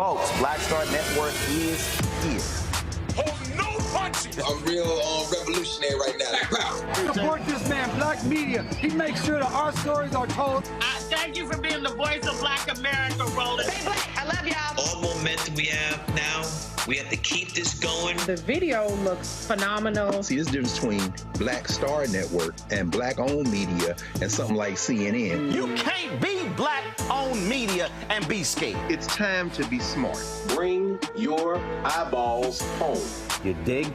Folks, Black Star Network is here. Hold no punches. I'm real revolutionary right now. Support this man, Black Media. He makes sure that our stories are told. Thank you for being the voice of Black America, Roland. Stay black. I love y'all. All momentum we have now, we have to keep this going. The video looks phenomenal. See, this difference between Black Star Network and Black-owned media and something like CNN. You can't be Black-owned media and be scared. It's time to be smart. Bring your eyeballs home. You dig?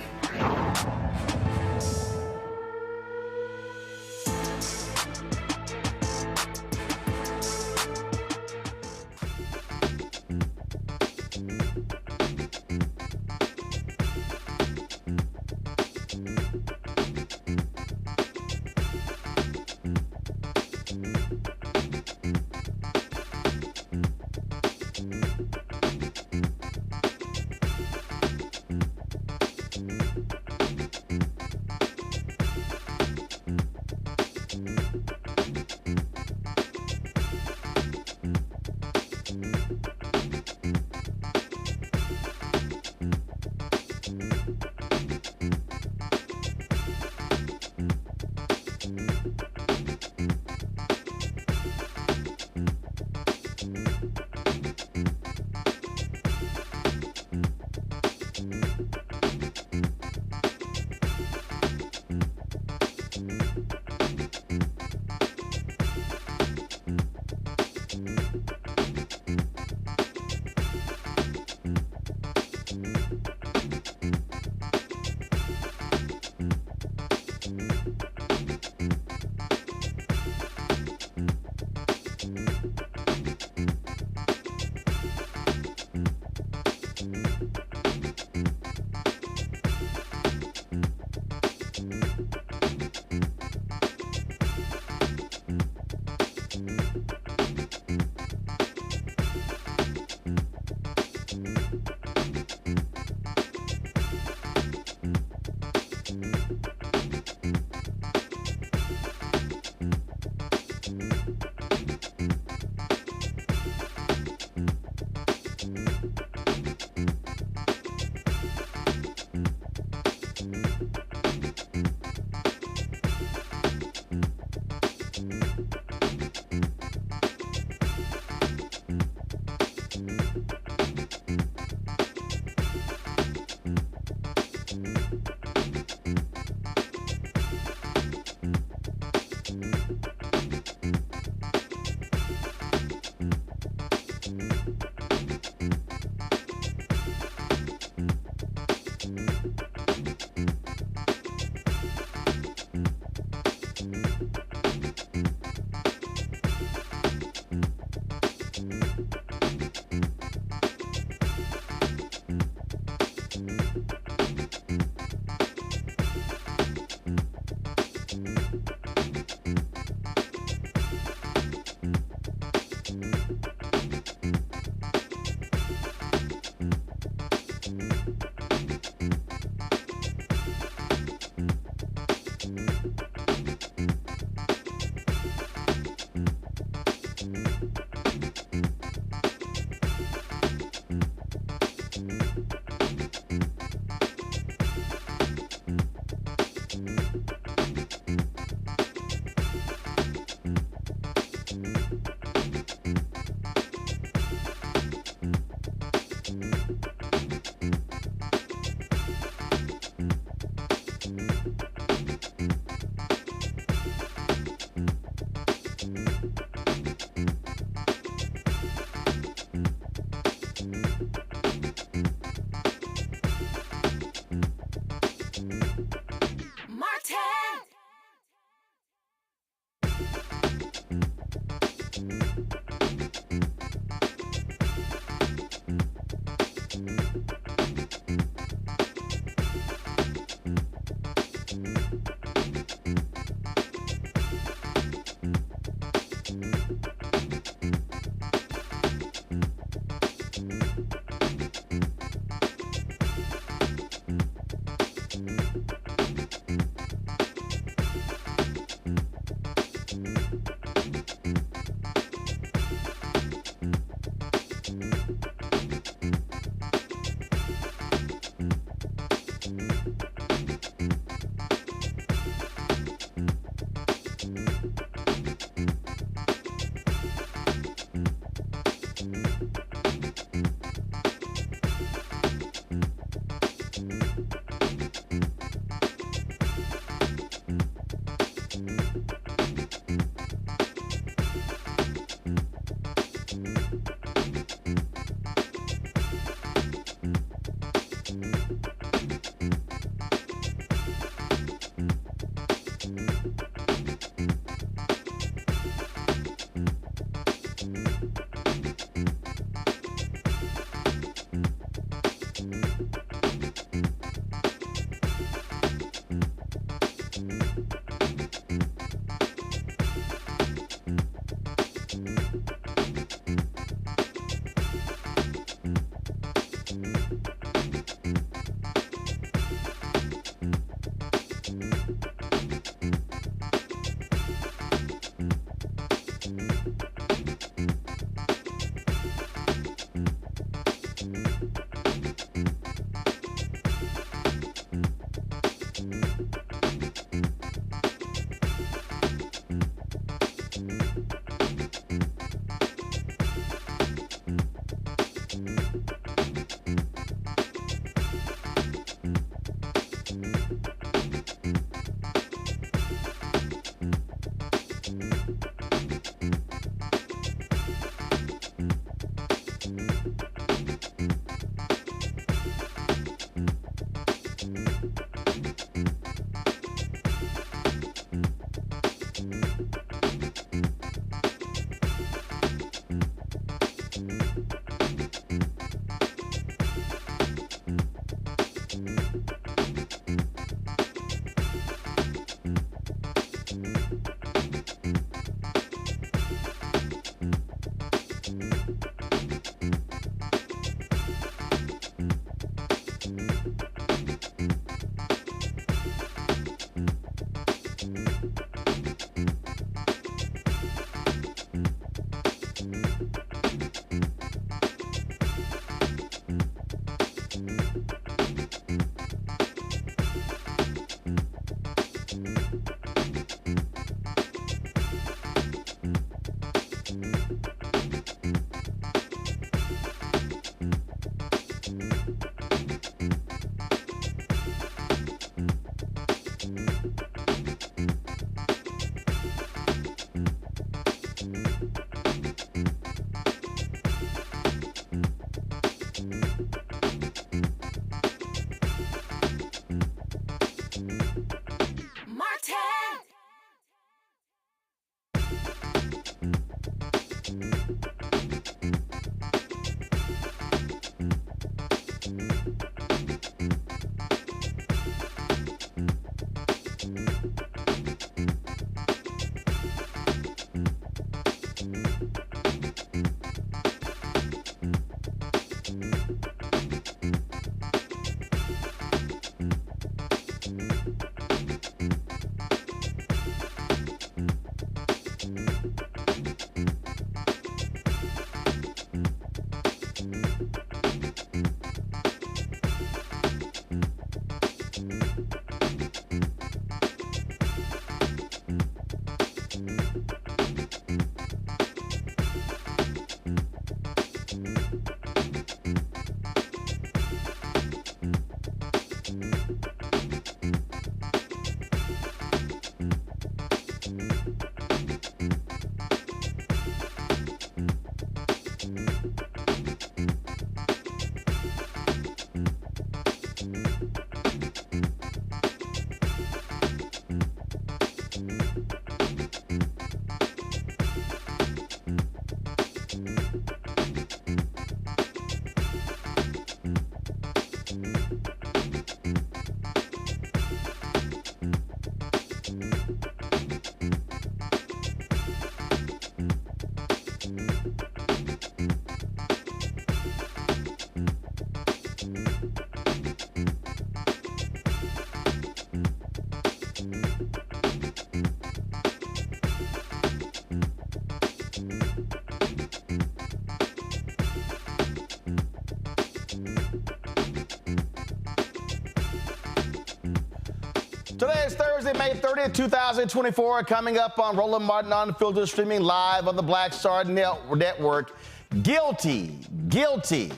Today is Thursday, May 30th, 2024. Coming up on Roland Martin Unfiltered, streaming live on the Black Star Network. Guilty, guilty,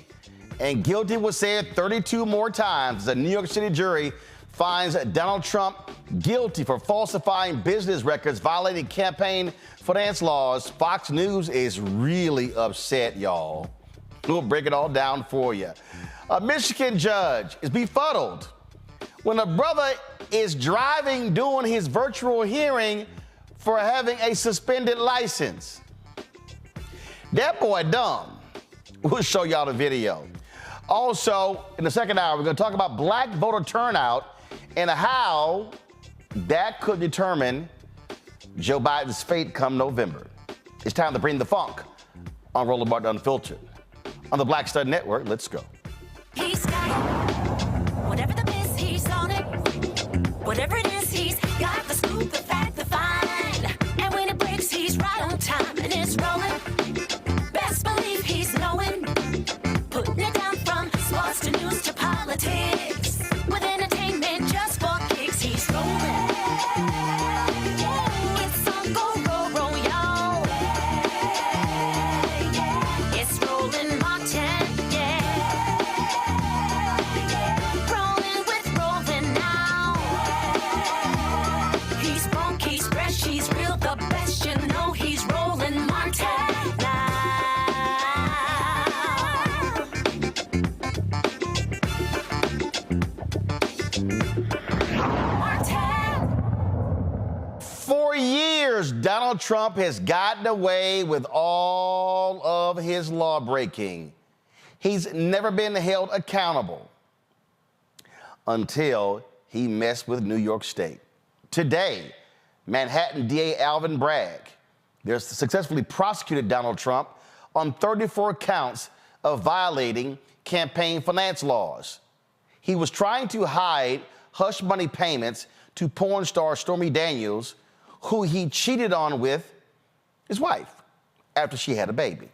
and guilty was said 32 more times. The New York City jury finds Donald Trump guilty for falsifying business records, violating campaign finance laws. Fox News is really upset, y'all. We'll break it all down for you. A Michigan judge is befuddled when a brother is driving during his virtual hearing for having a suspended license. That boy dumb. We'll show y'all the video. Also, in the second hour, we're going to talk about Black Voter Turnout and how that could determine Joe Biden's fate come November. It's time to bring the funk on Roland Martin Unfiltered. On the Black Star Network, let's go. He's got it. Whatever the biz, he's on it. Whatever it is, he's got the scoop, the fact, the find. And when it breaks, he's right on time and it's rolling. Best believe he's knowing. Putting it down from sports to news to politics. With entertainment just for kicks, he's rolling. It's on go, roll, roll, y'all. It's Roland Martin, yeah. Rolling with Roland now. He's funk, he's fresh, he's real, the best, you know he's Roland Martin now. 4 years, Donald Trump has gotten away with all of his law breaking. He's never been held accountable until he messed with New York State. Today, Manhattan DA Alvin Bragg there's successfully prosecuted Donald Trump on 34 counts of violating campaign finance laws. He was trying to hide hush money payments to porn star Stormy Daniels, who he cheated on with his wife after she had a baby.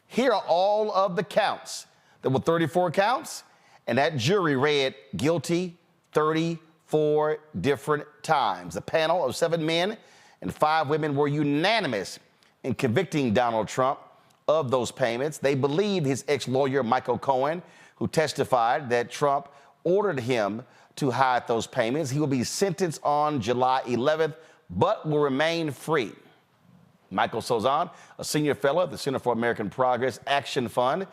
Here are all of the counts. There were 34 counts, and that jury read guilty 34 different times. A panel of 7 men and 5 women were unanimous in convicting Donald Trump of those payments. They believed his ex-lawyer, Michael Cohen, who testified that Trump ordered him to hide those payments. He will be sentenced on July 11th, but will remain free. Michael Sozan, a senior fellow at the Center for American Progress Action Fund,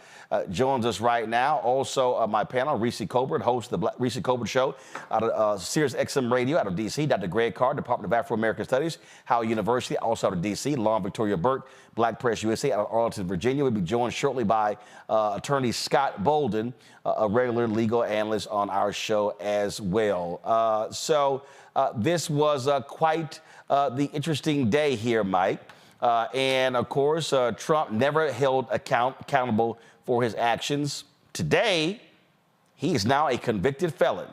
joins us right now. Also, my panel, Reese Colbert, host of the Reese Colbert Show out of Sirius XM Radio out of D.C., Dr. Greg Carr, Department of Afro-American Studies, Howard University, also out of D.C., Lauren Victoria Burke, Black Press USA out of Arlington, Virginia. We'll be joined shortly by attorney Scott Bolden, a regular legal analyst on our show as well. This was quite the interesting day here, Mike. And of course, Trump never held accountable for his actions. Today, he is now a convicted felon.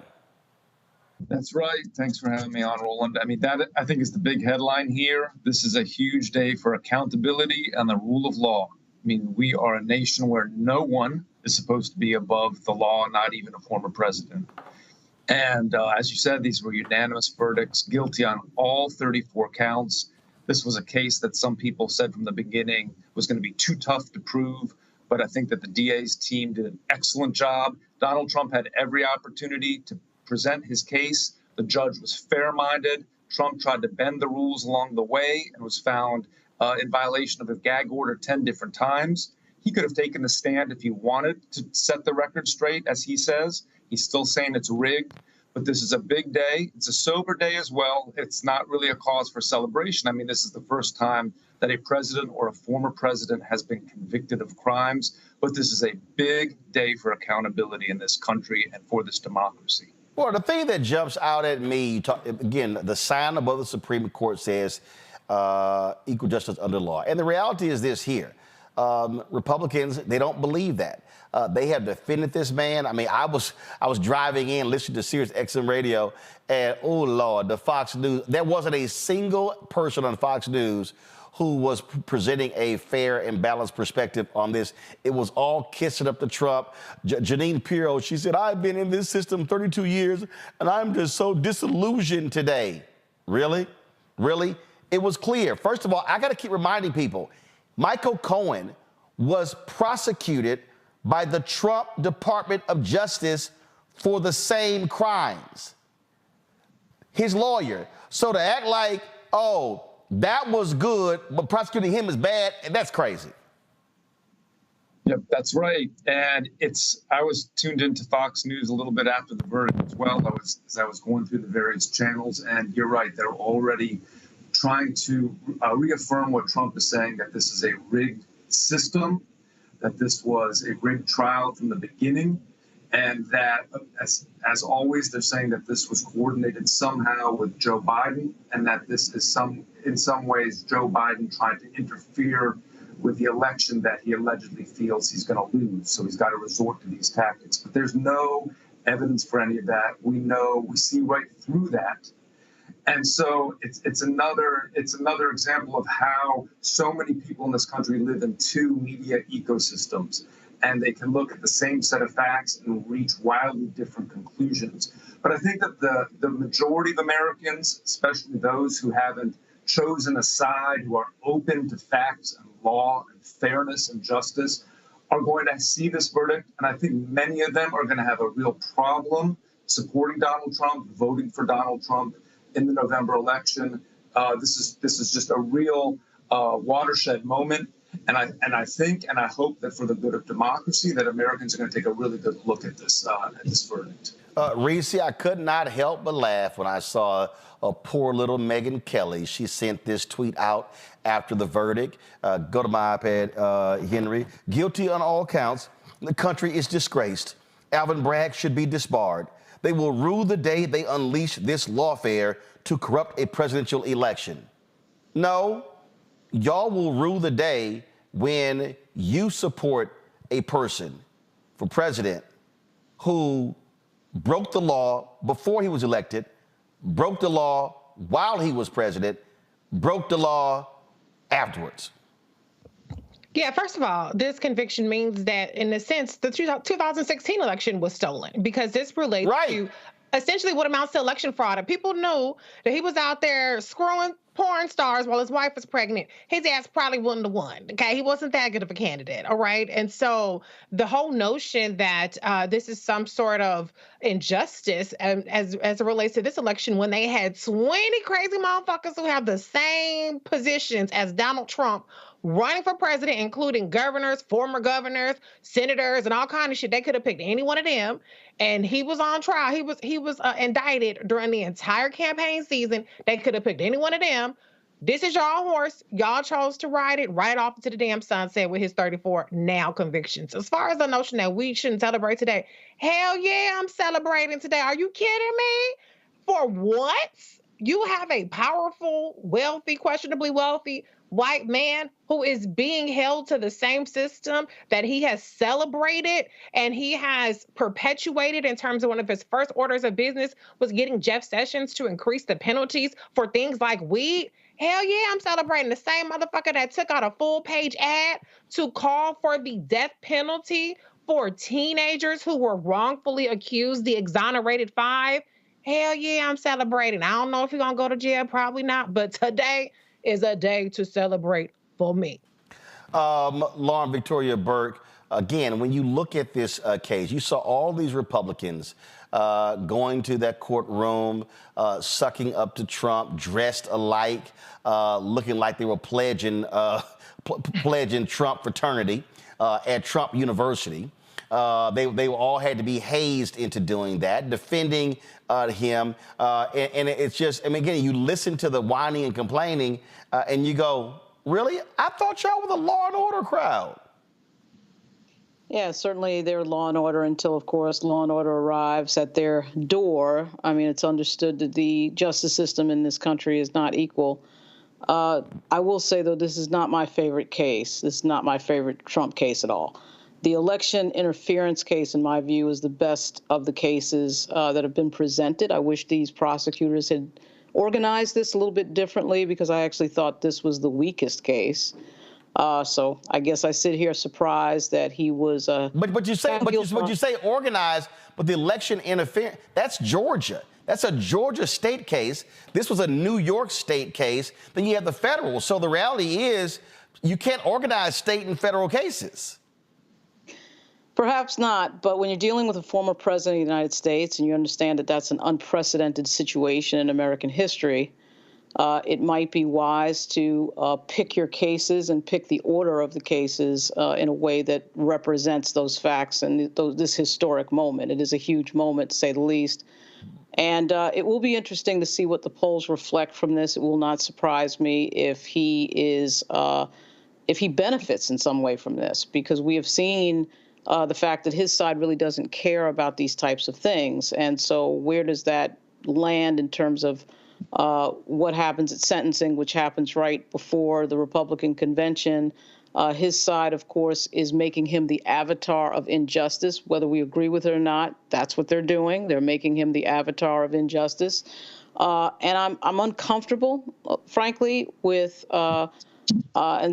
That's right. Thanks for having me on, Roland. I mean, that I think is the big headline here. This is a huge day for accountability and the rule of law. I mean, we are a nation where no one is supposed to be above the law, not even a former president. And as you said, these were unanimous verdicts, guilty on all 34 counts. This was a case that some people said from the beginning was going to be too tough to prove, but I think that the DA's team did an excellent job. Donald Trump had every opportunity to present his case. The judge was fair-minded. Trump tried to bend the rules along the way and was found in violation of a gag order 10 different times. He could have taken the stand if he wanted to set the record straight, as he says. He's still saying it's rigged. But this is a big day. It's a sober day as well. It's not really a cause for celebration. I mean, this is the first time that a president or a former president has been convicted of crimes. But this is a big day for accountability in this country and for this democracy. Well, the thing that jumps out at me, again, the sign above the Supreme Court says equal justice under law. And the reality is this here. Republicans, they don't believe that. They have defended this man. I mean, I was driving in, listening to Sirius XM Radio, and oh Lord, the Fox News. There wasn't a single person on Fox News who was presenting a fair and balanced perspective on this. It was all kissing up to Trump. Janine Pirro, she said, I've been in this system 32 years, and I'm just so disillusioned today. Really? Really? It was clear. First of all, I got to keep reminding people, Michael Cohen was prosecuted by the Trump Department of Justice for the same crimes. His lawyer. So to act like, oh, that was good, but prosecuting him is bad, that's crazy. Yep, that's right. And I was tuned into Fox News a little bit after the verdict as well. As I was going through the various channels, and you're right, they're already trying to reaffirm what Trump is saying, that this is a rigged system, that this was a rigged trial from the beginning, and that, as always, they're saying that this was coordinated somehow with Joe Biden, and that this is in some ways Joe Biden trying to interfere with the election that he allegedly feels he's going to lose. So he's got to resort to these tactics. But there's no evidence for any of that. We see right through that. And so it's another example of how so many people in this country live in two media ecosystems, and they can look at the same set of facts and reach wildly different conclusions. But I think that the majority of Americans, especially those who haven't chosen a side, who are open to facts and law and fairness and justice, are going to see this verdict. And I think many of them are going to have a real problem supporting Donald Trump, voting for Donald Trump in the November election. This is just a real watershed moment. And I think and I hope that for the good of democracy, that Americans are going to take a really good look at this verdict. Reese, I could not help but laugh when I saw a poor little Megyn Kelly. She sent this tweet out after the verdict. Go to my iPad, Henry. Guilty on all counts. The country is disgraced. Alvin Bragg should be disbarred. They will rue the day they unleash this lawfare to corrupt a presidential election. No, y'all will rue the day when you support a person for president who broke the law before he was elected, broke the law while he was president, broke the law afterwards. Yeah, first of all, this conviction means that, in a sense, the 2016 election was stolen, because this relates to essentially what amounts to election fraud. And people knew that he was out there screwing porn stars while his wife was pregnant. His ass probably wouldn't have won. Okay, he wasn't that good of a candidate. All right, and so the whole notion that this is some sort of injustice, as it relates to this election, when they had 20 crazy motherfuckers who have the same positions as Donald Trump running for president, including governors, former governors, senators, and all kinds of shit. They could have picked any one of them, and he was on trial. He was indicted during the entire campaign season. They could have picked any one of them. This is y'all horse. Y'all chose to ride it right off into the damn sunset with his 34 now convictions. As far as the notion that we shouldn't celebrate today, hell yeah, I'm celebrating today. Are you kidding me? For what? You have a powerful, wealthy, questionably wealthy white man who is being held to the same system that he has celebrated and he has perpetuated in terms of one of his first orders of business was getting Jeff Sessions to increase the penalties for things like weed. Hell yeah, I'm celebrating. The same motherfucker that took out a full-page ad to call for the death penalty for teenagers who were wrongfully accused, the exonerated 5. Hell yeah, I'm celebrating. I don't know if you're going to go to jail, probably not, but today is a day to celebrate for me. Lauren Victoria Burke, again, when you look at this case, you saw all these Republicans going to that courtroom, sucking up to Trump, dressed alike, looking like they were pledging Trump fraternity at Trump University. They all had to be hazed into doing that, defending him. And it's just, I mean, again, you listen to the whining and complaining and you go, really? I thought y'all were the law and order crowd. Yeah, certainly they're law and order until, of course, law and order arrives at their door. I mean, it's understood that the justice system in this country is not equal. I will say, though, this is not my favorite case. This is not my favorite Trump case at all. The election interference case, in my view, is the best of the cases that have been presented. I wish these prosecutors had organized this a little bit differently because I actually thought this was the weakest case. So I guess I sit here surprised that he was. But you say organized, but the election interference, that's Georgia. That's a Georgia state case. This was a New York state case. Then you have the federal. So the reality is you can't organize state and federal cases. Perhaps not, but when you're dealing with a former president of the United States and you understand that that's an unprecedented situation in American history, it might be wise to pick your cases and pick the order of the cases in a way that represents those facts and this historic moment. It is a huge moment, to say the least. And it will be interesting to see what the polls reflect from this. It will not surprise me if he benefits in some way from this, because we have seen the fact that his side really doesn't care about these types of things. And so where does that land in terms of what happens at sentencing, which happens right before the Republican convention? His side, of course, is making him the avatar of injustice, whether we agree with it or not. That's what they're doing. They're making him the avatar of injustice. And I'm uncomfortable, frankly, with, and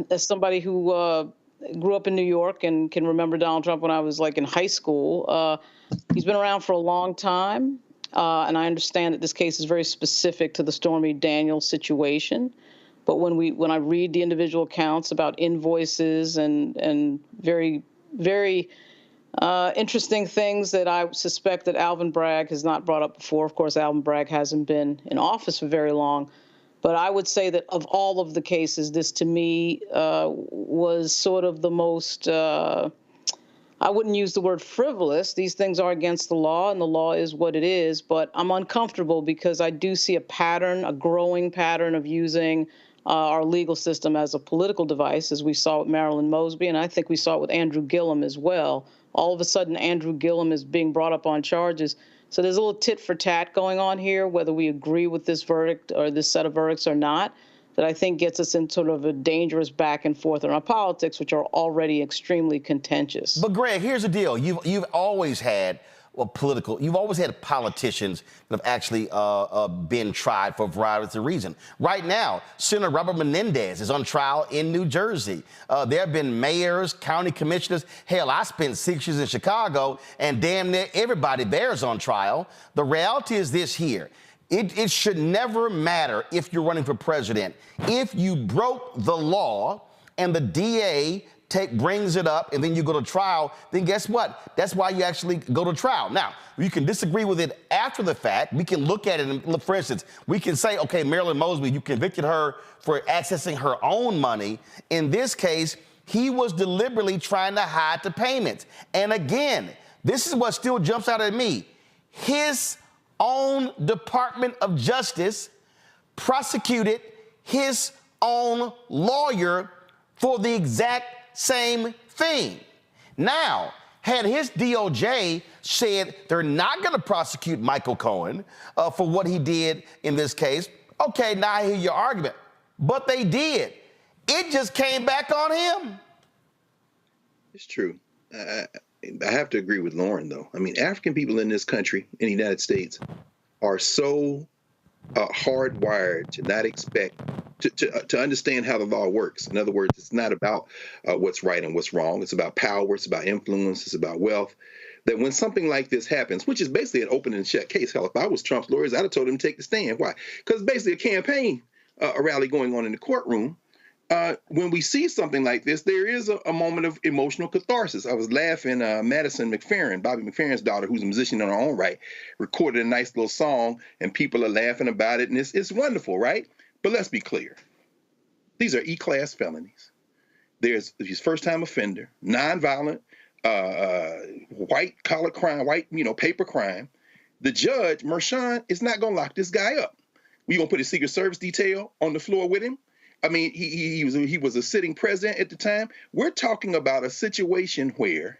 as somebody who grew up in New York and can remember Donald Trump when I was like in high school, he's been around for a long time. And I understand that this case is very specific to the Stormy Daniels situation. But when I read the individual accounts about invoices and very, very interesting things that I suspect that Alvin Bragg has not brought up before. Of course, Alvin Bragg hasn't been in office for very long. But I would say that of all of the cases, this to me was sort of the most, I wouldn't use the word frivolous. These things are against the law, and the law is what it is. But I'm uncomfortable because I do see a pattern, a growing pattern of using our legal system as a political device, as we saw with Marilyn Mosby, and I think we saw it with Andrew Gillum as well. All of a sudden, Andrew Gillum is being brought up on charges. So there's a little tit for tat going on here, whether we agree with this verdict or this set of verdicts or not, that I think gets us in sort of a dangerous back and forth in our politics, which are already extremely contentious. But Greg, here's the deal. You've always had you've always had politicians that have actually been tried for a variety of reasons. Right now, Senator Robert Menendez is on trial in New Jersey. There have been mayors, county commissioners. Hell, I spent 6 years in Chicago, and damn near everybody there is on trial. The reality is this here. It should never matter if you're running for president. If you broke the law and the DA brings it up and then you go to trial, then guess what? That's why you actually go to trial. Now, you can disagree with it after the fact. We can look at it and look, for instance, we can say, okay, Marilyn Mosby, you convicted her for accessing her own money. In this case, he was deliberately trying to hide the payments. And again, this is what still jumps out at me. His own Department of Justice prosecuted his own lawyer for the exact same thing. Now, had his DOJ said they're not going to prosecute Michael Cohen for what he did in this case, okay, now I hear your argument. But they did. It just came back on him. It's true. I have to agree with Lauren, though. I mean, African people in this country, in the United States, are so hardwired to not expect, to understand how the law works. In other words, it's not about what's right and what's wrong. It's about power. It's about influence. It's about wealth. That when something like this happens, which is basically an open and shut case, hell, if I was Trump's lawyers, I'd have told him to take the stand. Why? Because basically a campaign, a rally going on in the courtroom. When we see something like this, there is a moment of emotional catharsis. I was laughing. Madison McFerrin, Bobby McFerrin's daughter, who's a musician in her own right, recorded a nice little song, and people are laughing about it, and it's wonderful, right? But let's be clear. These are E-class felonies. There's his first-time offender, nonviolent, white-collar crime, paper crime. The judge, Mershon, is not going to lock this guy up. We going to put a Secret Service detail on the floor with him? I mean, he was a sitting president at the time. We're talking about a situation where,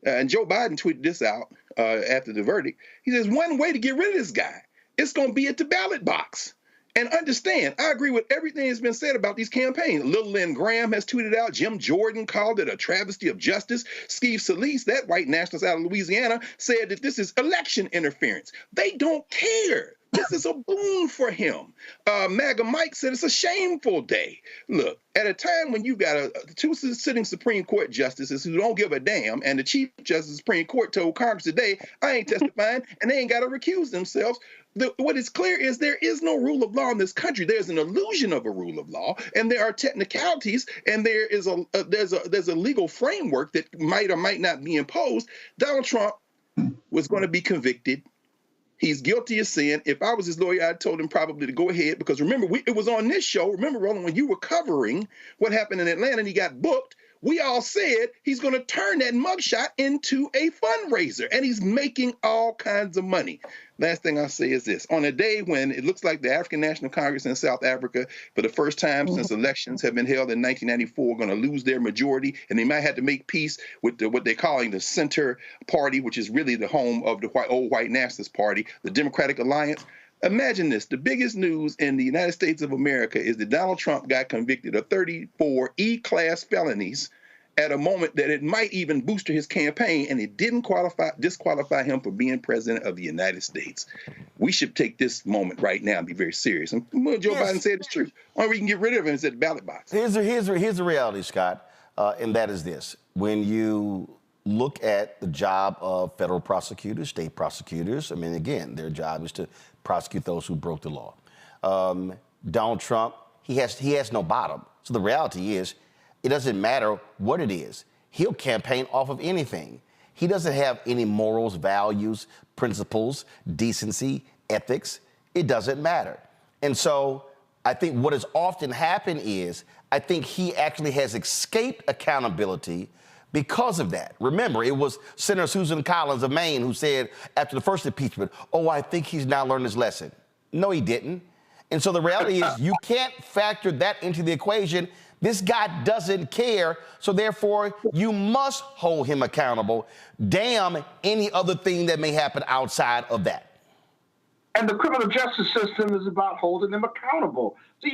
and Joe Biden tweeted this out after the verdict. He says, one way to get rid of this guy, it's going to be at the ballot box. And understand, I agree with everything that's been said about these campaigns. Little Lynn Graham has tweeted out. Jim Jordan called it a travesty of justice. Steve Scalise, that white nationalist out of Louisiana, said that this is election interference. They don't care. This is a boon for him. MAGA Mike said it's a shameful day. Look, at a time when you got two sitting Supreme Court justices who don't give a damn, and the Chief Justice of the Supreme Court told Congress today, I ain't testifying, and they ain't got to recuse themselves. What is clear is there is no rule of law in this country. There's an illusion of a rule of law, and there are technicalities, and there is there's a legal framework that might or might not be imposed. Donald Trump was going to be convicted. He's guilty of sin. If I was his lawyer, I'd told him probably to go ahead, because remember, it was on this show. Remember, Roland, when you were covering what happened in Atlanta and he got booked, we all said he's going to turn that mugshot into a fundraiser, and he's making all kinds of money. Last thing I'll say is this. On a day when it looks like the African National Congress in South Africa, for the first time since elections have been held in 1994, are going to lose their majority, and they might have to make peace with what they're calling the Center Party, which is really the home of the old white nationalist party, the Democratic Alliance. Imagine this. The biggest news in the United States of America is that Donald Trump got convicted of 34 E-class felonies at a moment that it might even boost his campaign, and it didn't disqualify him for being president of the United States. We should take this moment right now and be very serious. And Joe Biden said it's true. Only we can get rid of him is at the ballot box. Here's the reality, Scott, and that is this. When you look at the job of federal prosecutors, state prosecutors, I mean, again, their job is to prosecute those who broke the law. Donald Trump, he has no bottom. So the reality is, it doesn't matter what it is. He'll campaign off of anything. He doesn't have any morals, values, principles, decency, ethics. It doesn't matter. And so I think what has often happened is, I think he actually has escaped accountability because of that. Remember, it was Senator Susan Collins of Maine who said after the first impeachment, oh, I think he's now learned his lesson. No, he didn't. And so the reality is you can't factor that into the equation. This guy doesn't care, so therefore you must hold him accountable. Damn any other thing that may happen outside of that. And the criminal justice system is about holding them accountable. So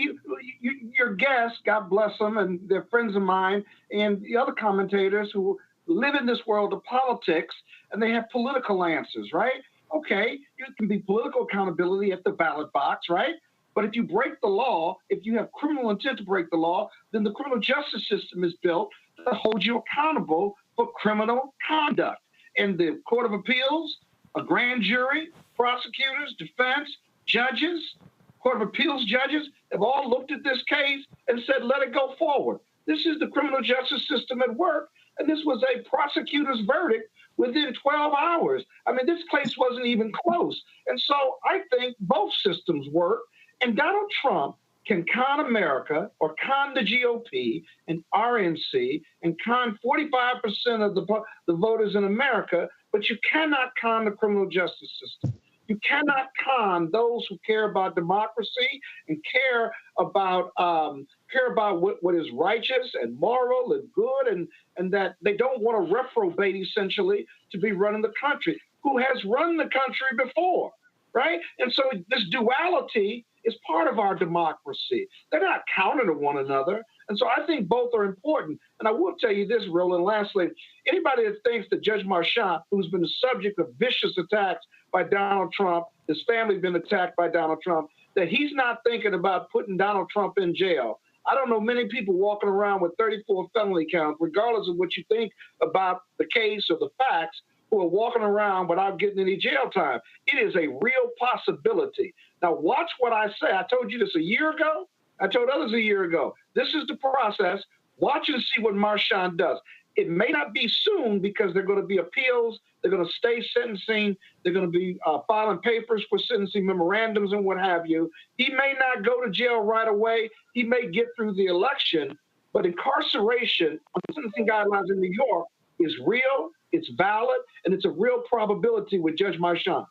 your guests, God bless them, and they're friends of mine, and the other commentators who live in this world of politics, and they have political answers, right? Okay, you can be political accountability at the ballot box, right? But if you break the law, if you have criminal intent to break the law, then the criminal justice system is built to hold you accountable for criminal conduct. And the Court of Appeals, a grand jury, prosecutors, defense, judges, Court of Appeals judges have all looked at this case and said, let it go forward. This is the criminal justice system at work, and this was a prosecutor's verdict within 12 hours. I mean, this case wasn't even close. And so I think both systems work. And Donald Trump can con America, or con the GOP and RNC, and con 45% of the voters in America, but you cannot con the criminal justice system. You cannot con those who care about democracy and care about what is righteous and moral and good, and that they don't want to reprobate essentially to be running the country, who has run the country before, right? And so this duality is part of our democracy. They're not counter to one another. And so I think both are important. And I will tell you this, Roland, lastly, anybody that thinks that Judge Marchant, who's been the subject of vicious attacks by Donald Trump, his family been attacked by Donald Trump, that he's not thinking about putting Donald Trump in jail. I don't know many people walking around with 34 felony counts, regardless of what you think about the case or the facts, who are walking around without getting any jail time. It is a real possibility. Now, watch what I say. I told you this a year ago. I told others a year ago. This is the process. Watch and see what Marchant does. It may not be soon because there are going to be appeals. They're going to stay sentencing. They're going to be filing papers for sentencing memorandums and what have you. He may not go to jail right away. He may get through the election. But incarceration on the sentencing guidelines in New York is real, it's valid, and it's a real probability with Judge Marchant.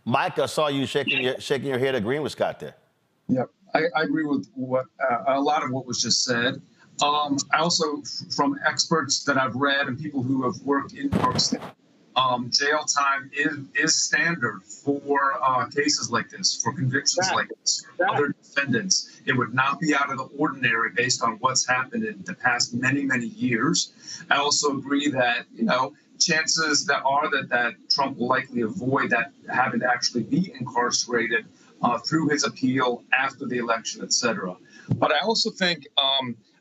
Mike, I saw you shaking your head agreeing with Scott there. Yep, I agree with what a lot of what was just said. I also, from experts that I've read and people who have worked in New York State, jail time is standard for cases like this, for convictions like this, for other defendants. It would not be out of the ordinary based on what's happened in the past many, many years. I also agree that, chances that are that Trump will likely avoid that having to actually be incarcerated through his appeal after the election, et cetera. But I also think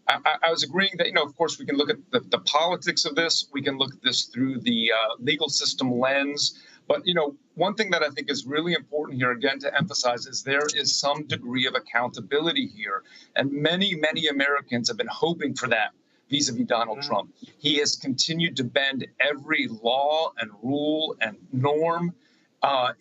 I was agreeing that, of course, we can look at the politics of this. We can look at this through the legal system lens. But, one thing that I think is really important here, again, to emphasize is there is some degree of accountability here. And many, many Americans have been hoping for that vis-a-vis Donald Trump. He has continued to bend every law and rule and norm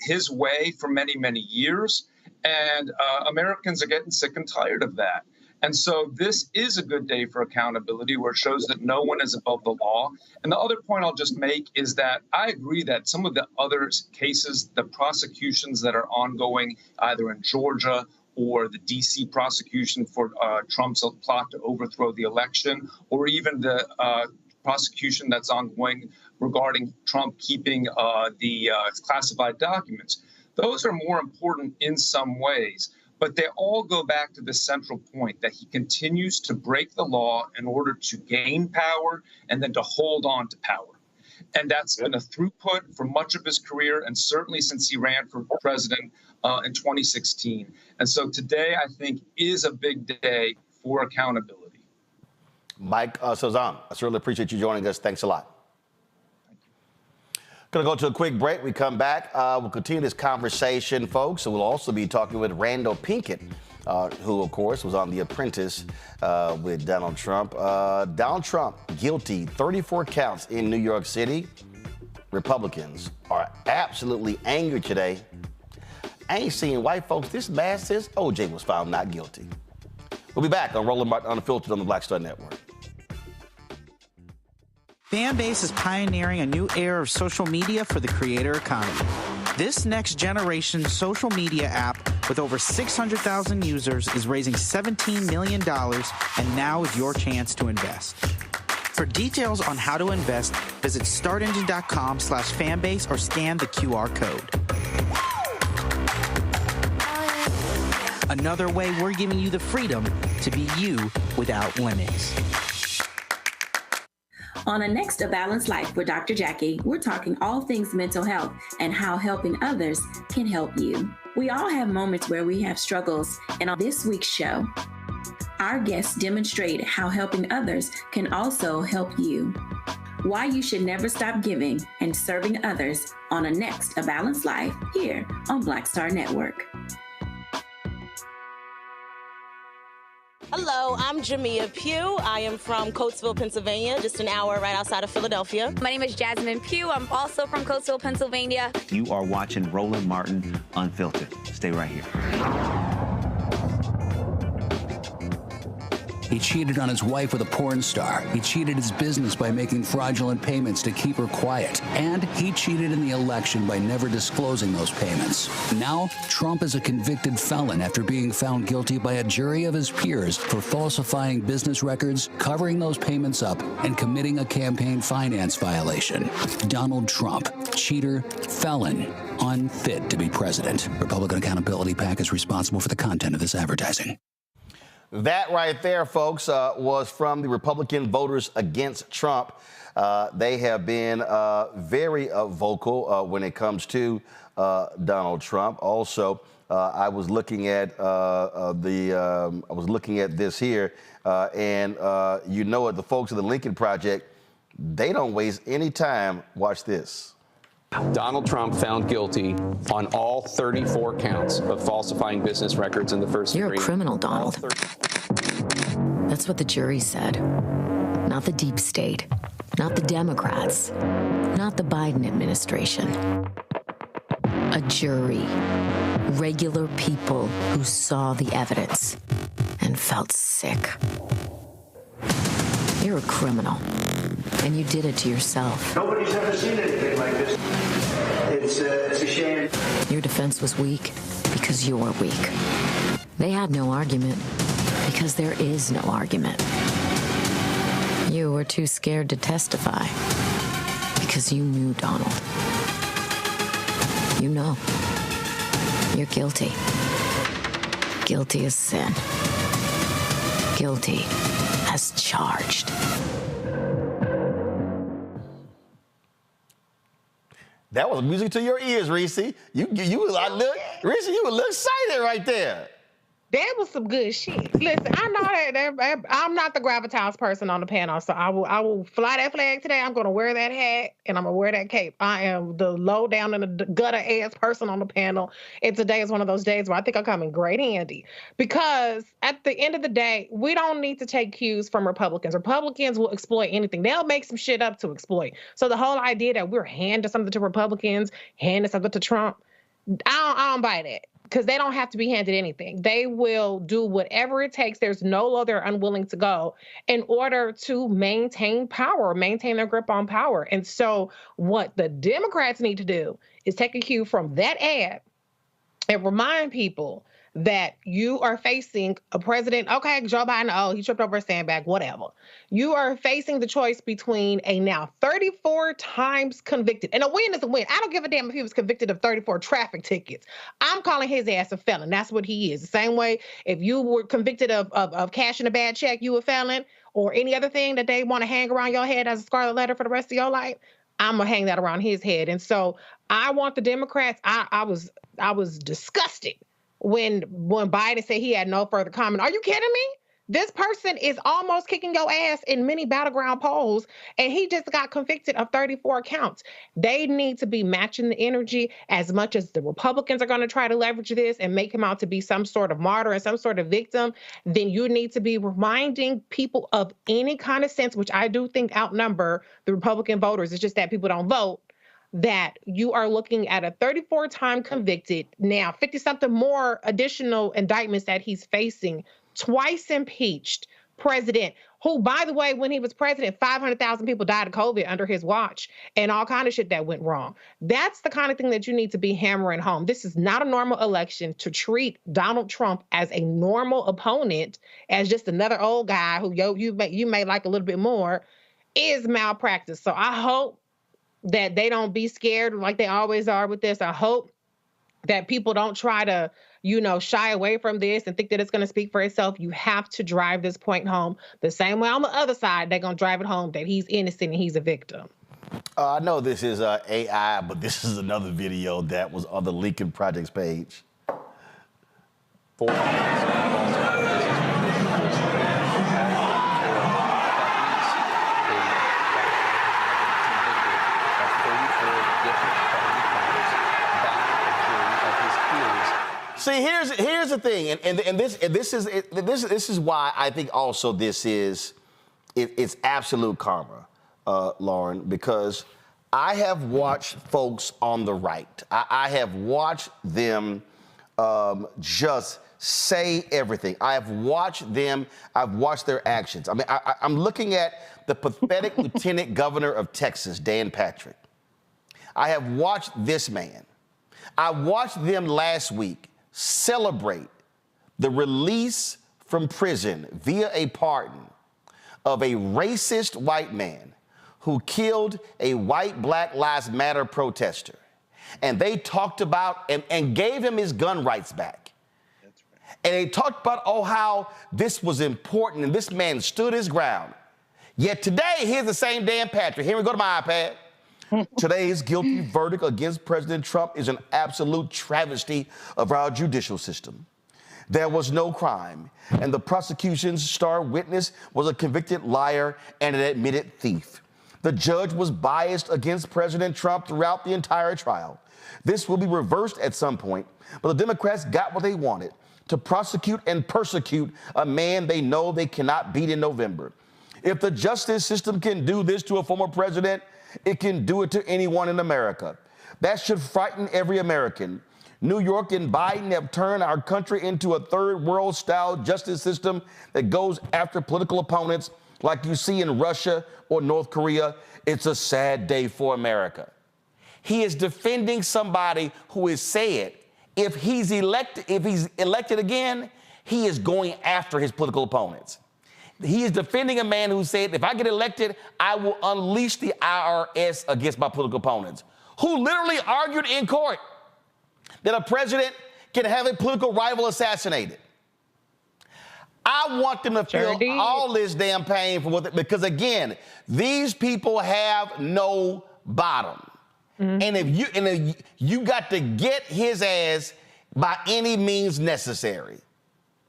his way for many, many years. And Americans are getting sick and tired of that. And so this is a good day for accountability, where it shows that no one is above the law. And the other point I'll just make is that I agree that some of the other cases, the prosecutions that are ongoing, either in Georgia or the D.C. prosecution for Trump's plot to overthrow the election, or even the prosecution that's ongoing regarding Trump keeping the classified documents, those are more important in some ways. But they all go back to the central point that he continues to break the law in order to gain power and then to hold on to power. And that's been a throughput for much of his career, and certainly since he ran for president in 2016. And so today, I think, is a big day for accountability. Mike Sozan, I certainly appreciate you joining us. Thanks a lot. Going to go to a quick break. We come back. We'll continue this conversation, folks. And we'll also be talking with Randall Pinkett, who, of course, was on The Apprentice with Donald Trump. Donald Trump guilty, 34 counts in New York City. Republicans are absolutely angry today. I ain't seeing white folks this mad since OJ was found not guilty. We'll be back on Roland Martin Unfiltered on the Black Star Network. Fanbase is pioneering a new era of social media for the creator economy. This next generation social media app with over 600,000 users is raising $17 million, and now is your chance to invest. For details on how to invest, visit startengine.com/fanbase or scan the QR code. Another way we're giving you the freedom to be you without limits. On a Next, A Balanced Life with Dr. Jackie, we're talking all things mental health and how helping others can help you. We all have moments where we have struggles, and on this week's show, our guests demonstrate how helping others can also help you. Why you should never stop giving and serving others on a Next, A Balanced Life here on Black Star Network. Hello, I'm Jamia Pugh. I am from Coatesville, Pennsylvania, just an hour right outside of Philadelphia. My name is Jasmine Pugh. I'm also from Coatesville, Pennsylvania. You are watching Roland Martin Unfiltered. Stay right here. He cheated on his wife with a porn star. He cheated his business by making fraudulent payments to keep her quiet. And he cheated in the election by never disclosing those payments. Now, Trump is a convicted felon after being found guilty by a jury of his peers for falsifying business records, covering those payments up, and committing a campaign finance violation. Donald Trump, cheater, felon, unfit to be president. Republican Accountability PAC is responsible for the content of this advertising. That right there, folks, was from the Republican Voters Against Trump. They have been very vocal when it comes to Donald Trump. Also, I was looking at this here, and you know it. The folks of the Lincoln Project, they don't waste any time. Watch this. Donald Trump found guilty on all 34 counts of falsifying business records in the first degree. You're a criminal, Donald. That's what the jury said. Not the deep state, not the Democrats, not the Biden administration. A jury, regular people who saw the evidence and felt sick. You're a criminal, and you did it to yourself. Nobody's ever seen anything like this. It's a shame. Your defense was weak because you're weak. They had no argument because there is no argument. You were too scared to testify because you knew Donald. You know. You're guilty. Guilty as sin. Guilty as charged. That was music to your ears, Reese. Reese, you were a little excited right there. That was some good shit. Listen, I know that I'm not the gravitas person on the panel, so I will fly that flag today. I'm going to wear that hat and I'm going to wear that cape. I am the low down in the gutter ass person on the panel, and today is one of those days where I think I come in great handy, because at the end of the day, we don't need to take cues from Republicans. Republicans will exploit anything. They'll make some shit up to exploit. So the whole idea that we're handing something to Republicans, handing something to Trump, I don't buy that. Because they don't have to be handed anything. They will do whatever it takes. There's no law they're unwilling to go in order to maintain power, maintain their grip on power. And so what the Democrats need to do is take a cue from that ad and remind people that you are facing a president. Okay, Joe Biden, oh, he tripped over a sandbag, whatever. You are facing the choice between a now 34 times convicted, and a win is a win. I don't give a damn if he was convicted of 34 traffic tickets. I'm calling his ass a felon. That's what he is. The same way if you were convicted of cashing a bad check, you a felon, or any other thing that they want to hang around your head as a scarlet letter for the rest of your life. I'm gonna hang that around his head. And so I want the Democrats. I was disgusted when Biden said he had no further comment. Are you kidding me? This person is almost kicking your ass in many battleground polls, and he just got convicted of 34 counts. They need to be matching the energy. As much as the Republicans are going to try to leverage this and make him out to be some sort of martyr and some sort of victim, then you need to be reminding people of any kind of sense, which I do think outnumber the Republican voters. It's just that people don't vote, that you are looking at a 34-time convicted, now 50-something more additional indictments that he's facing, twice impeached president, who, by the way, when he was president, 500,000 people died of COVID under his watch and all kind of shit that went wrong. That's the kind of thing that you need to be hammering home. This is not a normal election. To treat Donald Trump as a normal opponent, as just another old guy who you may like a little bit more, is malpractice. So I hope that they don't be scared like they always are with this. I hope that people don't try to, shy away from this and think that it's going to speak for itself. You have to drive this point home. The same way on the other side, they're going to drive it home that he's innocent and he's a victim. I know this is AI, but this is another video that was on the Lincoln Project's page. See, here's the thing, and this is why I think also it's absolute karma, Lauren, because I have watched folks on the right. I have watched them just say everything. I've watched their actions. I mean, I'm looking at the pathetic Lieutenant Governor of Texas, Dan Patrick. I have watched this man. I watched them last week celebrate the release from prison via a pardon of a racist white man who killed a white Black Lives Matter protester. And they talked about and gave him his gun rights back. That's right. And they talked about, how this was important and this man stood his ground. Yet today, here's the same Dan Patrick. Here we go to my iPad. Today's guilty verdict against President Trump is an absolute travesty of our judicial system. There was no crime, and the prosecution's star witness was a convicted liar and an admitted thief. The judge was biased against President Trump throughout the entire trial. This will be reversed at some point, but the Democrats got what they wanted: to prosecute and persecute a man they know they cannot beat in November. If the justice system can do this to a former president, it can do it to anyone in America. That should frighten every American. New York and Biden have turned our country into a third world style justice system that goes after political opponents like you see in Russia or North Korea. It's a sad day for America. He is defending somebody who has said if he's elected again, he is going after his political opponents. He is defending a man who said, if I get elected, I will unleash the IRS against my political opponents, who literally argued in court that a president can have a political rival assassinated. I want them to feel all this damn pain for because, again, these people have no bottom. And if you got to get his ass by any means necessary,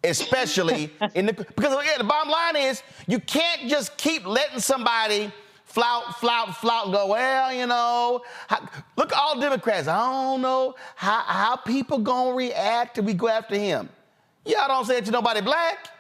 especially because again, the bottom line is you can't just keep letting somebody flout, and go, well, you know, look at all Democrats. I don't know how people gonna react if we go after him. Y'all don't say it to nobody black.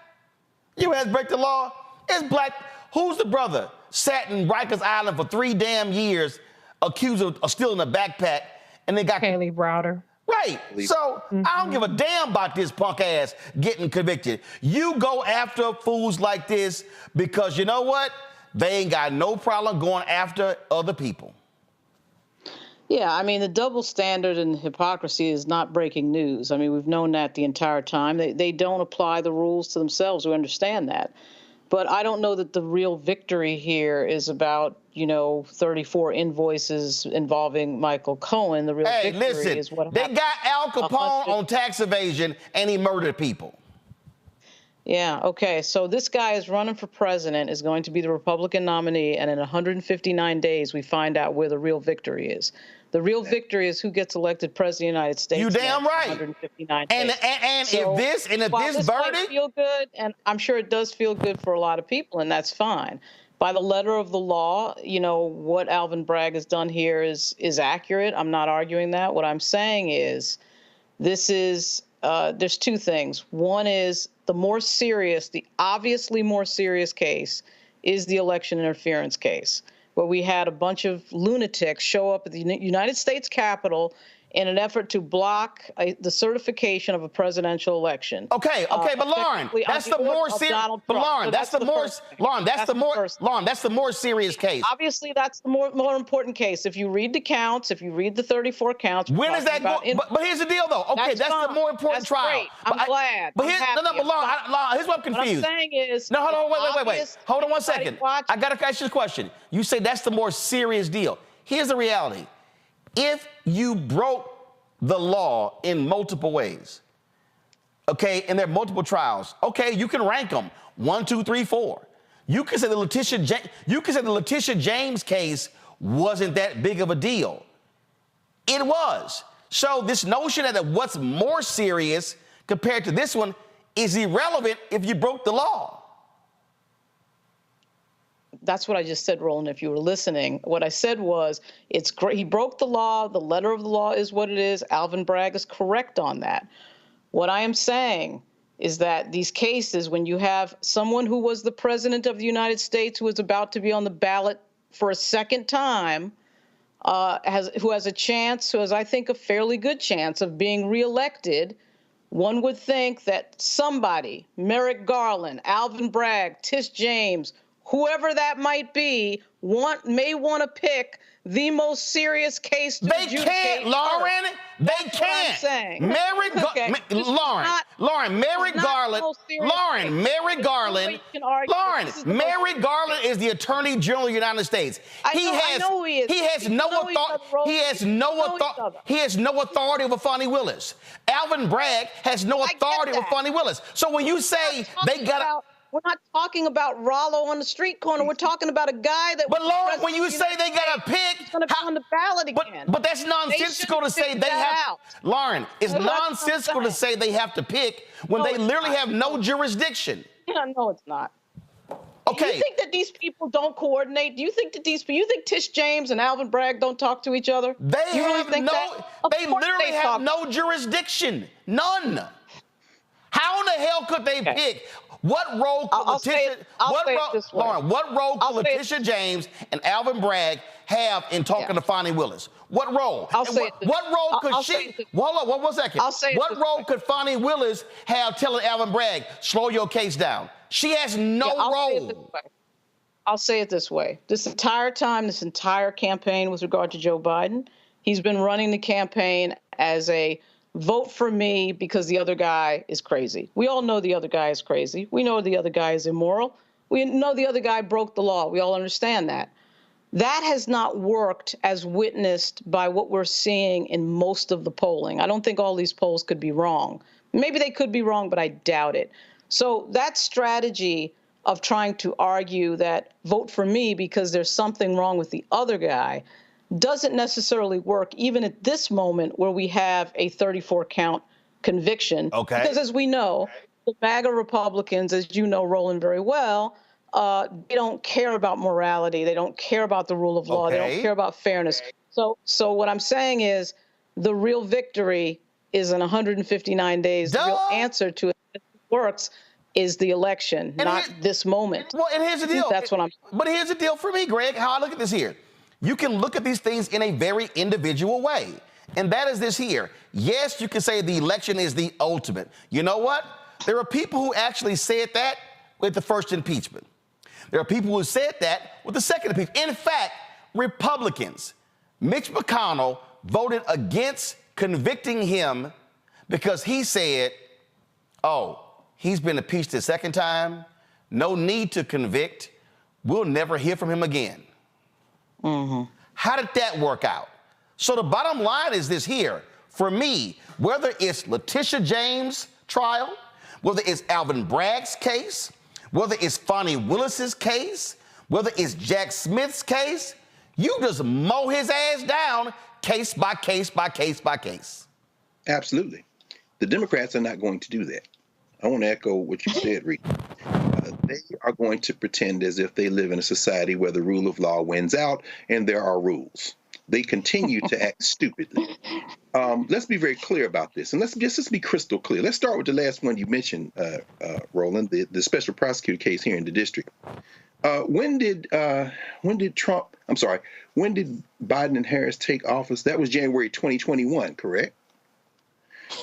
You has break the law. It's black. Who's the brother? Sat in Rikers Island for 3 damn years, accused of stealing a backpack, and they got Haley Browder. Right. So I don't give a damn about this punk ass getting convicted. You go after fools like this because you know what? They ain't got no problem going after other people. Yeah, I mean, the double standard and hypocrisy is not breaking news. I mean, we've known that the entire time. They don't apply the rules to themselves. We understand that. But I don't know that the real victory here is about, 34 invoices involving Michael Cohen. The real victory is what happened. They got Al Capone on tax evasion, and he murdered people. Yeah, okay. So this guy is running for president, is going to be the Republican nominee, and in 159 days, we find out where the real victory is. The real victory is who gets elected president of the United States. You damn right. 159 days. And so, if this verdict might feel good, and I'm sure it does feel good for a lot of people, and that's fine. By the letter of the law, what Alvin Bragg has done here is accurate. I'm not arguing that. What I'm saying is, there's 2 things. One is the obviously more serious case is the election interference case, where we had a bunch of lunatics show up at the United States Capitol in an effort to block the certification of a presidential election. Okay, but Lauren, that's the more serious. But Lauren, that's the more serious case. Obviously, that's the more important case. If you read the counts, if you read the 34 counts, when is that going? But here's the deal, though. Okay, that's the more important trial. Great. I'm glad. But here's Lauren, here's what I'm confused. What I'm saying is, no, hold on, wait. Hold on one second. I gotta ask you this question. You say that's the more serious deal. Here's the reality. If you broke the law in multiple ways, okay, and there are multiple trials, okay, you can rank them 1, 2, 3, 4. You can say the Letitia James case wasn't that big of a deal. It was. So this notion that what's more serious compared to this one is irrelevant if you broke the law. That's what I just said, Roland, if you were listening. What I said was, it's great. He broke the law. The letter of the law is what it is. Alvin Bragg is correct on that. What I am saying is that these cases, when you have someone who was the president of the United States who is about to be on the ballot for a second time, who has I think, a fairly good chance of being reelected, one would think that somebody, Merrick Garland, Alvin Bragg, Tish James, whoever that might be, may want to pick the most serious case to adjudicate. They can't, Lauren. They can't. Merrick Garland is the Attorney General of the United States. He has no authority over Fonnie Willis. Alvin Bragg has no authority over Fonnie Willis. So when you say they got we're not talking about Rollo on the street corner. We're talking about a guy that. But Lauren, when you say they got to pick, going to be on the ballot again. But that's nonsensical to say they have. Lauren, it's nonsensical to say they have to pick when they literally have no jurisdiction. Yeah, no, it's not. Okay. Do you think that these people don't coordinate? Do you think that you think Tish James and Alvin Bragg don't talk to each other? They literally have no jurisdiction. None. How in the hell could they pick? What role could Letitia James and Alvin Bragg have in talking to Fonnie Willis? What role? What role could she? Hold on, one second. What role could Fonnie Willis have telling Alvin Bragg, slow your case down? She has no role. I'll say it this way. This entire campaign with regard to Joe Biden, he's been running the campaign as a vote for me because the other guy is crazy. We all know the other guy is crazy. We know the other guy is immoral. We know the other guy broke the law. We all understand that. That has not worked as witnessed by what we're seeing in most of the polling. I don't think all these polls could be wrong. Maybe they could be wrong, but I doubt it. So that strategy of trying to argue that vote for me because there's something wrong with the other guy, doesn't necessarily work even at this moment where we have a 34 count conviction. Okay. Because as we know, the MAGA Republicans, as you know, Roland, very well, they don't care about morality. They don't care about the rule of law. Okay. They don't care about fairness. So what I'm saying is the real victory is in 159 days. The real answer to it, if it works, is the election, not this moment. Well, and here's the deal. That's what I'm. But here's the deal for me, Greg, how I look at this here. You can look at these things in a very individual way. And that is this here. Yes, you can say the election is the ultimate. You know what? There are people who actually said that with the first impeachment. There are people who said that with the second impeachment. In fact, Republicans, Mitch McConnell voted against convicting him because he said, oh, he's been impeached the second time. No need to convict. We'll never hear from him again. Mm-hmm. How did that work out? So the bottom line is this here. For me, whether it's Letitia James' trial, whether it's Alvin Bragg's case, whether it's Fonnie Willis's case, whether it's Jack Smith's case, you just mow his ass down case by case by case by case. Absolutely. The Democrats are not going to do that. I want to echo what you said, Reed. They are going to pretend as if they live in a society where the rule of law wins out and there are rules. They continue to act stupidly. Let's be very clear about this, and let's be crystal clear. Let's start with the last one you mentioned, Roland, the special prosecutor case here in the district. When did Biden and Harris take office? That was January 2021, correct?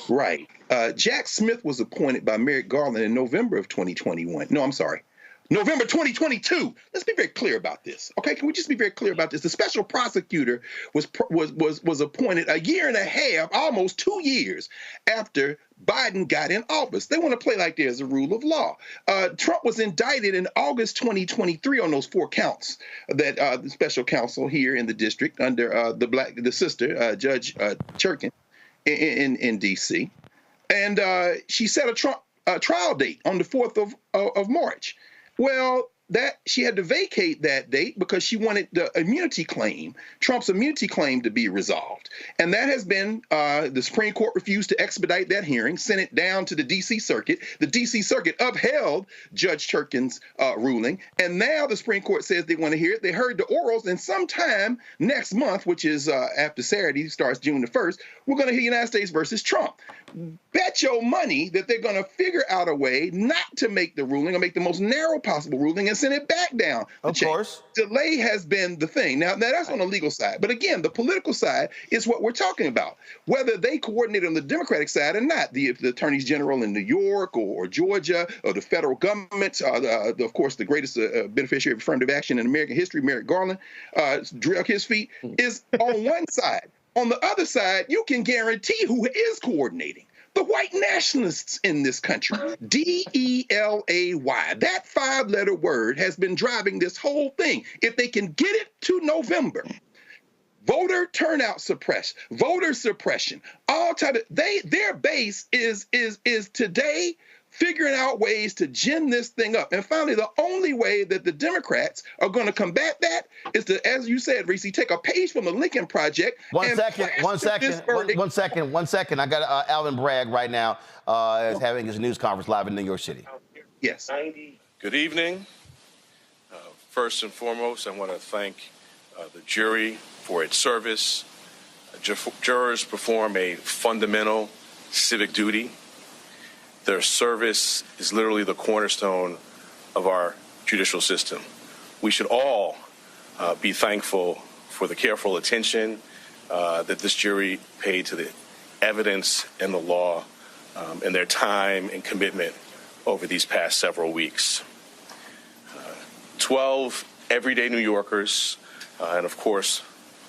Right. Jack Smith was appointed by Merrick Garland in November of 2021. No, I'm sorry. November 2022. Let's be very clear about this. Okay, can we just be very clear about this? The special prosecutor was appointed a year and a half, almost 2 years after Biden got in office. They want to play like there's a rule of law. Trump was indicted in August 2023 on those 4 counts that the special counsel here in the district under the sister, Judge Churkin in D.C. And she set a trial date on the 4th of March. Well, she had to vacate that date because she wanted the immunity claim, Trump's immunity claim, to be resolved. And that has been, the Supreme Court refused to expedite that hearing, sent it down to the D.C. Circuit. The D.C. Circuit upheld Judge Churkin's ruling. And now the Supreme Court says they want to hear it. They heard the orals, and sometime next month, which is after Saturday, starts June the 1st, we're going to hear United States versus Trump. Bet your money that they're going to figure out a way not to make the ruling or make the most narrow possible ruling and send it back down. Of course. Delay has been the thing. Now that's on the legal side. But again, the political side is what we're talking about. Whether they coordinate on the Democratic side or not, the attorneys general in New York or Georgia or the federal government, of course, the greatest beneficiary of affirmative action in American history, Merrick Garland, drug his feet, is on one side. On the other side, you can guarantee who is coordinating. The white nationalists in this country, DELAY. That 5-letter word has been driving this whole thing. If they can get it to November, voter turnout suppression, voter suppression, all type of, their base is today figuring out ways to gin this thing up. And finally, the only way that the Democrats are going to combat that is to, as you said, Reese, take a page from the Lincoln Project. One second. I got Alvin Bragg right now is having his news conference live in New York City. Yes. Good evening. First and foremost, I want to thank the jury for its service. Jurors perform a fundamental civic duty. Their service is literally the cornerstone of our judicial system. We should all be thankful for the careful attention that this jury paid to the evidence and the law and their time and commitment over these past several weeks. 12 everyday New Yorkers and, of course,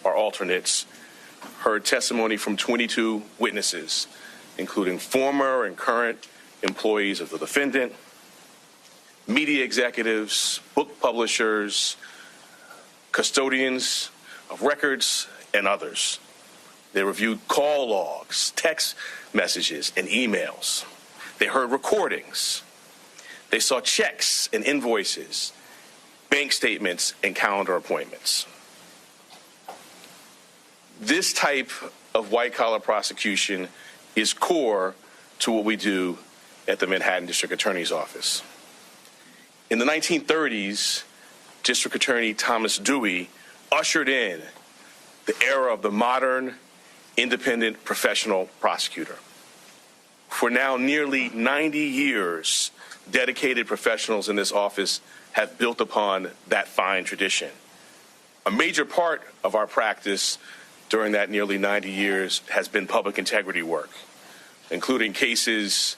our alternates heard testimony from 22 witnesses, including former and current employees of the defendant, media executives, book publishers, custodians of records, and others. They reviewed call logs, text messages, and emails. They heard recordings. They saw checks and invoices, bank statements, and calendar appointments. This type of white-collar prosecution is core to what we do at the Manhattan District Attorney's Office. In the 1930s, District Attorney Thomas Dewey ushered in the era of the modern, independent professional prosecutor. For now nearly 90 years, dedicated professionals in this office have built upon that fine tradition. A major part of our practice during that nearly 90 years has been public integrity work, including cases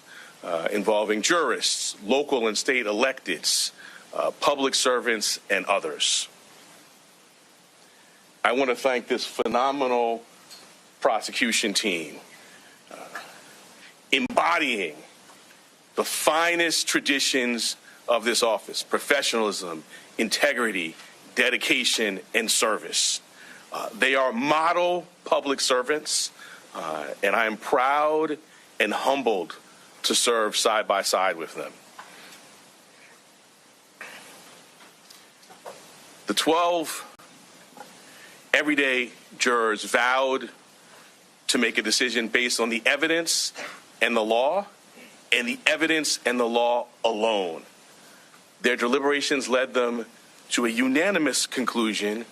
involving jurists, local and state electeds, public servants, and others. I want to thank this phenomenal prosecution team, embodying the finest traditions of this office: professionalism, integrity, dedication, and service. They are model public servants, and I am proud and humbled to serve side by side with them. The 12 everyday jurors vowed to make a decision based on the evidence and the law, and the evidence and the law alone. Their deliberations led them to a unanimous conclusion,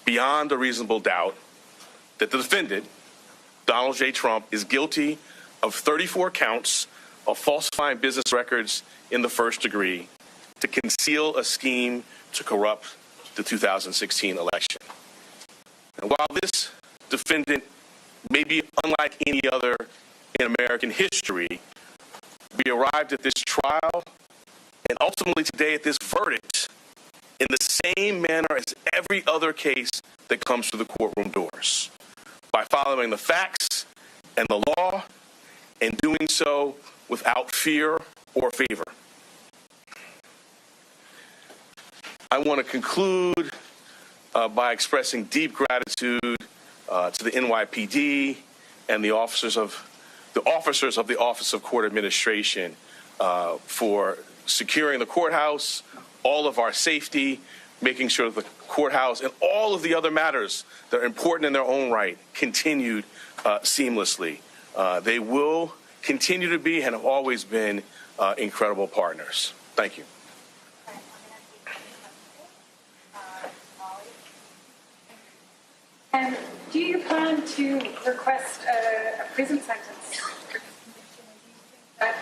beyond a reasonable doubt, that the defendant, Donald J. Trump, is guilty of 34 counts of falsifying business records in the first degree to conceal a scheme to corrupt the 2016 election. And while this defendant may be unlike any other in American history, we arrived at this trial and ultimately today at this verdict in the same manner as every other case that comes through the courtroom doors, by following the facts and the law, and doing so without fear or favor. I want to conclude by expressing deep gratitude to the NYPD and the officers of the Office of Court Administration for securing the courthouse, all of our safety, making sure that the courthouse and all of the other matters that are important in their own right continued seamlessly. They will continue to be and have always been incredible partners. Thank you. And do you plan to request a prison sentence for this conviction? Do you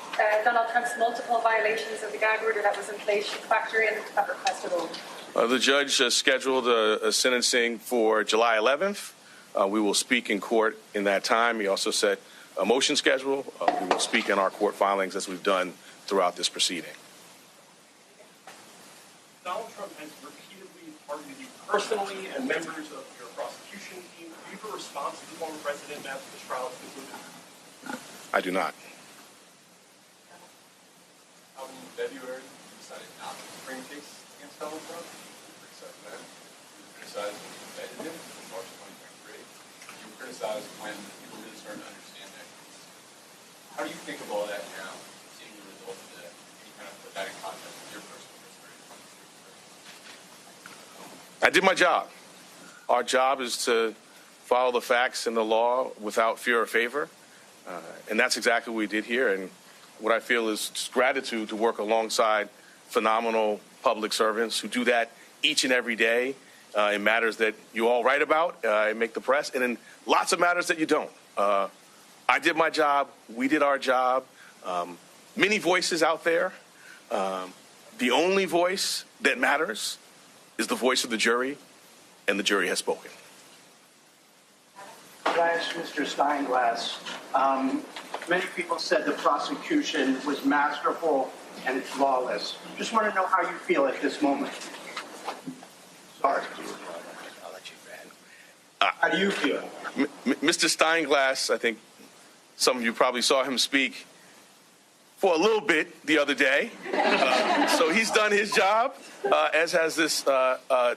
think that Donald Trump's multiple violations of the gag order that was in place should factor into that request at all? The judge scheduled a sentencing for July 11th. We will speak in court in that time. He also set a motion schedule. We will speak in our court filings as we've done throughout this proceeding. Donald Trump has repeatedly targeted you personally and members of your prosecution team. Do you have a response to the former president after this trial is concluded? I do not. In February, you decided not to bring a case against Donald Trump. You criticized that. You criticized when you indicted him in March 2023. You criticized when people really started to understand that case. How do you think of all that now, seeing the results of that? Can you kind of put that in context with your personal history? I did my job. Our job is to follow the facts and the law without fear or favor. And that's exactly what we did here. And what I feel is just gratitude to work alongside phenomenal public servants who do that each and every day in matters that you all write about and make the press, and in lots of matters that you don't. I did my job. We did our job. Many voices out there. The only voice that matters is the voice of the jury, and the jury has spoken. Could I ask Mr. Steinglass, many people said the prosecution was masterful and flawless. Just want to know how you feel at this moment. Sorry. I'll let you, How do you feel? Mr. Steinglass, I think some of you probably saw him speak for a little bit the other day. So he's done his job, as has this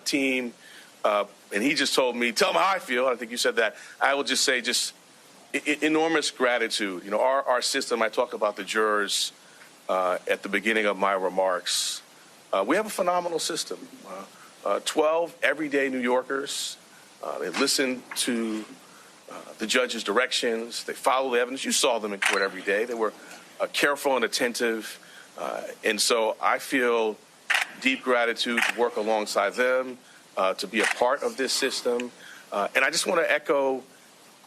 team. And he just told me, tell him how I feel. I think you said that. I will just say enormous gratitude. You know, our system, I talked about the jurors at the beginning of my remarks. We have a phenomenal system. 12 everyday New Yorkers They listen to the judge's directions. They follow the evidence. You saw them in court every day. They were careful and attentive. And so I feel deep gratitude to work alongside them, to be a part of this system. And I just want to echo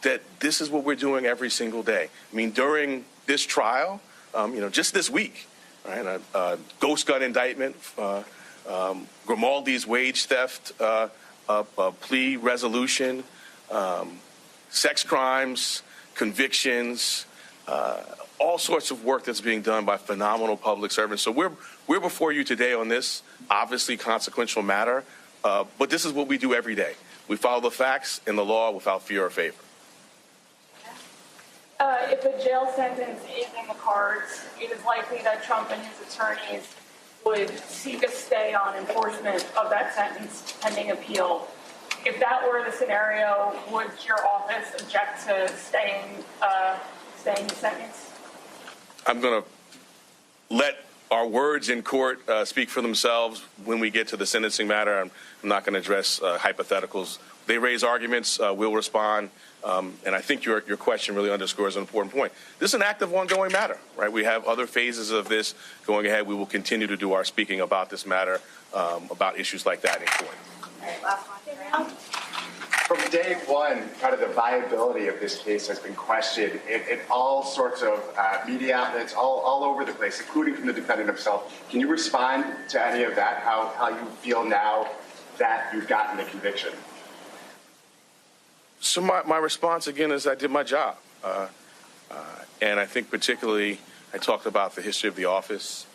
that this is what we're doing every single day. I mean, during this trial, just this week, right, a ghost gun indictment, Grimaldi's wage theft plea resolution, sex crimes, convictions, all sorts of work that's being done by phenomenal public servants. So we're before you today on this obviously consequential matter, but this is what we do every day. We follow the facts and the law without fear or favor. If a jail sentence is in the cards, it is likely that Trump and his attorneys would seek a stay on enforcement of that sentence pending appeal. If that were the scenario, would your office object to staying the sentence? I'm going to let our words in court speak for themselves when we get to the sentencing matter. I'm not going to address hypotheticals. They raise arguments, we'll respond. And I think your question really underscores an important point. This is an active, ongoing matter, right? We have other phases of this going ahead. We will continue to do our speaking about this matter, about issues like that in court. All right, last one. From day one, kind of the viability of this case has been questioned in all sorts of media outlets, all over the place, including from the defendant himself. Can you respond to any of that, how you feel now that you've gotten the conviction? So my response, again, is I did my job. And I think particularly I talked about the history of the office.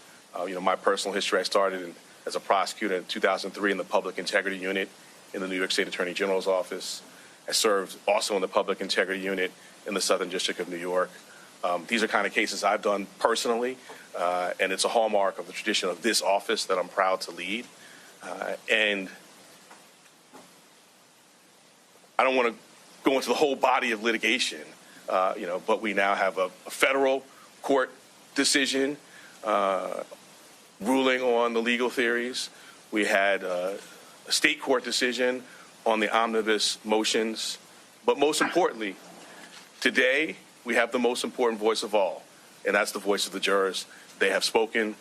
My personal history, I started as a prosecutor in 2003 in the Public Integrity Unit in the New York State Attorney General's office. I served also in the Public Integrity Unit in the Southern District of New York. These are kind of cases I've done personally, and it's a hallmark of the tradition of this office that I'm proud to lead. And I don't want to go into the whole body of litigation, but we now have a federal court decision ruling on the legal theories. We had a state court decision on the omnibus motions. But most importantly, today we have the most important voice of all, and that's the voice of the jurors. They have spoken.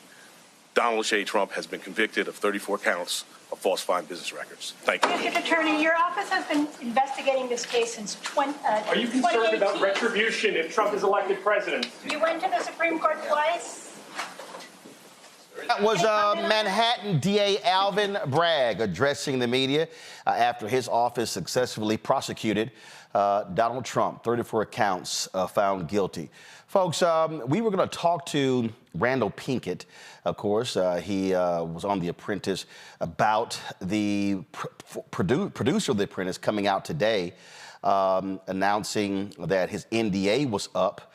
Donald J. Trump has been convicted of 34 counts of falsifying business records. Thank you. District Attorney, your office has been investigating this case since 2018. Are you concerned about retribution if Trump is elected president? You went to the Supreme Court twice. That was Manhattan DA Alvin Bragg addressing the media after his office successfully prosecuted Donald Trump, 34 counts found guilty. Folks, we were going to talk to Randall Pinkett, of course. He was on The Apprentice about the producer of The Apprentice coming out today, announcing that his NDA was up,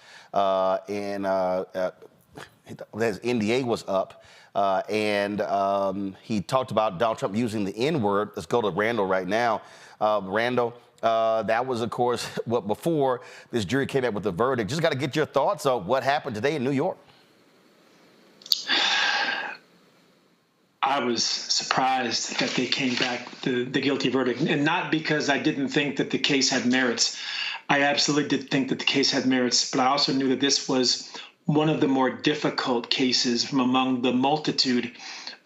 and he talked about Donald Trump using the N-word. Let's go to Randall right now. Randall, that was, of course, what before this jury came out with the verdict. Just got to get your thoughts on what happened today in New York. I was surprised that they came back the guilty verdict, and not because I didn't think that the case had merits. I absolutely did think that the case had merits, but I also knew that this was one of the more difficult cases from among the multitude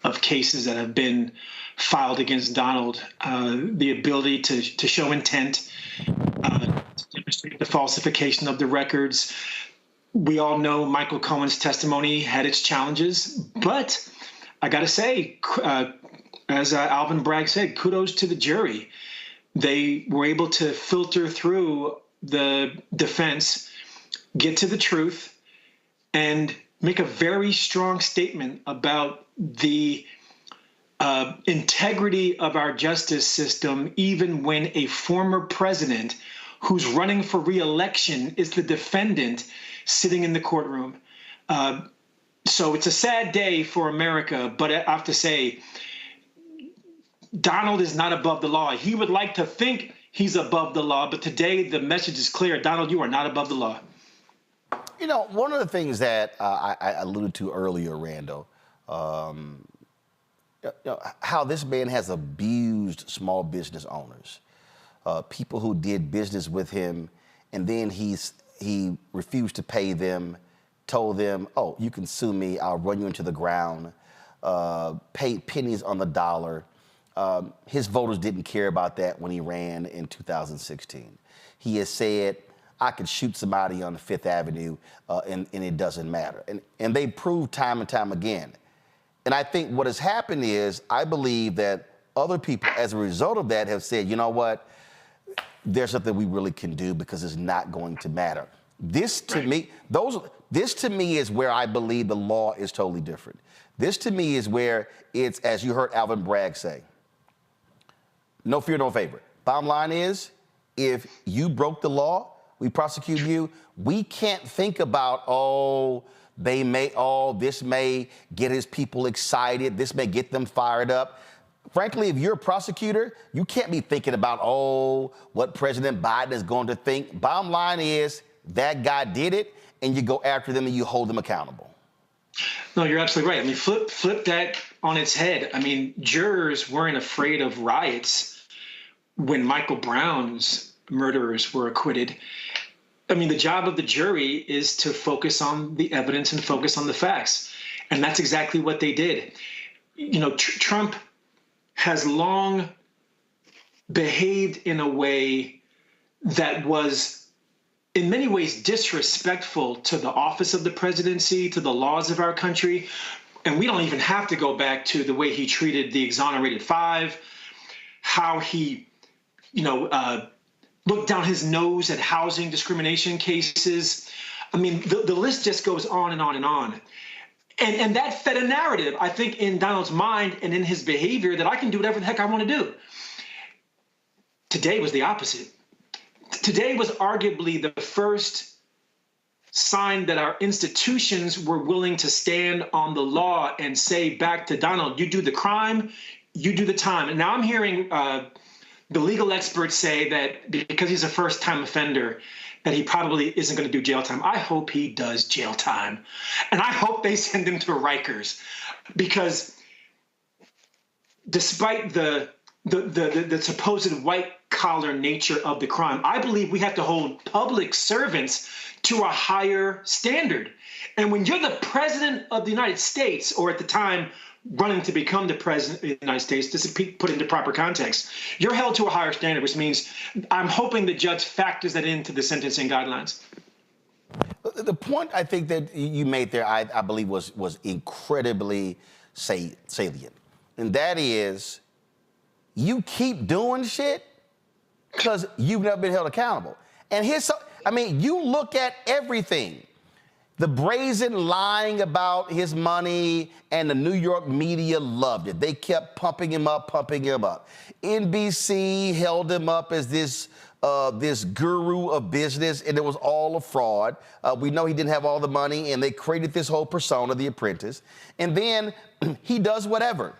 of cases that have been filed against Donald. The ability to show intent, to demonstrate the falsification of the records. We all know Michael Cohen's testimony had its challenges, but I got to say, as Alvin Bragg said, kudos to the jury. They were able to filter through the defense, get to the truth, and make a very strong statement about the integrity of our justice system, even when a former president who's running for re-election is the defendant sitting in the courtroom. So it's a sad day for America, but I have to say, Donald is not above the law. He would like to think he's above the law, but today the message is clear. Donald, you are not above the law. You know, one of the things that I alluded to earlier, Randall, how this man has abused small business owners. people who did business with him, and then he refused to pay them, told them, oh, you can sue me, I'll run you into the ground, paid pennies on the dollar. His voters didn't care about that when he ran in 2016. He has said, I could shoot somebody on the Fifth Avenue and it doesn't matter. And they proved time and time again. And I think what has happened is, I believe that other people, as a result of that, have said, you know what, there's something we really can do because it's not going to matter. This to me is where I believe the law is totally different. This to me is where it's, as you heard Alvin Bragg say, no fear, no favor. Bottom line is, if you broke the law, we prosecute you. We can't think about, this may get his people excited. This may get them fired up. Frankly, if you're a prosecutor, you can't be thinking about, what President Biden is going to think. Bottom line is, that guy did it, and you go after them and you hold them accountable. No, you're absolutely right. I mean, flip that on its head. I mean, jurors weren't afraid of riots when Michael Brown's murderers were acquitted. I mean, the job of the jury is to focus on the evidence and focus on the facts. And that's exactly what they did. You know, Trump has long behaved in a way that was in many ways disrespectful to the office of the presidency, to the laws of our country. And we don't even have to go back to the way he treated the exonerated five, how he, looked down his nose at housing discrimination cases. I mean, the list just goes on and on and on. And that fed a narrative, I think, in Donald's mind and in his behavior that I can do whatever the heck I want to do. Today was the opposite. Today was arguably the first sign that our institutions were willing to stand on the law and say back to Donald, you do the crime, you do the time. And now I'm hearing the legal experts say that because he's a first-time offender, that he probably isn't going to do jail time. I hope he does jail time. And I hope they send him to Rikers, because despite the supposed white-collar nature of the crime, I believe we have to hold public servants to a higher standard. And when you're the president of the United States, or at the time running to become the president of the United States, this is put into proper context, you're held to a higher standard, which means I'm hoping the judge factors that into the sentencing guidelines. The point I think that you made there, I believe, was incredibly salient. And that is, you keep doing shit because you've never been held accountable. And you look at everything. The brazen lying about his money, and the New York media loved it. They kept pumping him up. NBC held him up as this guru of business, and it was all a fraud. We know he didn't have all the money, and they created this whole persona, The Apprentice. And then he does whatever.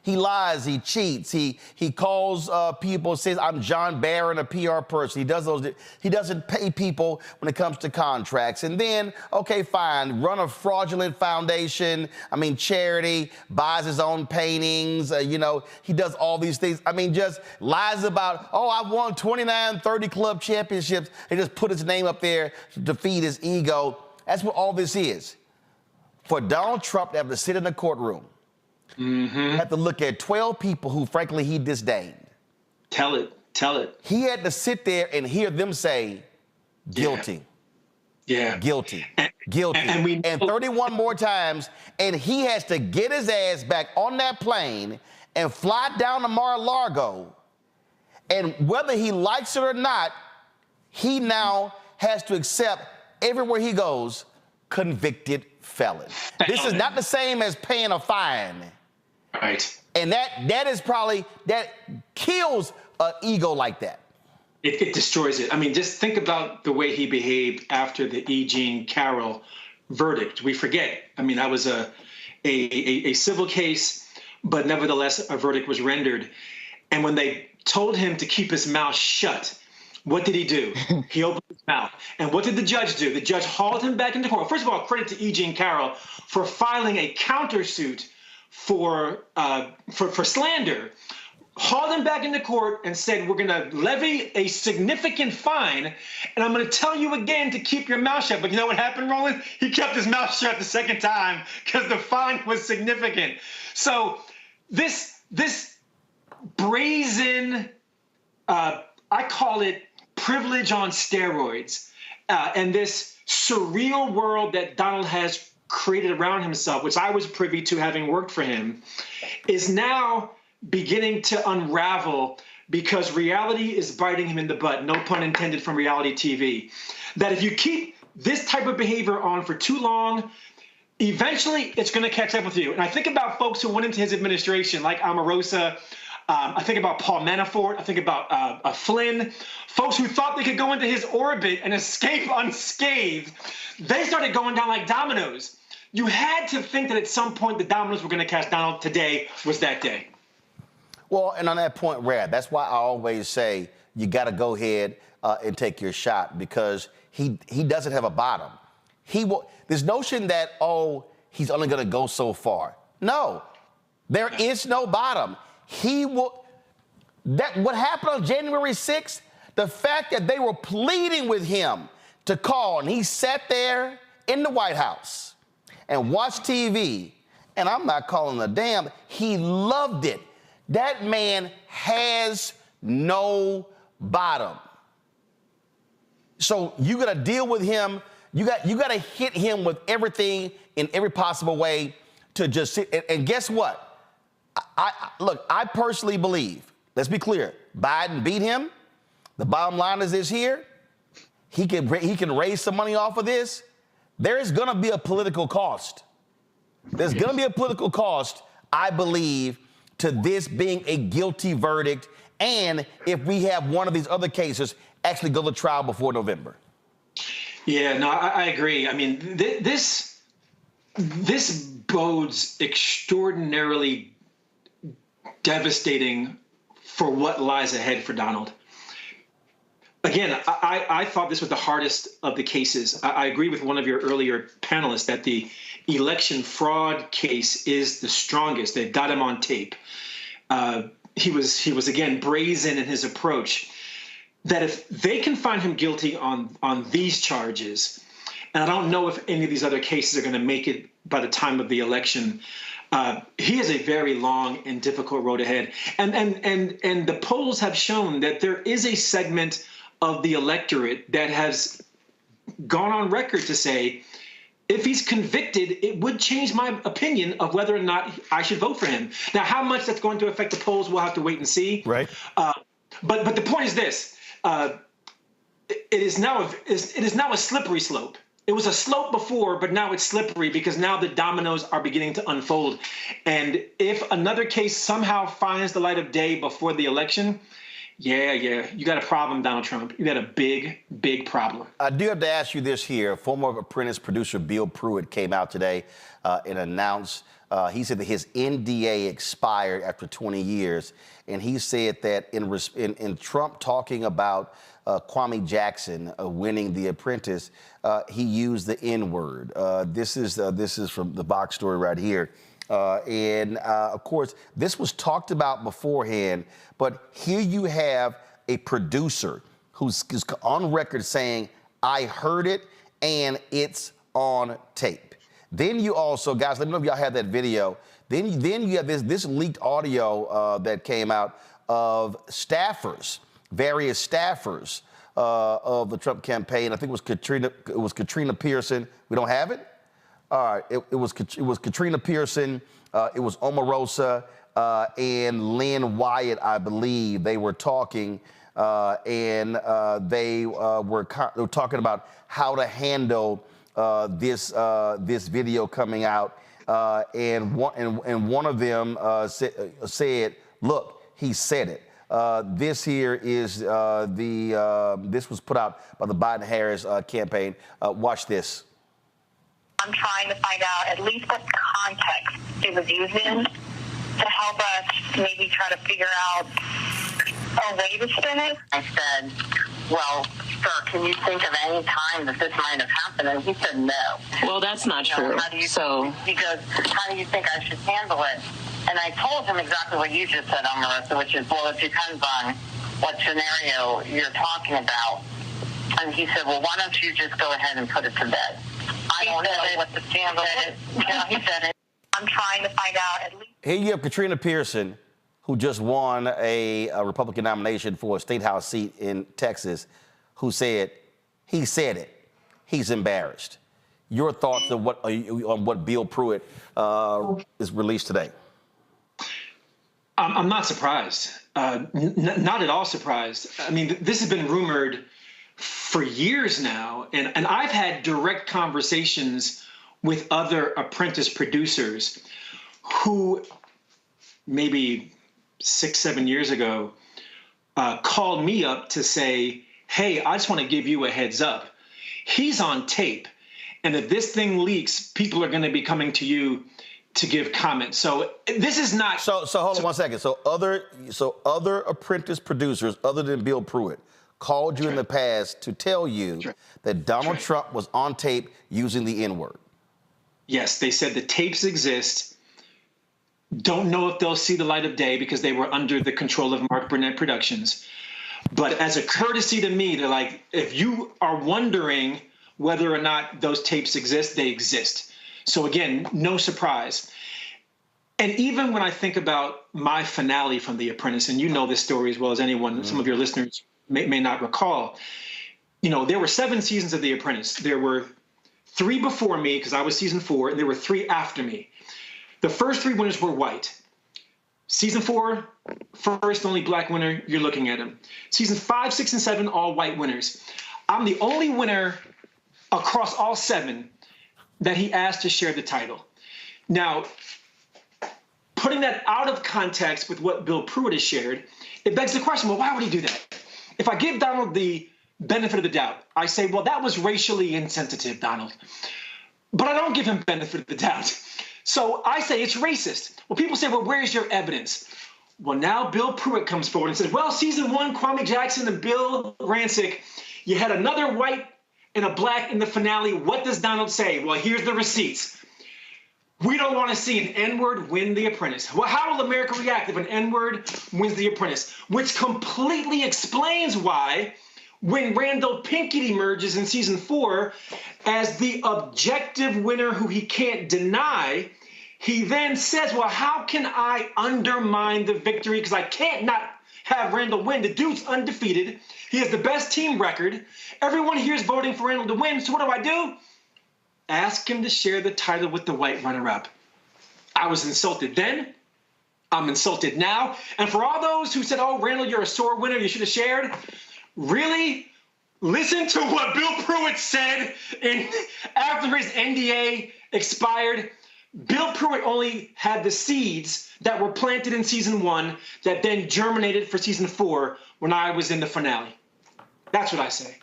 He lies, he cheats, he calls people, says, I'm John Barron, a PR person. He does those. He doesn't pay people when it comes to contracts. And then, okay, fine, run a fraudulent foundation, charity, buys his own paintings, he does all these things. Just lies about, I won 29, 30 club championships, and just put his name up there to feed his ego. That's what all this is. For Donald Trump to have to sit in the courtroom, had to look at 12 people who, frankly, he disdained. Tell it. He had to sit there and hear them say, guilty. Yeah. Guilty. Guilty. And 31 more times, and he has to get his ass back on that plane and fly down to Mar-a-Lago. And whether he likes it or not, he now has to accept, everywhere he goes, convicted felon. This is not the same as paying a fine. Right. And that is probably, that kills an ego like that. It destroys it. Just think about the way he behaved after the E. Jean Carroll verdict. We forget. That was a civil case, but nevertheless, a verdict was rendered. And when they told him to keep his mouth shut, what did he do? He opened his mouth. And what did the judge do? The judge hauled him back into court. First of all, credit to E. Jean Carroll for filing a countersuit for slander. hauled him back into court and said, we're going to levy a significant fine, and I'm going to tell you again to keep your mouth shut. But you know what happened, Roland? He kept his mouth shut the second time because the fine was significant. So this brazen, I call it privilege on steroids, and this surreal world that Donald has created around himself, which I was privy to having worked for him, is now beginning to unravel because reality is biting him in the butt, no pun intended, from reality TV. That if you keep this type of behavior on for too long, eventually it's going to catch up with you. And I think about folks who went into his administration, like Omarosa. I think about Paul Manafort. I think about Flynn. Folks who thought they could go into his orbit and escape unscathed. They started going down like dominoes. You had to think that at some point the dominoes were going to catch Donald. Today was that day. Well, and on that point, Rad, that's why I always say you got to go ahead and take your shot, because he doesn't have a bottom. This notion that, he's only going to go so far. No, there is no bottom. What happened on January 6th, the fact that they were pleading with him to call, and he sat there in the White House and watched TV, and I'm not calling a damn, he loved it. That man has no bottom. So you got to deal with him. You got to hit him with everything in every possible way to just sit. And guess what? I personally believe, let's be clear, Biden beat him. The bottom line is this here. He can raise some money off of this. There is going to be a political cost. There's going to be a political cost, I believe, to this being a guilty verdict, and if we have one of these other cases actually go to trial before November. Yeah, no, I agree. I mean, this bodes extraordinarily devastating for what lies ahead for Donald. Again, I thought this was the hardest of the cases. I agree with one of your earlier panelists that the election fraud case is the strongest. They've got him on tape. He was again brazen in his approach. That if they can find him guilty on these charges, and I don't know if any of these other cases are going to make it by the time of the election, he has a very long and difficult road ahead. And the polls have shown that there is a segment of the electorate that has gone on record to say, if he's convicted, it would change my opinion of whether or not I should vote for him. Now, how much that's going to affect the polls, we'll have to wait and see. Right. But the point is this: it is now a slippery slope. It was a slope before, but now it's slippery because now the dominoes are beginning to unfold. And if another case somehow finds the light of day before the election, yeah, you got a problem, Donald Trump. You got a big, big problem. I do have to ask you this here. Former Apprentice producer Bill Pruitt came out today and announced, he said that his NDA expired after 20 years. And he said that in Trump talking about Kwame Jackson winning The Apprentice, he used the N-word. This is from the Vox story right here. Of course, this was talked about beforehand, but here you have a producer who's on record saying, I heard it and it's on tape. Then you also, guys, let me know if y'all have that video. Then you have this leaked audio that came out of staffers, various staffers of the Trump campaign. I think it was Katrina Pearson. We don't have it? All right, it was Katrina Pearson, it was Omarosa, and Lynn Wyatt, I believe. They were talking, and they were talking about how to handle this video coming out, and one of them said, "Look, he said it." This here is this was put out by the Biden-Harris campaign. Watch this. I'm trying to find out at least what context it was used in to help us maybe try to figure out a way to spin it. I said, well, sir, can you think of any time that this might have happened? And he said no. Well, that's not true. He goes, how do you think I should handle it? And I told him exactly what you just said, Marissa, which is, well, it depends on what scenario you're talking about. And he said, well, why don't you just go ahead and put it to bed? I don't know what the scandal is. He said it. I'm trying to find out at least. Here you have Katrina Pearson, who just won a Republican nomination for a state house seat in Texas, who said, he said it. He's embarrassed. Your thoughts on what Bill Pruitt is released today? I'm not surprised. Not at all surprised. I mean, this has been rumored for years now, and I've had direct conversations with other apprentice producers who maybe 6-7 years ago called me up to say, hey, I just want to give you a heads up. He's on tape. And if this thing leaks, people are going to be coming to you to give comments. So this is not. So hold on 1 second. So other apprentice producers other than Bill Pruitt called you in the past to tell you that Donald Trump was on tape using the N-word. Yes, they said the tapes exist. Don't know if they'll see the light of day because they were under the control of Mark Burnett Productions. But as a courtesy to me, they're like, if you are wondering whether or not those tapes exist, they exist. So again, no surprise. And even when I think about my finale from The Apprentice, and you know this story as well as anyone, some of your listeners may not recall, you know, there were 7 seasons of The Apprentice. There were 3 before me, because I was season 4, and there were 3 after me. The first 3 winners were white. Season 4, first only black winner, you're looking at him. Season 5, 6, and 7, all white winners. I'm the only winner across all 7 that he asked to share the title. Now, putting that out of context with what Bill Pruitt has shared, it begs the question, well, why would he do that? If I give Donald the benefit of the doubt, I say, well, that was racially insensitive, Donald. But I don't give him benefit of the doubt. So I say it's racist. Well, people say, well, where's your evidence? Well, now Bill Pruitt comes forward and says, well, season 1, Kwame Jackson and Bill Rancic, you had another white and a black in the finale. What does Donald say? Well, here's the receipts. We don't want to see an N-word win The Apprentice. Well, how will America react if an N-word wins The Apprentice? Which completely explains why when Randall Pinkett emerges in season 4 as the objective winner who he can't deny, he then says, well, how can I undermine the victory? Because I can't not have Randall win. The dude's undefeated. He has the best team record. Everyone here is voting for Randall to win. So what do? Ask him to share the title with the white runner-up. I was insulted then. I'm insulted now. And for all those who said, oh, Randall, you're a sore winner, you should have shared. Really? Listen to what Bill Pruitt said after his NDA expired. Bill Pruitt only had the seeds that were planted in season 1 that then germinated for season 4 when I was in the finale. That's what I say.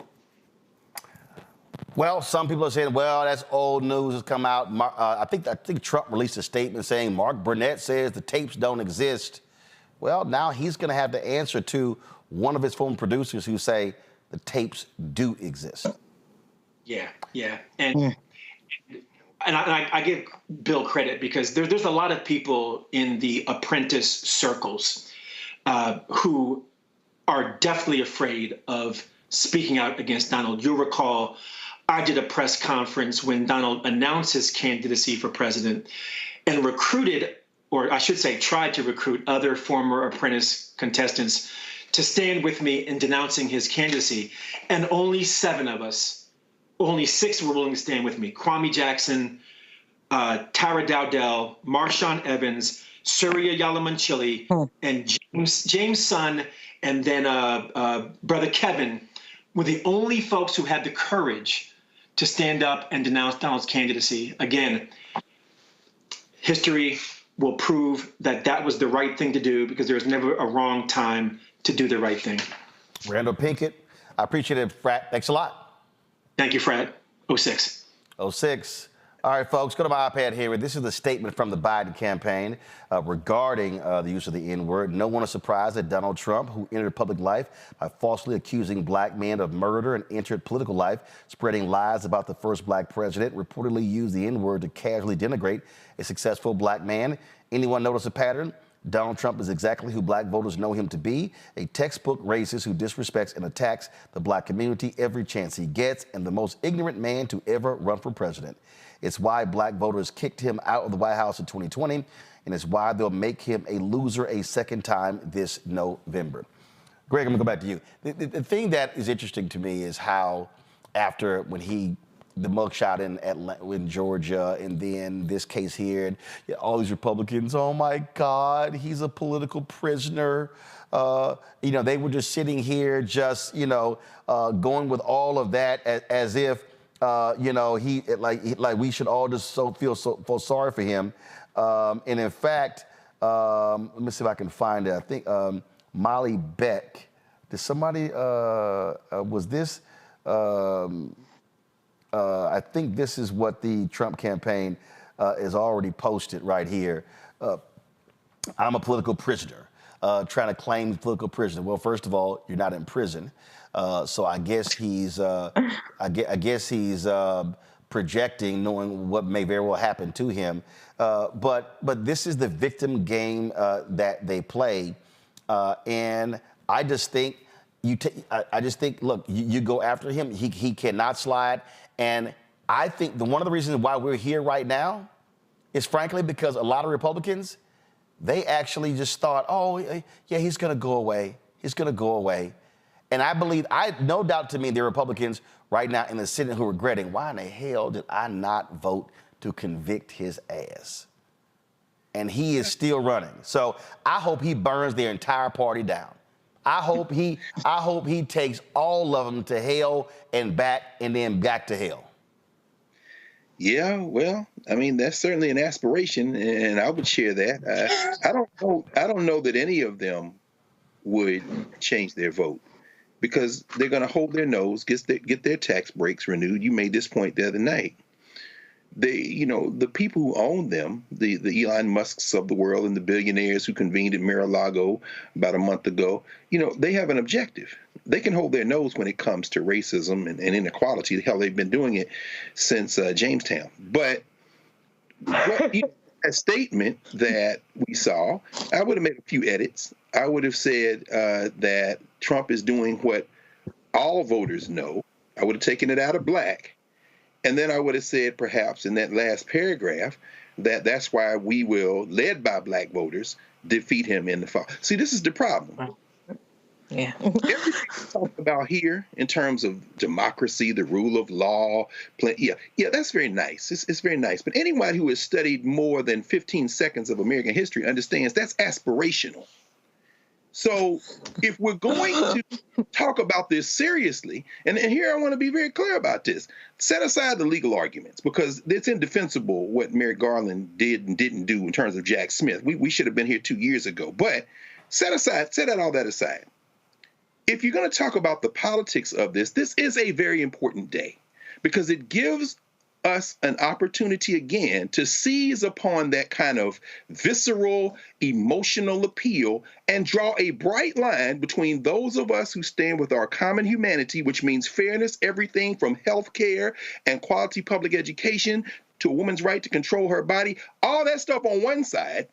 Well, some people are saying, well, that's old news has come out. I think Trump released a statement saying Mark Burnett says the tapes don't exist. Well, now he's going to have to answer to one of his former producers who say the tapes do exist. Yeah. And I give Bill credit because there's a lot of people in the apprentice circles who are definitely afraid of speaking out against Donald. You'll recall I did a press conference when Donald announced his candidacy for president and recruited, or I should say tried to recruit, other former apprentice contestants to stand with me in denouncing his candidacy. And only 7 of us, only 6 were willing to stand with me. Kwame Jackson, Tara Dowdell, Marshawn Evans, Surya Yalamanchili, and James Son, and then Brother Kevin were the only folks who had the courage to stand up and denounce Donald's candidacy. Again, history will prove that that was the right thing to do because there's never a wrong time to do the right thing. Randall Pinkett, I appreciate it, Frat. Thanks a lot. Thank you, Frat. 06. 06. All right, folks, go to my iPad here. This is the statement from the Biden campaign regarding the use of the N-word. No one is surprised that Donald Trump, who entered public life by falsely accusing black men of murder and entered political life, spreading lies about the first black president, reportedly used the N-word to casually denigrate a successful black man. Anyone notice a pattern? Donald Trump is exactly who black voters know him to be, a textbook racist who disrespects and attacks the black community every chance he gets, and the most ignorant man to ever run for president. It's why black voters kicked him out of the White House in 2020, and it's why they'll make him a loser a second time this November. Greg, I'm gonna go back to you. The thing that is interesting to me is how after the mugshot in Georgia, and then this case here, and all these Republicans, oh my God, he's a political prisoner. They were just sitting here, just going with all of that as if we should all just feel sorry for him. And in fact, let me see if I can find it. I think Molly Beck. Did somebody was this? I think this is what the Trump campaign is already posted right here. I'm a political prisoner, trying to claim political prisoner. Well, first of all, you're not in prison, so I guess he's projecting, knowing what may very well happen to him. But this is the victim game that they play, and I just think look, you go after him. He cannot slide. And I think one of the reasons why we're here right now is frankly because a lot of Republicans, they actually just thought, oh, yeah, he's going to go away. He's going to go away. And no doubt to me, there are Republicans right now in the Senate who are regretting, why in the hell did I not vote to convict his ass? And he is still running. So I hope he burns their entire party down. I hope he takes all of them to hell and back, and then back to hell. Yeah, well, I mean, that's certainly an aspiration, and I would share that. I don't know that any of them would change their vote, because they're going to hold their nose, get their tax breaks renewed. You made this point the other night. The people who own them, the Elon Musks of the world and the billionaires who convened at Mar-a-Lago about a month ago, they have an objective. They can hold their nose when it comes to racism and inequality. Hell, they've been doing it since Jamestown. But a statement that we saw, I would have made a few edits. I would have said that Trump is doing what all voters know. I would have taken it out of black. And then I would have said, perhaps in that last paragraph, that's why we will, led by black voters, defeat him in the fall. See, this is the problem. Yeah. Everything we talk about here in terms of democracy, the rule of law, that's very nice. It's very nice. But anyone who has studied more than 15 seconds of American history understands that's aspirational. So if we're going to talk about this seriously, and here I want to be very clear about this, set aside the legal arguments, because it's indefensible what Merrick Garland did and didn't do in terms of Jack Smith. We should have been here 2 years ago. But set all that aside. If you're going to talk about the politics of this is a very important day, because it gives us an opportunity again to seize upon that kind of visceral, emotional appeal and draw a bright line between those of us who stand with our common humanity, which means fairness, everything from health care and quality public education to a woman's right to control her body, all that stuff on one side,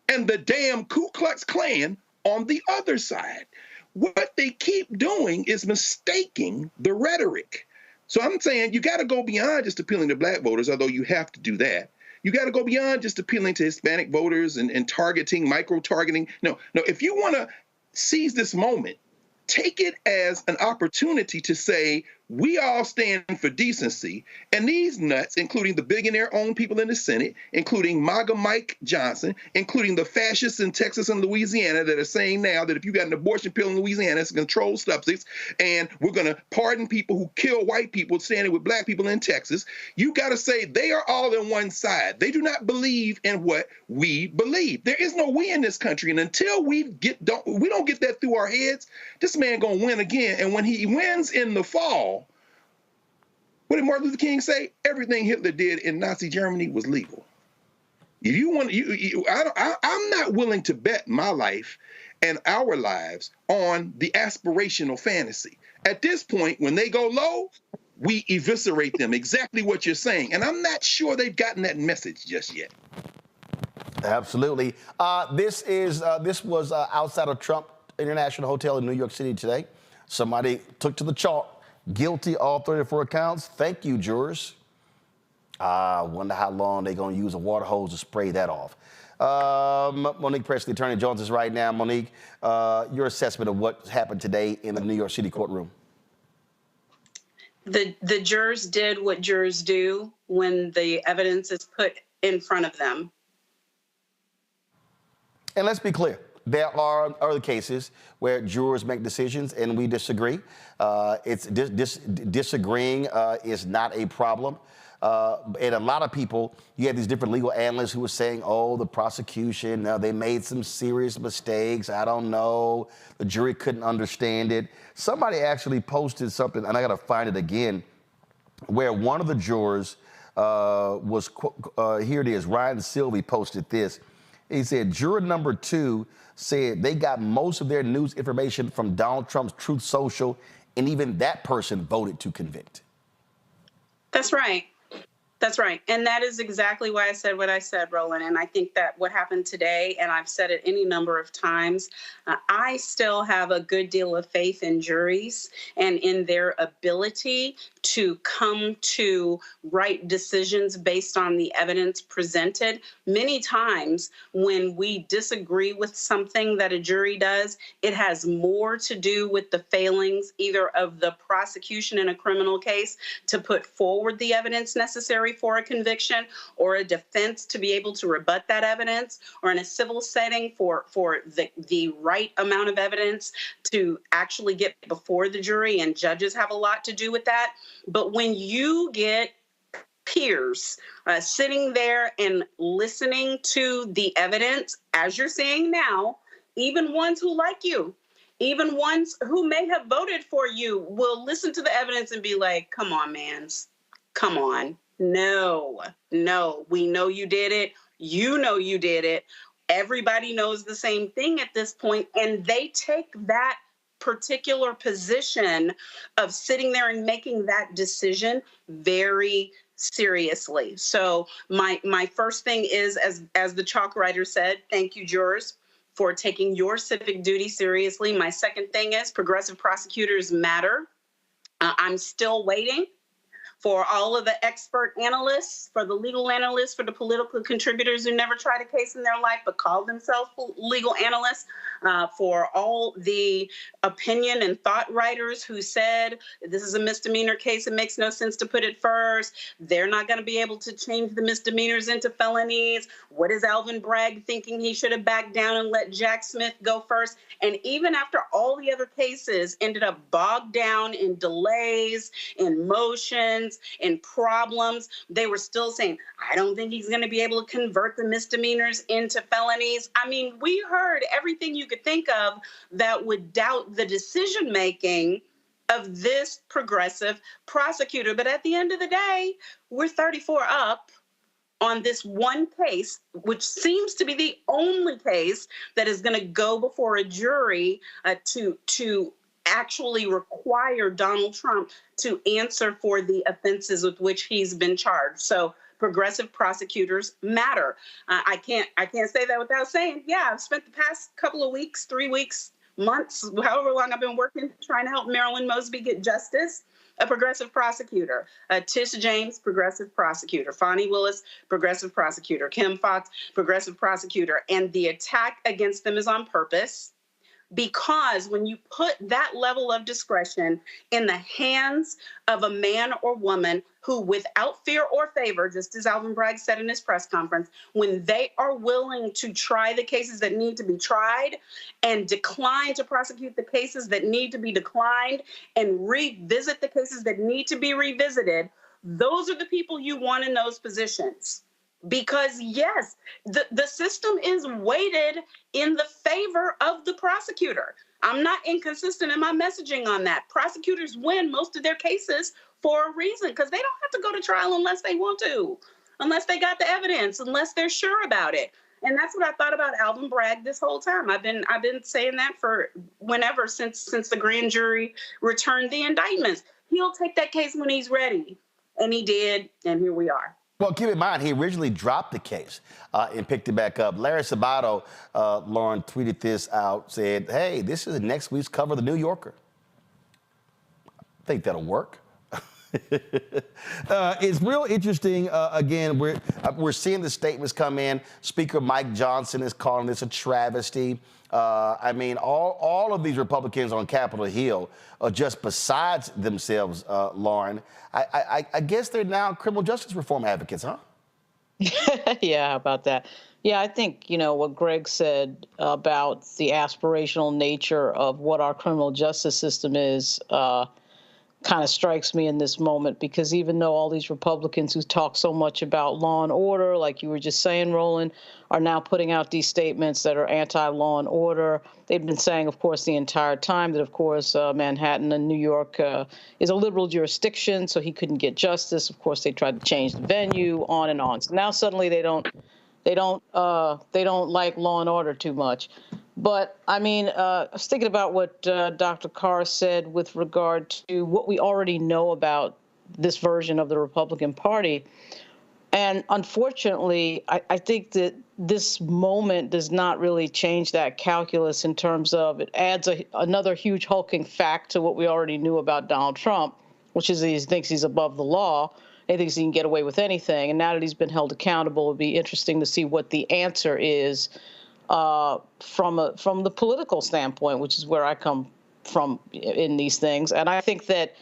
and the damn Ku Klux Klan on the other side. What they keep doing is mistaking the rhetoric. So I'm saying you got to go beyond just appealing to black voters, although you have to do that. You got to go beyond just appealing to Hispanic voters and targeting, micro-targeting. No, if you want to seize this moment, take it as an opportunity to say, we all stand for decency. And these nuts, including the billionaire-owned people in the Senate, including MAGA Mike Johnson, including the fascists in Texas and Louisiana that are saying now that if you got an abortion pill in Louisiana, it's a controlled substance, and we're going to pardon people who kill white people standing with black people in Texas, you got to say they are all on one side. They do not believe in what we believe. There is no we in this country, and until we don't get that through our heads, this man going to win again. And when he wins in the fall, What did Martin Luther King say? Everything Hitler did in Nazi Germany was legal. If you want, I'm not willing to bet my life and our lives on the aspirational fantasy. At this point, when they go low, we eviscerate them. Exactly what you're saying. And I'm not sure they've gotten that message just yet. Absolutely. This was outside of Trump International Hotel in New York City today. Somebody took to the chalk. Guilty, all 34 counts. Thank you, jurors. I wonder how long they're going to use a water hose to spray that off. Monique Presley, Attorney Jones is right now. Monique, your assessment of what happened today in the New York City courtroom. The jurors did what jurors do when the evidence is put in front of them. And let's be clear. There are other cases where jurors make decisions and we disagree. Disagreeing is not a problem. And a lot of people, you have these different legal analysts who are saying, oh, the prosecution, they made some serious mistakes. I don't know. The jury couldn't understand it. Somebody actually posted something, and I got to find it again, where one of the jurors was, here it is, Ryan Sylvie posted this. He said, juror number 2 said they got most of their news information from Donald Trump's Truth Social, and even that person voted to convict. That's right. That's right. And that is exactly why I said what I said, Roland. And I think that what happened today, and I've said it any number of times, I still have a good deal of faith in juries and in their ability to come to right decisions based on the evidence presented. Many times when we disagree with something that a jury does, it has more to do with the failings either of the prosecution in a criminal case to put forward the evidence necessary for a conviction, or a defense to be able to rebut that evidence, or in a civil setting for the right amount of evidence to actually get before the jury, and judges have a lot to do with that. But when you get peers sitting there and listening to the evidence, as you're saying now, even ones who like you, even ones who may have voted for you, will listen to the evidence and be like, come on, mans, come on. No, we know you did it. You know you did it. Everybody knows the same thing at this point, and they take that particular position of sitting there and making that decision very seriously. So my first thing is, as the chalk writer said, thank you, jurors, for taking your civic duty seriously. My second thing is progressive prosecutors matter. I'm still waiting for all of the expert analysts, for the legal analysts, for the political contributors who never tried a case in their life but call themselves legal analysts, for all the opinion and thought writers who said this is a misdemeanor case, it makes no sense to put it first. They're not going to be able to change the misdemeanors into felonies. What is Alvin Bragg thinking? He should have backed down and let Jack Smith go first. And even after all the other cases ended up bogged down in delays, in motions, in problems, they were still saying, I don't think he's going to be able to convert the misdemeanors into felonies. I mean, we heard everything you could think of that would doubt the decision making of this progressive prosecutor. But at the end of the day, we're 34 up on this one case, which seems to be the only case that is going to go before a jury to actually require Donald Trump to answer for the offenses with which he's been charged. So progressive prosecutors matter. I can't say that without saying, yeah, I've spent the past couple of weeks, 3 weeks, months, however long I've been working, trying to help Marilyn Mosby get justice. A progressive prosecutor. Tish James, progressive prosecutor. Fani Willis, progressive prosecutor. Kim Foxx, progressive prosecutor. And the attack against them is on purpose, because when you put that level of discretion in the hands of a man or woman who, without fear or favor, just as Alvin Bragg said in his press conference, when they are willing to try the cases that need to be tried and decline to prosecute the cases that need to be declined and revisit the cases that need to be revisited, those are the people you want in those positions. Because, yes, the system is weighted in the favor of the prosecutor. I'm not inconsistent in my messaging on that. Prosecutors win most of their cases for a reason, because they don't have to go to trial unless they want to, unless they got the evidence, unless they're sure about it. And that's what I thought about Alvin Bragg this whole time. I've been saying that for whenever since the grand jury returned the indictments. He'll take that case when he's ready. And he did, and here we are. Well, keep in mind, he originally dropped the case and picked it back up. Larry Sabato, Lauren, tweeted this out, said, hey, this is next week's cover of The New Yorker. I think that'll work. It's real interesting. Again, we're seeing the statements come in. Speaker Mike Johnson is calling this a travesty. I mean, all of these Republicans on Capitol Hill are just besides themselves, Lauren. I guess they're now criminal justice reform advocates, huh? Yeah, how about that? Yeah, I think, what Greg said about the aspirational nature of what our criminal justice system is kind of strikes me in this moment, because even though all these Republicans who talk so much about law and order, like you were just saying, Roland, are now putting out these statements that are anti-law and order. They've been saying, of course, the entire time that, of course, Manhattan and New York is a liberal jurisdiction, so he couldn't get justice. Of course, they tried to change the venue, on and on. So now suddenly they don't like law and order too much. But, I mean, I was thinking about what Dr. Carr said with regard to what we already know about this version of the Republican Party. And unfortunately, I think that this moment does not really change that calculus in terms of it adds another huge hulking fact to what we already knew about Donald Trump, which is he thinks he's above the law. He thinks he can get away with anything. And now that he's been held accountable, it'd be interesting to see what the answer is from the political standpoint, which is where I come from in these things. And I think that,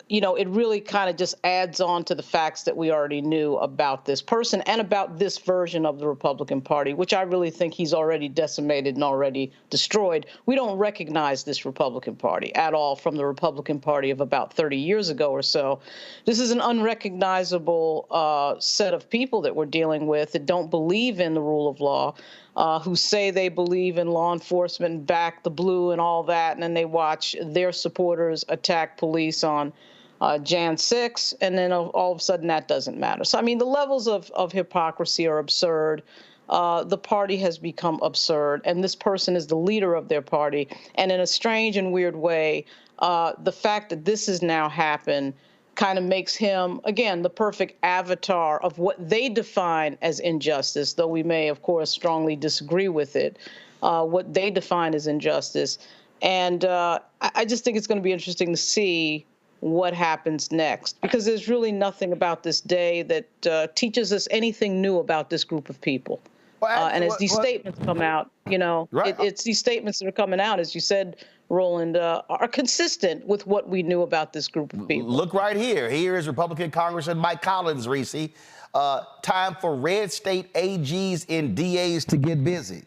it really kind of just adds on to the facts that we already knew about this person and about this version of the Republican Party, which I really think he's already decimated and already destroyed. We don't recognize this Republican Party at all from the Republican Party of about 30 years ago or so. This is an unrecognizable set of people that we're dealing with that don't believe in the rule of law, who say they believe in law enforcement, back the blue and all that, and then they watch their supporters attack police on Jan 6, and then all of a sudden that doesn't matter. So, I mean, the levels of hypocrisy are absurd. The party has become absurd, and this person is the leader of their party. And in a strange and weird way, the fact that this has now happened kind of makes him, again, the perfect avatar of what they define as injustice, though we may, of course, strongly disagree with it, what they define as injustice. And I just think it's going to be interesting to see what happens next, because there's really nothing about this day that teaches us anything new about this group of people. And as these statements come out, right. It's these statements that are coming out, as you said, Roland, are consistent with what we knew about this group of people. Look right here. Here is Republican Congressman Mike Collins, Reese. Time for red state AGs and DAs to get busy.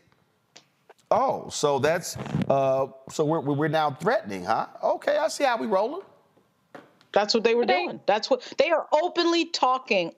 Oh, so that's so we're now threatening, huh? Okay, I see how we rolling. That's what they were doing. That's what they are openly talking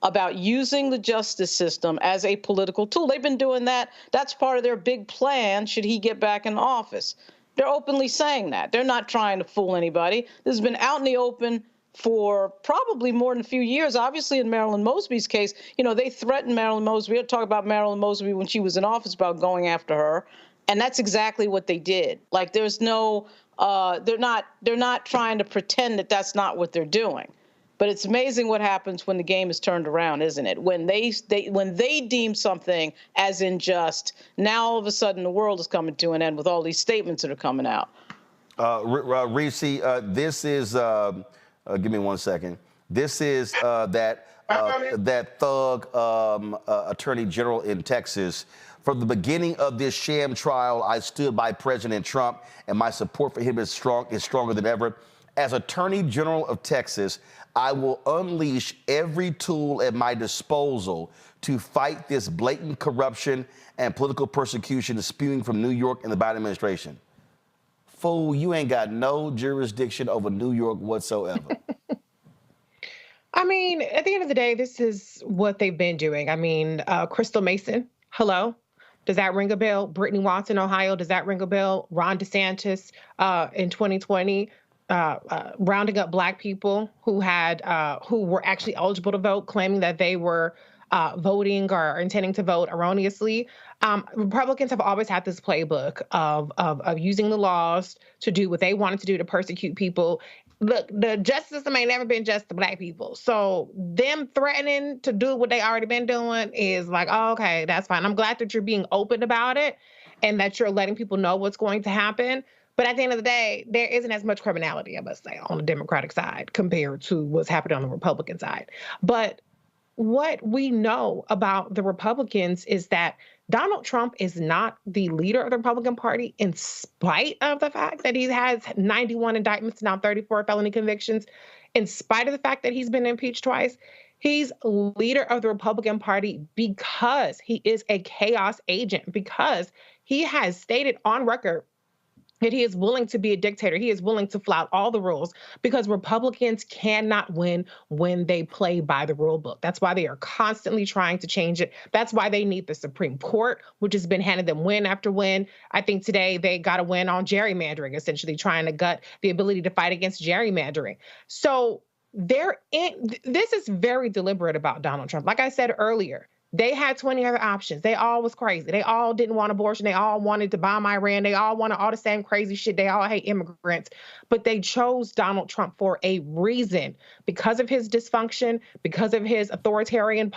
about, using the justice system as a political tool. They've been doing that. That's part of their big plan should he get back in office. They're openly saying that. They're not trying to fool anybody. This has been out in the open for probably more than a few years. Obviously, in Marilyn Mosby's case, they threatened Marilyn Mosby. We had to talk about Marilyn Mosby when she was in office about going after her. And that's exactly what they did. Like, there's no, they're not trying to pretend that that's not what they're doing. But it's amazing what happens when the game is turned around, isn't it? When they deem something as unjust, now all of a sudden the world is coming to an end with all these statements that are coming out. Reese, this is, give me 1 second. This is that thug attorney general in Texas. From the beginning of this sham trial, I stood by President Trump, and my support for him is stronger than ever. As Attorney General of Texas, I will unleash every tool at my disposal to fight this blatant corruption and political persecution spewing from New York and the Biden administration. Fool, you ain't got no jurisdiction over New York whatsoever. I mean, at the end of the day, this is what they've been doing. I mean, Crystal Mason, hello? Does that ring a bell? Brittany Watson, Ohio, does that ring a bell? Ron DeSantis in 2020. rounding up Black people who were actually eligible to vote, claiming that they were voting or intending to vote erroneously. Republicans have always had this playbook of using the laws to do what they wanted to do to persecute people. Look, the justice system ain't never been just to Black people. So them threatening to do what they already been doing is like, oh, okay, that's fine. I'm glad that you're being open about it and that you're letting people know what's going to happen. But at the end of the day, there isn't as much criminality, I must say, on the Democratic side compared to what's happening on the Republican side. But what we know about the Republicans is that Donald Trump is not the leader of the Republican Party, in spite of the fact that he has 91 indictments, now 34 felony convictions, in spite of the fact that he's been impeached twice. He's leader of the Republican Party because he is a chaos agent, because he has stated on record that he is willing to be a dictator. He is willing to flout all the rules, because Republicans cannot win when they play by the rule book. That's why they are constantly trying to change it. That's why they need the Supreme Court, which has been handing them win after win. I think today they got a win on gerrymandering, essentially trying to gut the ability to fight against gerrymandering. So this is very deliberate about Donald Trump. Like I said earlier, they had 20 other options. They all was crazy. They all didn't want abortion. They all wanted to bomb Iran. They all wanted all the same crazy shit. They all hate immigrants. But they chose Donald Trump for a reason, because of his dysfunction, because of his authoritarian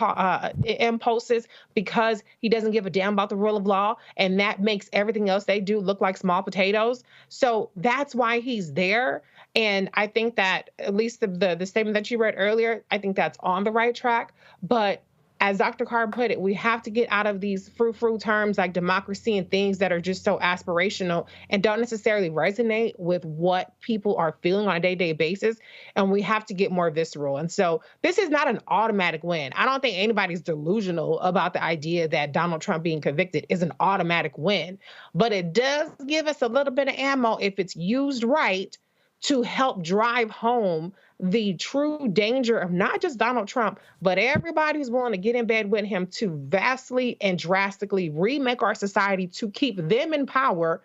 impulses, because he doesn't give a damn about the rule of law. And that makes everything else they do look like small potatoes. So that's why he's there. And I think that, at least the statement that you read earlier, I think that's on the right track. But as Dr. Carr put it, we have to get out of these frou-frou terms like democracy and things that are just so aspirational and don't necessarily resonate with what people are feeling on a day-to-day basis. And we have to get more visceral. And so this is not an automatic win. I don't think anybody's delusional about the idea that Donald Trump being convicted is an automatic win. But it does give us a little bit of ammo, if it's used right, to help drive home the true danger of not just Donald Trump, but everybody who's willing to get in bed with him, to vastly and drastically remake our society to keep them in power,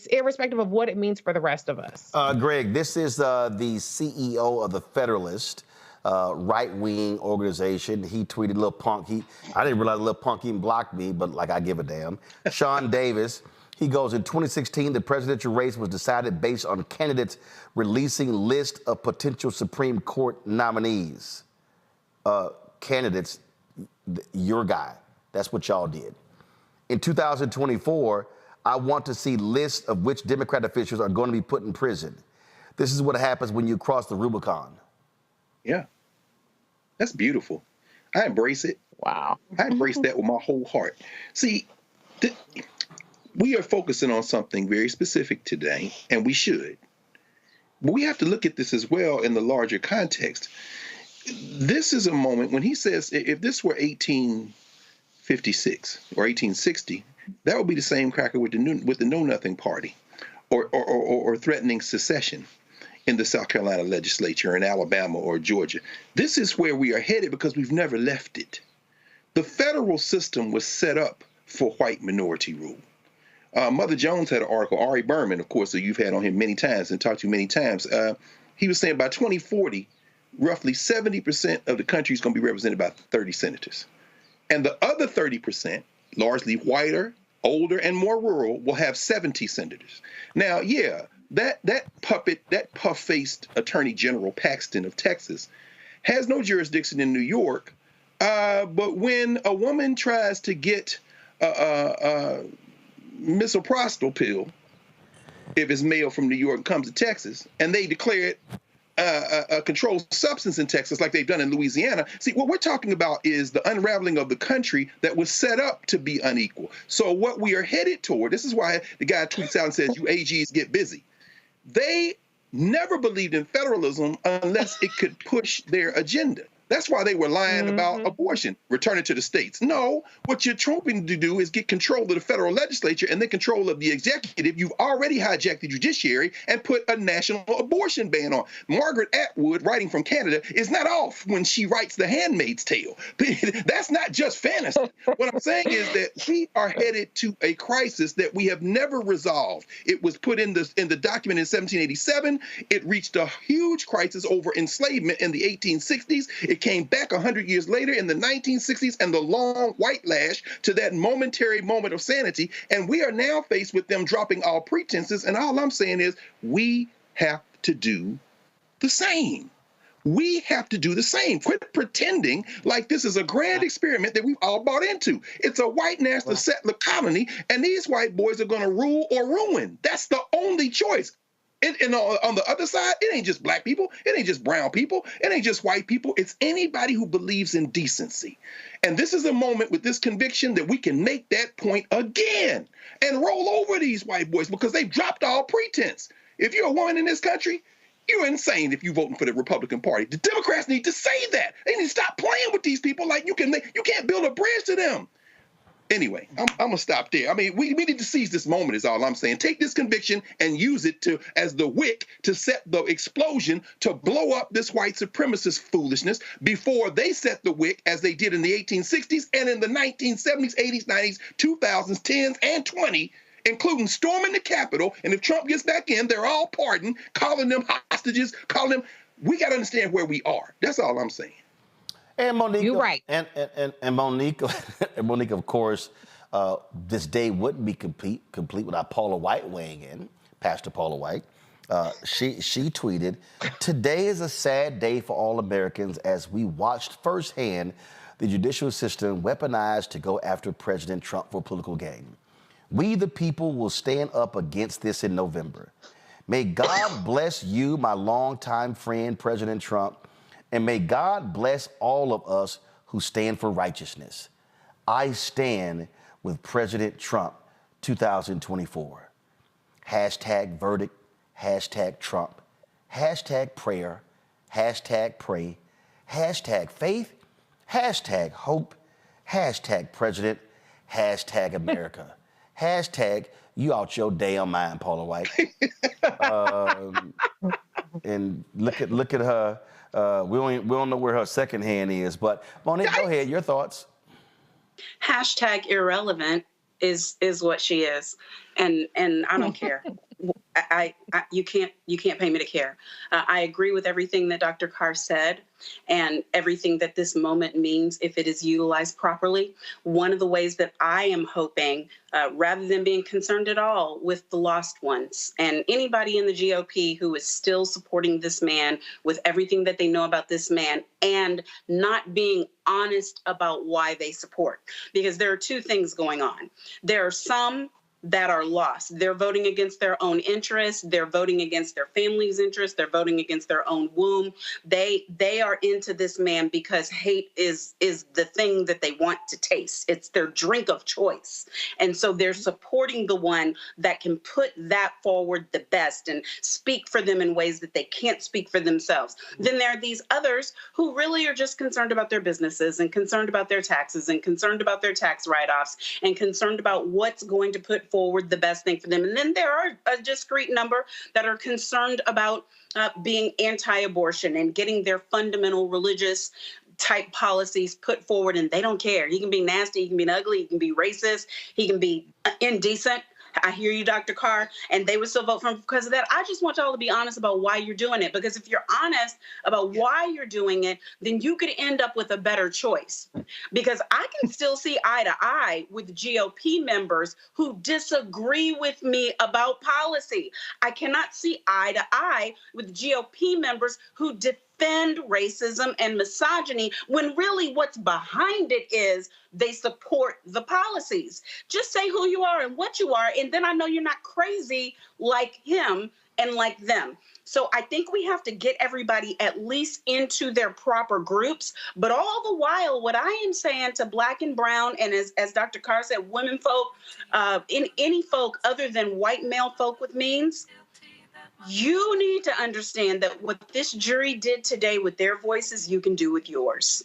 irrespective of what it means for the rest of us. Greg, this is the CEO of the Federalist, right-wing organization. He tweeted, "Little punk." I didn't realize Little Punk even blocked me, but like I give a damn. Sean Davis. He goes, in 2016, the presidential race was decided based on candidates releasing list of potential Supreme Court nominees. Candidates, your guy. That's what y'all did. In 2024, I want to see lists of which Democrat officials are going to be put in prison. This is what happens when you cross the Rubicon. Yeah, that's beautiful. I embrace it. Wow. I embrace that with my whole heart. See, we are focusing on something very specific today, and we should. But we have to look at this as well in the larger context. This is a moment when he says, if this were 1856 or 1860, that would be the same cracker with the Know Nothing Party, or threatening secession in the South Carolina legislature, in Alabama or Georgia. This is where we are headed because we've never left it. The federal system was set up for white minority rule. Mother Jones had an article, Ari Berman, of course, that you've had on him many times and talked to many times. He was saying by 2040, roughly 70% of the country is going to be represented by 30 senators. And the other 30%, largely whiter, older, and more rural, will have 70 senators. Now, yeah, that puff-faced Attorney General Paxton of Texas has no jurisdiction in New York. But when a woman tries to get misoprostol pill, if it's mail from New York and comes to Texas, and they declare it a controlled substance in Texas like they've done in Louisiana. See, what we're talking about is the unraveling of the country that was set up to be unequal. So what we are headed toward, this is why the guy tweets out and says, you AGs get busy. They never believed in federalism unless it could push their agenda. That's why they were lying about abortion, return it to the states. No, what you're trying to do is get control of the federal legislature and then control of the executive. You've already hijacked the judiciary and put a national abortion ban on. Margaret Atwood, writing from Canada, is not off when she writes The Handmaid's Tale. That's not just fantasy. What I'm saying is that we are headed to a crisis that we have never resolved. It was put in the document in 1787. It reached a huge crisis over enslavement in the 1860s. It came back 100 years later in the 1960s and the long white lash to that momentary moment of sanity. And we are now faced with them dropping all pretenses. And all I'm saying is we have to do the same. We have to do the same. Quit pretending like this is a grand experiment that we've all bought into. It's a white national settler colony, and these white boys are going to rule or ruin. That's the only choice. And on the other side, it ain't just black people. It ain't just brown people. It ain't just white people. It's anybody who believes in decency. And this is a moment with this conviction that we can make that point again and roll over these white boys because they've dropped all pretense. If you're a woman in this country, you're insane if you're voting for the Republican Party. The Democrats need to say that. They need to stop playing with these people like you can't build a bridge to them. Anyway, I'm going to stop there. I mean, we need to seize this moment is all I'm saying. Take this conviction and use it as the wick to set the explosion to blow up this white supremacist foolishness before they set the wick as they did in the 1860s and in the 1970s, 80s, 90s, 2000s, 10s, and 20, including storming the Capitol. And if Trump gets back in, they're all pardoned, calling them hostages, calling them. We got to understand where we are. That's all I'm saying. And Monique, you're right. And Monique, Monique, of course, this day wouldn't be complete without Paula White weighing in. Pastor Paula White, she tweeted, "Today is a sad day for all Americans as we watched firsthand the judicial system weaponized to go after President Trump for political gain. We, the people, will stand up against this in November. May God bless you, my longtime friend, President Trump. And may God bless all of us who stand for righteousness. I stand with President Trump 2024. Hashtag verdict, hashtag Trump, hashtag prayer, hashtag pray, hashtag faith, hashtag hope, hashtag president, hashtag America, hashtag you out your damn mind, Paula White." And look at her. We don't know where her second hand is, but Monique, go ahead. Your thoughts. Hashtag irrelevant is what she is, and I don't care. You can't pay me to care. I agree with everything that Dr. Carr said and everything that this moment means if it is utilized properly. One of the ways that I am hoping, rather than being concerned at all with the lost ones and anybody in the GOP who is still supporting this man with everything that they know about this man and not being honest about why they support, because there are two things going on. There are some that are lost. They're voting against their own interests. They're voting against their family's interests. They're voting against their own womb. They are into this man because hate is the thing that they want to taste. It's their drink of choice. And so they're supporting the one that can put that forward the best and speak for them in ways that they can't speak for themselves. Then there are these others who really are just concerned about their businesses and concerned about their taxes and concerned about their tax write-offs and concerned about what's going to put forward the best thing for them. And then there are a discrete number that are concerned about being anti-abortion and getting their fundamental religious type policies put forward, and they don't care. He can be nasty, he can be ugly, he can be racist, he can be indecent. I hear you, Dr. Carr, and they would still vote for him because of that. I just want y'all to be honest about why you're doing it, because if you're honest about why you're doing it, then you could end up with a better choice. Because I can still see eye to eye with GOP members who disagree with me about policy. I cannot see eye to eye with GOP members who defend racism and misogyny when really what's behind it is they support the policies. Just say who you are and what you are, and then I know you're not crazy like him and like them. So I think we have to get everybody at least into their proper groups. But all the while, what I am saying to Black and brown, and as Dr. Carr said, women folk, in any folk other than white male folk with means, You need to understand that what this jury did today with their voices, you can do with yours.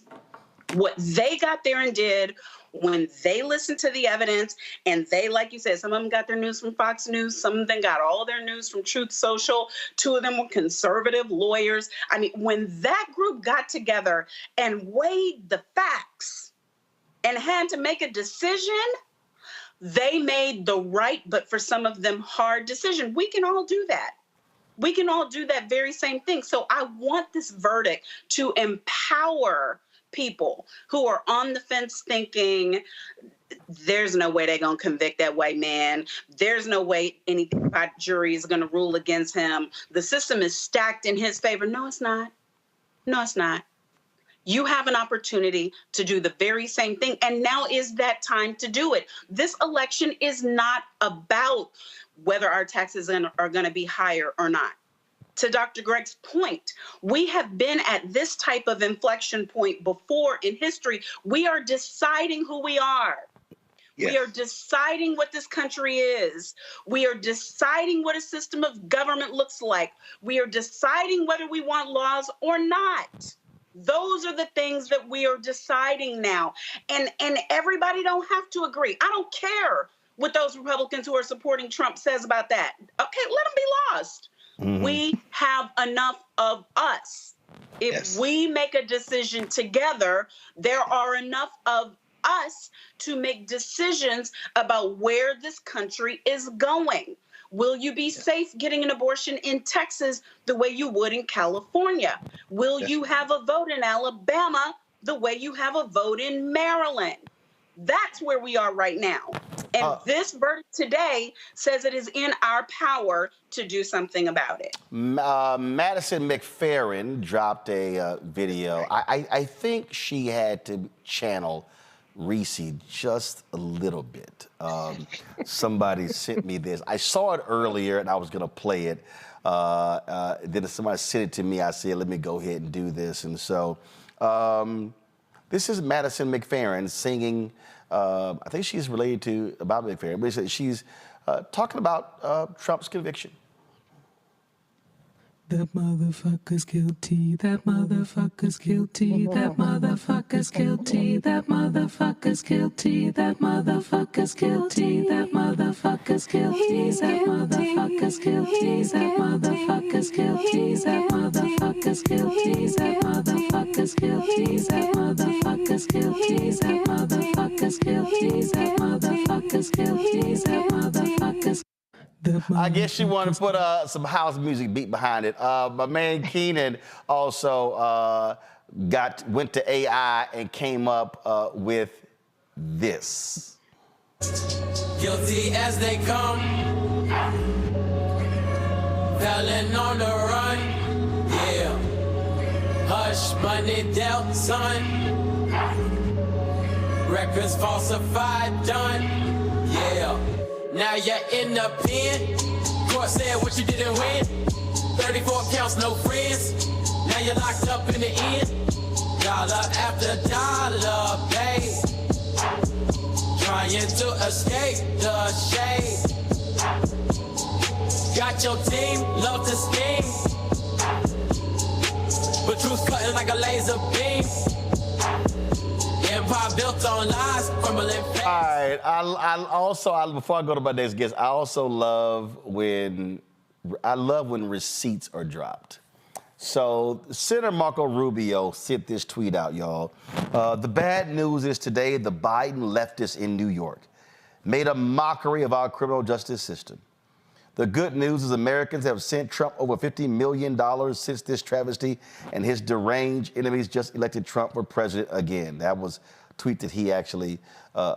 What they got there and did when they listened to the evidence, and they, like you said, some of them got their news from Fox News, some of them got all their news from Truth Social, 2 of them were conservative lawyers. I mean, when that group got together and weighed the facts and had to make a decision, they made the right, but for some of them, hard decision. We can all do that. We can all do that very same thing. So I want this verdict to empower people who are on the fence thinking, there's no way they're going to convict that white man. There's no way any jury is going to rule against him. The system is stacked in his favor. No, it's not. No, it's not. You have an opportunity to do the very same thing. And now is that time to do it. This election is not about whether our taxes are going to be higher or not. To Dr. Greg's point, we have been at this type of inflection point before in history. We are deciding who we are. Yes. We are deciding what this country is. We are deciding what a system of government looks like. We are deciding whether we want laws or not. Those are the things that we are deciding now. And everybody don't have to agree. I don't care what those Republicans who are supporting Trump says about that. Okay, let them be lost. Mm-hmm. We have enough of us. If we make a decision together, there are enough of us to make decisions about where this country is going. Will you be safe getting an abortion in Texas the way you would in California? Will you have a vote in Alabama the way you have a vote in Maryland? That's where we are right now. And this verdict today says it is in our power to do something about it. Madison McFerrin dropped a video. I think she had to channel Reese just a little bit. Somebody sent me this. I saw it earlier and I was going to play it. Then somebody sent it to me. I said, let me go ahead and do this. And so this is Madison McFerrin singing. I think she's related to Bob McFerrin, but she's talking about Trump's conviction. That motherfucker's guilty, that motherfucker's guilty, that motherfucker's guilty, that motherfucker's guilty, that motherfucker's guilty, that motherfucker's guilty, that motherfucker's guilty, that motherfucker's guilty, that motherfucker's guilty, that motherfucker's guilty, that motherfucker's guilty, that motherfucker's guilty, that motherfucker's guilty, that motherfucker's. I guess she wanted to put some house music beat behind it. My man Keenan also went to AI and came up with this. Guilty as they come, felon on the run, yeah. Hush money dealt, son. Records falsified, done, yeah. Now you're in the pen. Court said what you didn't win. 34 counts, no friends. Now you're locked up in the end. Dollar after dollar, babe. Trying to escape the shade. Got your team, love to scheme. But truth's cutting like a laser beam. Empire built on lies, crumbling. All right. I also before I go to my next guest, I also love when receipts are dropped. So Senator Marco Rubio sent this tweet out, y'all. The bad news is today the Biden leftists in New York made a mockery of our criminal justice system. The good news is Americans have sent Trump over $50 million since this travesty, and his deranged enemies just elected Trump for president again. That was a tweet that he actually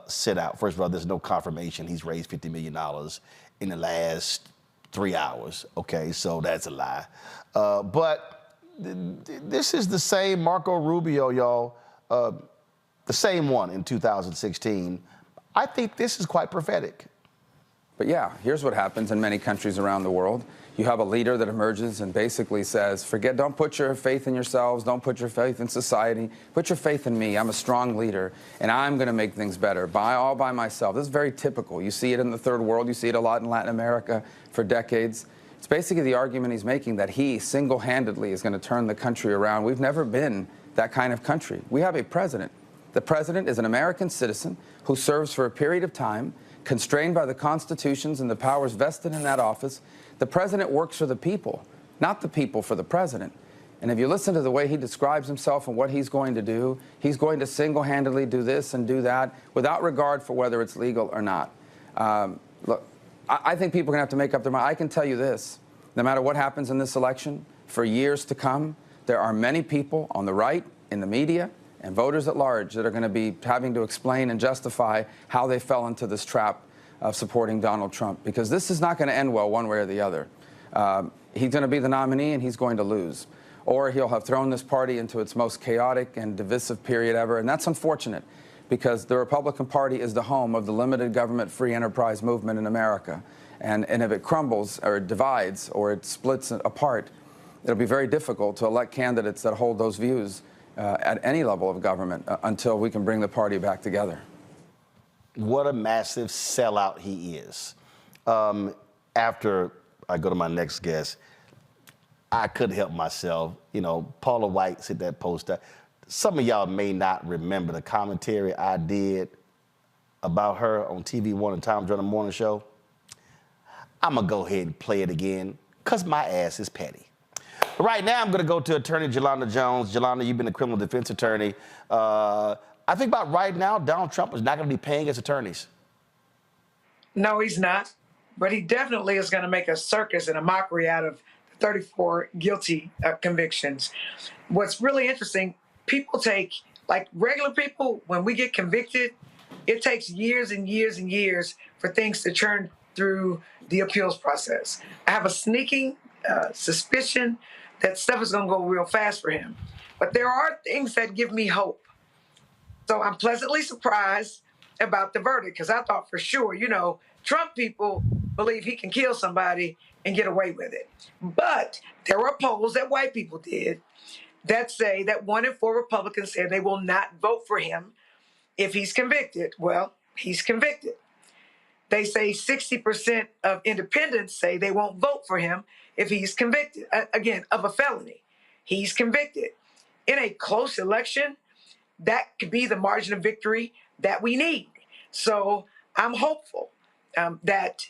sent out. First of all, there's no confirmation he's raised $50 million in the last 3 hours. Okay, so that's a lie. But this is the same Marco Rubio, y'all, the same one in 2016. I think this is quite prophetic. But yeah, here's what happens in many countries around the world. You have a leader that emerges and basically says, don't put your faith in yourselves, don't put your faith in society, put your faith in me. I'm a strong leader, and I'm going to make things better all by myself. This is very typical. You see it in the third world. You see it a lot in Latin America for decades. It's basically the argument he's making that he single-handedly is going to turn the country around. We've never been that kind of country. We have a president. The president is an American citizen who serves for a period of time, constrained by the constitutions and the powers vested in that office. The president works for the people, not the people for the president. And if you listen to the way he describes himself and what he's going to do, he's going to single-handedly do this and do that without regard for whether it's legal or not. Look, I think people are going to have to make up their mind. I can tell you this, no matter what happens in this election, for years to come, there are many people on the right, in the media, and voters at large that are going to be having to explain and justify how they fell into this trap of supporting Donald Trump, because this is not going to end well one way or the other. He's going to be the nominee and he's going to lose. Or he'll have thrown this party into its most chaotic and divisive period ever. And that's unfortunate, because the Republican Party is the home of the limited government free enterprise movement in America. And if it crumbles or it divides or it splits apart, it'll be very difficult to elect candidates that hold those views at any level of government until we can bring the party back together. What a massive sellout he is. After I go to my next guest, I couldn't help myself. You know, Paula White said that post. Some of y'all may not remember the commentary I did about her on TV One and Tom during the morning show. I'm going to go ahead and play it again, because my ass is petty. Right now, I'm going to go to Attorney Jelanda Jones. Jelanda, you've been a criminal defense attorney. I think about right now, Donald Trump is not going to be paying his attorneys. No, he's not. But he definitely is going to make a circus and a mockery out of 34 guilty convictions. What's really interesting, people take, like regular people, when we get convicted, it takes years and years and years for things to churn through the appeals process. I have a sneaking suspicion that stuff is going to go real fast for him. But there are things that give me hope. So I'm pleasantly surprised about the verdict, because I thought for sure, you know, Trump people believe he can kill somebody and get away with it. But there were polls that white people did that say that 1 in 4 Republicans said they will not vote for him if he's convicted. Well, he's convicted. They say 60% of independents say they won't vote for him if he's convicted, again, of a felony. He's convicted. In a close election, that could be the margin of victory that we need. So I'm hopeful that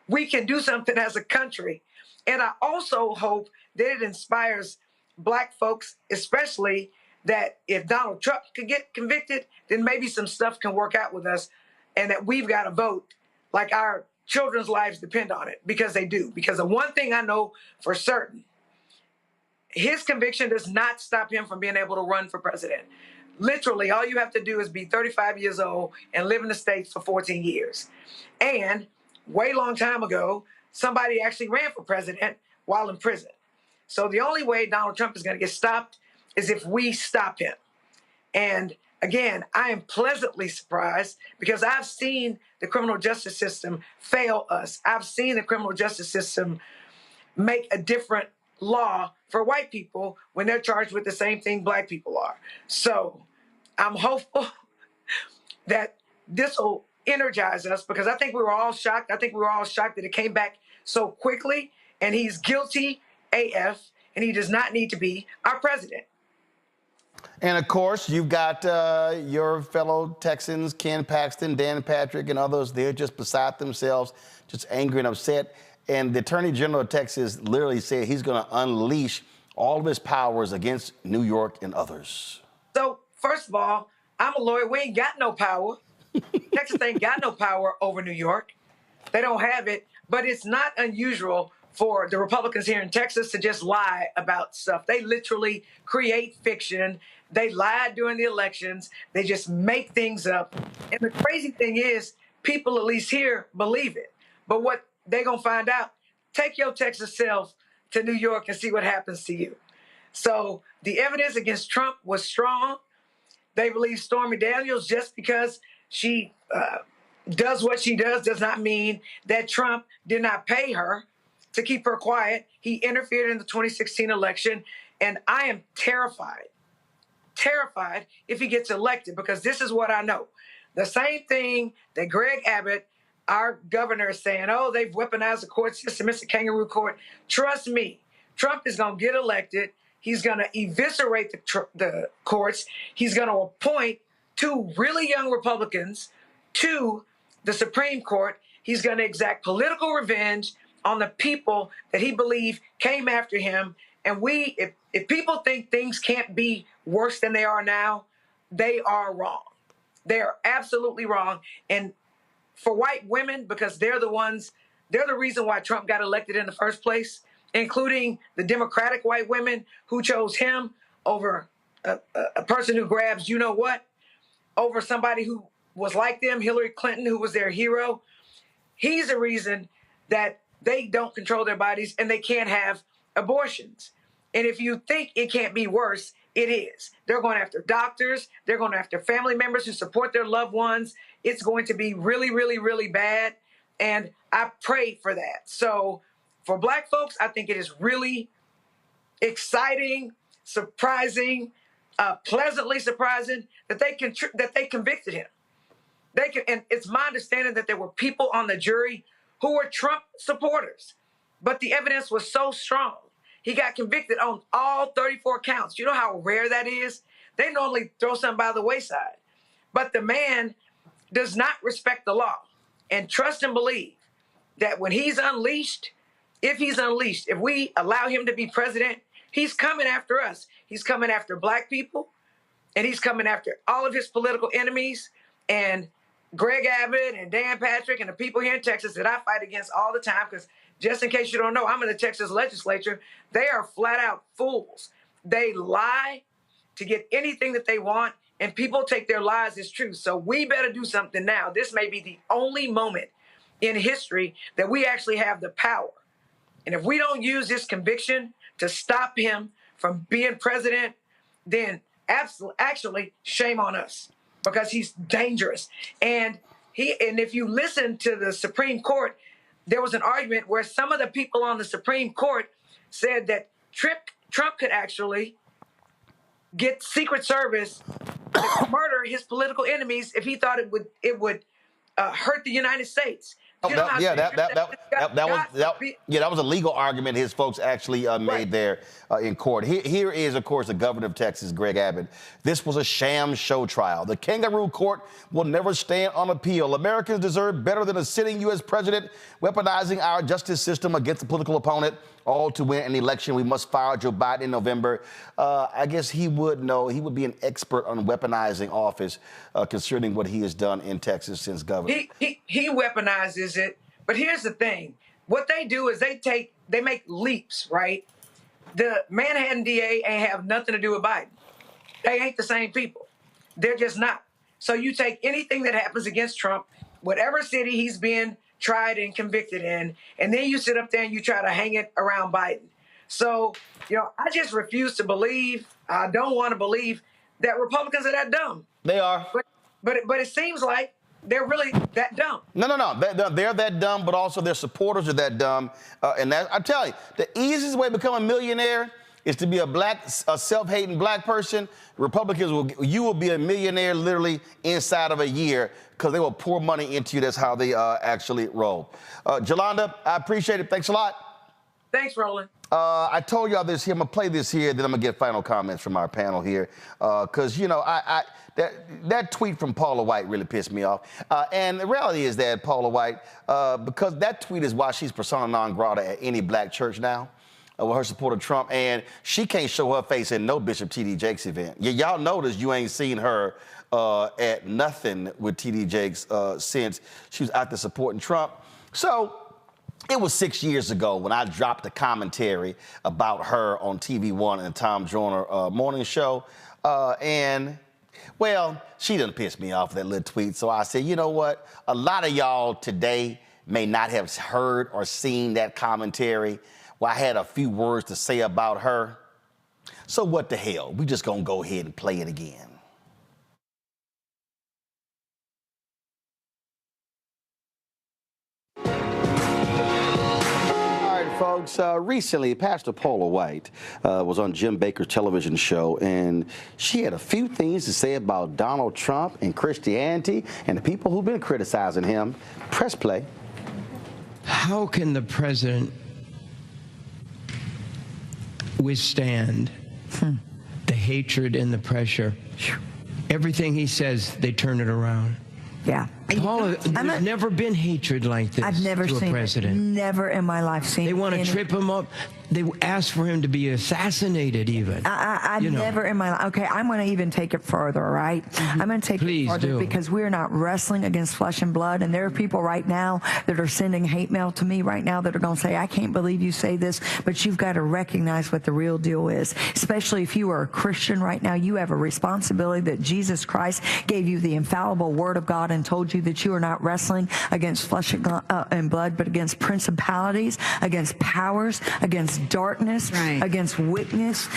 we can do something as a country. And I also hope that it inspires Black folks, especially that if Donald Trump could get convicted, then maybe some stuff can work out with us, and that we've got to vote like our children's lives depend on it, because they do. Because the one thing I know for certain, his conviction does not stop him from being able to run for president. Literally, all you have to do is be 35 years old and live in the States for 14 years. And way long time ago, somebody actually ran for president while in prison. So the only way Donald Trump is going to get stopped is if we stop him. And again, I am pleasantly surprised, because I've seen the criminal justice system fail us. I've seen the criminal justice system make a different law for white people when they're charged with the same thing Black people are. So I'm hopeful that this will energize us, because I think we were all shocked. I think we were all shocked that it came back so quickly, and he's guilty AF, and he does not need to be our president. And of course, you've got your fellow Texans, Ken Paxton, Dan Patrick, and others. They're just beside themselves, just angry and upset. And the Attorney General of Texas literally said he's going to unleash all of his powers against New York and others. So, first of all, I'm a lawyer. We ain't got no power. Texas ain't got no power over New York. They don't have it. But it's not unusual for the Republicans here in Texas to just lie about stuff. They literally create fiction. They lied during the elections. They just make things up. And the crazy thing is, people at least here believe it. But what they're going to find out, take your Texas self to New York and see what happens to you. So the evidence against Trump was strong. They believe Stormy Daniels, just because she does what she does not mean that Trump did not pay her to keep her quiet. He interfered in the 2016 election. And I am terrified if he gets elected, because this is what I know. The same thing that Greg Abbott our governor is saying, oh, they've weaponized the court system. It's a kangaroo court. Trust me, Trump is going to get elected. He's going to eviscerate the courts. He's going to appoint 2 really young Republicans to the Supreme Court. He's going to exact political revenge on the people that he believed came after him. And if people think things can't be worse than they are now, they are wrong. They are absolutely wrong. And for white women, because they're the reason why Trump got elected in the first place, including the Democratic white women who chose him over a person who grabs you know what, over somebody who was like them, Hillary Clinton, who was their hero. He's the reason that they don't control their bodies and they can't have abortions. And if you think it can't be worse, it is. They're going after doctors. They're going after family members who support their loved ones. It's going to be really, really, really bad. And I pray for that. So for Black folks, I think it is really exciting, surprising, pleasantly surprising that they convicted him. And it's my understanding that there were people on the jury who were Trump supporters, but the evidence was so strong. He got convicted on all 34 counts. You know how rare that is? They normally throw something by the wayside. But the man does not respect the law. And trust and believe that when he's unleashed, if we allow him to be president, he's coming after us. He's coming after Black people, and he's coming after all of his political enemies, and Greg Abbott and Dan Patrick and the people here in Texas that I fight against all the time, because just in case you don't know, I'm in the Texas legislature. They are flat out fools. They lie to get anything that they want, and people take their lies as true. So we better do something now. This may be the only moment in history that we actually have the power. And if we don't use this conviction to stop him from being president, then actually shame on us, because he's dangerous. And if you listen to the Supreme Court, there was an argument where some of the people on the Supreme Court said that Trump could actually get Secret Service to murder his political enemies if he thought it would hurt the United States. That was a legal argument his folks actually made there in court. Here is, of course, the governor of Texas, Greg Abbott. This was a sham show trial. The kangaroo court will never stand on appeal. Americans deserve better than a sitting U.S. president weaponizing our justice system against a political opponent, all to win an election. We must fire Joe Biden in November. I guess he would know. He would be an expert on weaponizing office, concerning what he has done in Texas since governor. He weaponizes it. But here's the thing. What they do is they make leaps, right? The Manhattan DA ain't have nothing to do with Biden. They ain't the same people. They're just not. So you take anything that happens against Trump, whatever city he's being tried and convicted in, and then you sit up there and you try to hang it around Biden. So, I just refuse to believe, I don't want to believe that Republicans are that dumb. They are. But it seems like they're really that dumb. No. They're that dumb, but also their supporters are that dumb. And I tell you, the easiest way to become a millionaire is to be a self-hating Black person. You will be a millionaire literally inside of a year, because they will pour money into you. That's how they actually roll. Jolanda, I appreciate it. Thanks a lot. Thanks, Roland. I told y'all this here. I'm going to play this here, then I'm going to get final comments from our panel here. Because, that tweet from Paula White really pissed me off. And the reality is that Paula White, because that tweet is why she's persona non grata at any Black church now, with her support of Trump. And she can't show her face in no Bishop T.D. Jakes event. Y'all notice you ain't seen her at nothing with T.D. Jakes since she was out there supporting Trump. So it was 6 years ago when I dropped a commentary about her on TV One and the Tom Joyner morning show. Well, she done pissed me off with that little tweet. So I said, you know what? A lot of y'all today may not have heard or seen that commentary where I had a few words to say about her. So what the hell? We just gonna go ahead and play it again. folks, recently Pastor Paula White was on Jim Bakker's television show, and she had a few things to say about Donald Trump and Christianity and the people who've been criticizing him. Press play. How can the president withstand the hatred and the pressure? Everything he says, they turn it around. Yeah. Paula, there's never been hatred like this. I've never to seen a president. it. Never in my life seen it. They want to trip him up. They ask for him to be assassinated even. I've never in my life. Okay, I'm going to even take it further, right? I'm going to take it further because we're not wrestling against flesh and blood. And there are people right now that are sending hate mail to me right now that are going to say, I can't believe you say this, but you've got to recognize what the real deal is. Especially if you are a Christian right now, you have a responsibility that Jesus Christ gave you the infallible word of God and told you that you are not wrestling against flesh and blood, but against principalities, against powers, against darkness, against wickedness.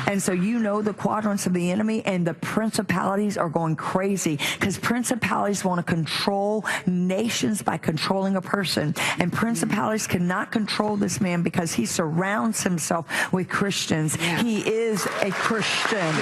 And so you know the quadrants of the enemy, and the principalities are going crazy because principalities want to control nations by controlling a person. And principalities cannot control this man because he surrounds himself with Christians. He is a Christian.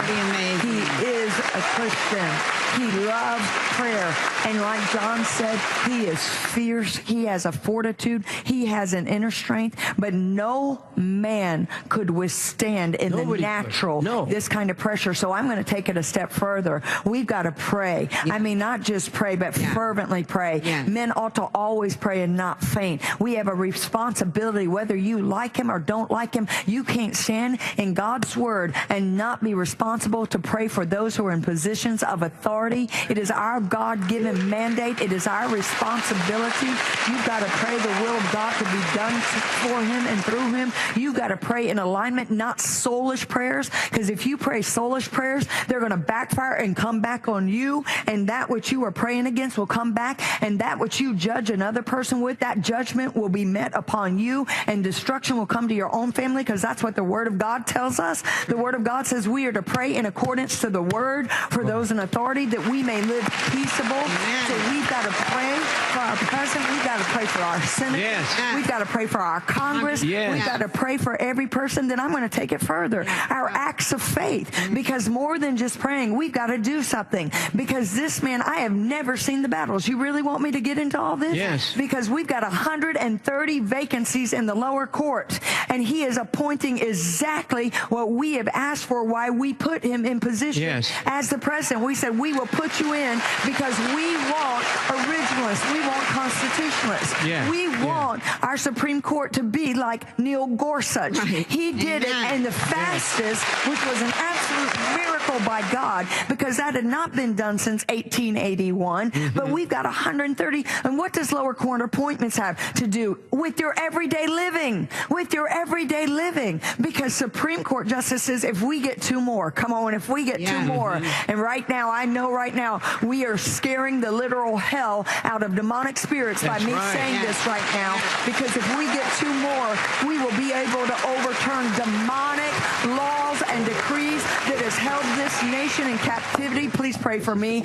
He is a Christian. He loves prayer. And like John said, he is fierce. He has a fortitude. He has an inner strength. But no man could withstand in the natural this kind of pressure. So I'm going to take it a step further. We've got to pray. I mean, not just pray, but fervently pray. Men ought to always pray and not faint. We have a responsibility, whether you like him or don't like him. You can't stand in God's word and not be responsible to pray for those who are in positions of authority. It is our God-given mandate. It is our responsibility. You've got to pray the will of God to be done for him and through him. You've got to pray in alignment, not soulish prayers, because if you pray soulish prayers, they're going to backfire and come back on you, and that which you are praying against will come back, and that which you judge another person with, that judgment will be met upon you, and destruction will come to your own family, because that's what the Word of God tells us. The Word of God says we are to pray in accordance to the Word for those in authority, that we may live peaceable. So we've got to pray for our president. We've got to pray for our Senate. We've got to pray for our Congress. We've got to pray for every person. Then I'm going to take it further. Our acts of faith, because more than just praying, we've got to do something. Because this man, I have never seen the battles. You really want me to get into all this? Yes. Because we've got 130 vacancies in the lower court, and he is appointing exactly what we have asked for, why we put him in position as the president. We said, we will put you in because we want originalists. We want constitutionalists. We want our Supreme Court to be like Neil Gorsuch. He did it in the fastest, which was an absolute miracle by God, because that had not been done since 1881. But we've got 130. And what does lower court appointments have to do with your everyday living? With your everyday living. Because Supreme Court justices, if we get two more, come on, if we get two more, and right now, I know right now, we are scaring the literal hell out of demonic spirits by me saying this right now, because if we get two more, we will be able to overturn demonic laws and decrees that has held this nation in captivity. Please pray for me.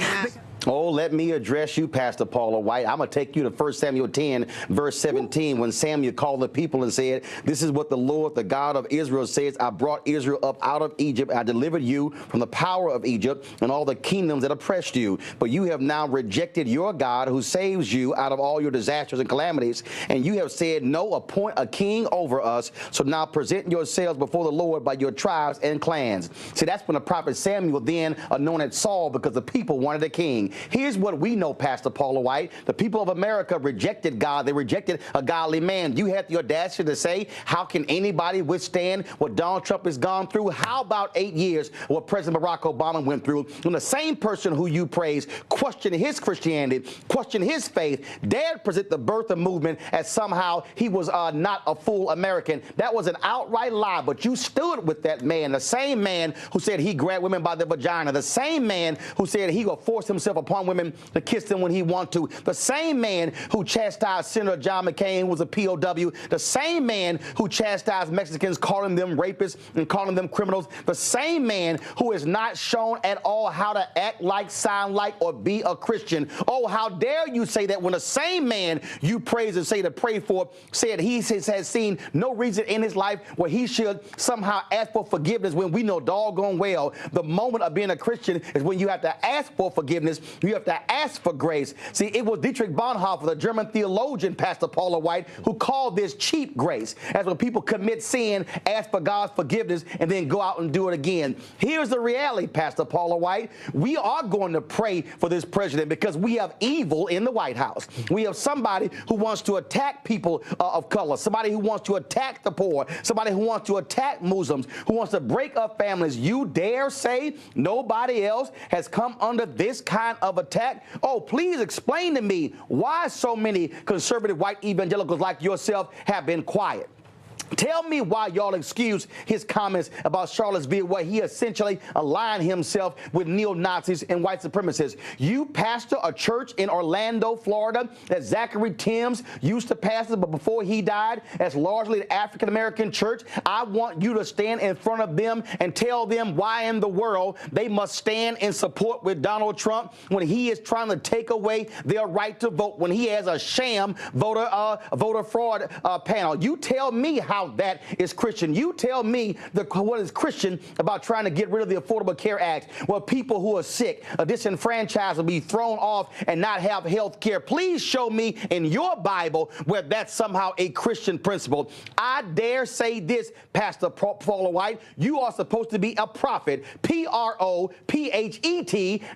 Oh, let me address you, Pastor Paula White. I'm going to take you to 1 Samuel 10, verse 17, when Samuel called the people and said, this is what the Lord, the God of Israel, says. I brought Israel up out of Egypt. I delivered you from the power of Egypt and all the kingdoms that oppressed you. But you have now rejected your God who saves you out of all your disasters and calamities. And you have said, no, appoint a king over us. So now present yourselves before the Lord by your tribes and clans. See, that's when the prophet Samuel then anointed Saul, because the people wanted a king. Here's what we know, Pastor Paula White. The people of America rejected God. They rejected a godly man. You had the audacity to say, how can anybody withstand what Donald Trump has gone through? How about 8 years what President Barack Obama went through? When the same person who you praise questioned his Christianity, questioned his faith, dared present the birther movement as somehow he was not a full American. That was an outright lie, but you stood with that man, the same man who said he grabbed women by the vagina, the same man who said he will force himself upon women to kiss them when he wants to. The same man who chastised Senator John McCain, who was a POW, the same man who chastised Mexicans, calling them rapists and calling them criminals, the same man who is not shown at all how to act like, sound like, or be a Christian. Oh, how dare you say that when the same man you praise and say to pray for said he has seen no reason in his life where he should somehow ask for forgiveness, when we know doggone well the moment of being a Christian is when you have to ask for forgiveness, you have to ask for grace. See, it was Dietrich Bonhoeffer, the German theologian, Pastor Paula White, who called this cheap grace, as when people commit sin, ask for God's forgiveness, and then go out and do it again. Here's the reality, Pastor Paula White. We are going to pray for this president because we have evil in the White House. We have somebody who wants to attack people of color, somebody who wants to attack the poor, somebody who wants to attack Muslims, who wants to break up families. You dare say nobody else has come under this kind of attack? Oh, please explain to me why so many conservative white evangelicals like yourself have been quiet. Tell me why y'all excuse his comments about Charlottesville, where he essentially aligned himself with neo-Nazis and white supremacists. You pastor a church in Orlando, Florida, that Zachary Timms used to pastor, but before he died, as largely an African-American church. I want you to stand in front of them and tell them why in the world they must stand in support with Donald Trump when he is trying to take away their right to vote, when he has a sham voter fraud panel. You tell me how that is Christian. You tell me what is Christian about trying to get rid of the Affordable Care Act, where people who are sick, disenfranchised, will be thrown off and not have health care. Please show me in your Bible where that's somehow a Christian principle. I dare say this, Pastor Paula White, you are supposed to be a prophet, Prophet,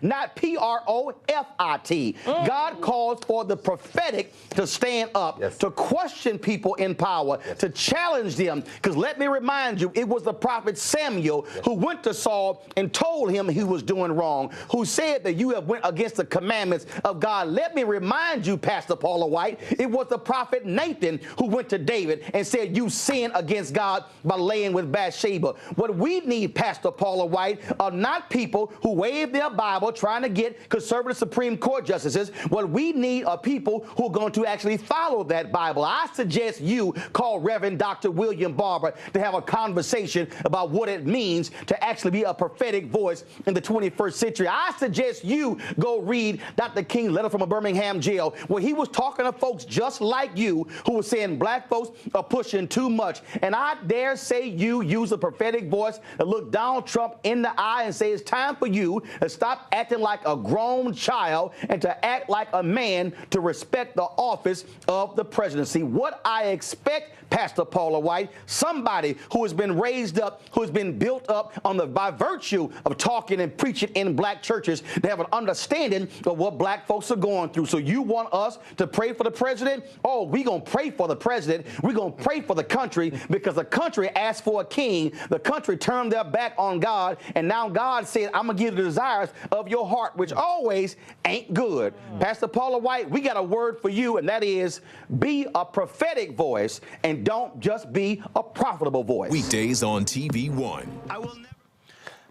not Profit. God calls for the prophetic to stand up, to question people in power, to challenge them. Because let me remind you, it was the prophet Samuel who went to Saul and told him he was doing wrong, who said that you have went against the commandments of God. Let me remind you, Pastor Paula White, it was the prophet Nathan who went to David and said you sinned against God by laying with Bathsheba. What we need, Pastor Paula White, are not people who wave their Bible trying to get conservative Supreme Court justices. What we need are people who are going to actually follow that Bible. I suggest you call Reverend Dr. William Barber to have a conversation about what it means to actually be a prophetic voice in the 21st century. I suggest you go read Dr. King's letter from a Birmingham jail, where he was talking to folks just like you who were saying black folks are pushing too much. And I dare say you use a prophetic voice to look Donald Trump in the eye and say it's time for you to stop acting like a grown child and to act like a man, to respect the office of the presidency. What I expect, Pastor Paula White, somebody who has been raised up, who has been built up by virtue of talking and preaching in black churches, to have an understanding of what black folks are going through. So you want us to pray for the president? Oh, we're going to pray for the president. We're going to pray for the country, because the country asked for a king. The country turned their back on God, and now God said, I'm going to give you the desires of your heart, which always ain't good. Pastor Paula White, we got a word for you, and that is be a prophetic voice and don't just be a profitable voice. Weekdays on TV One.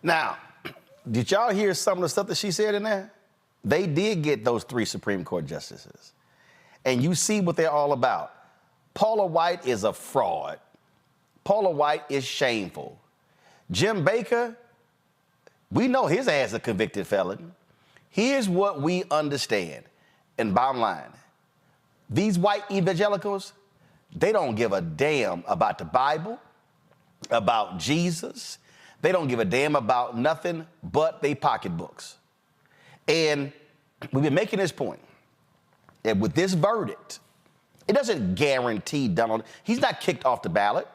Now, did y'all hear some of the stuff that she said in there? They did get those 3 Supreme Court justices. And you see what they're all about. Paula White is a fraud. Paula White is shameful. Jim Baker, we know his ass is a convicted felon. Here's what we understand. And bottom line, these white evangelicals, they don't give a damn about the Bible, about Jesus. They don't give a damn about nothing but their pocketbooks. And we've been making this point that with this verdict, it doesn't guarantee Donald. He's not kicked off the ballot.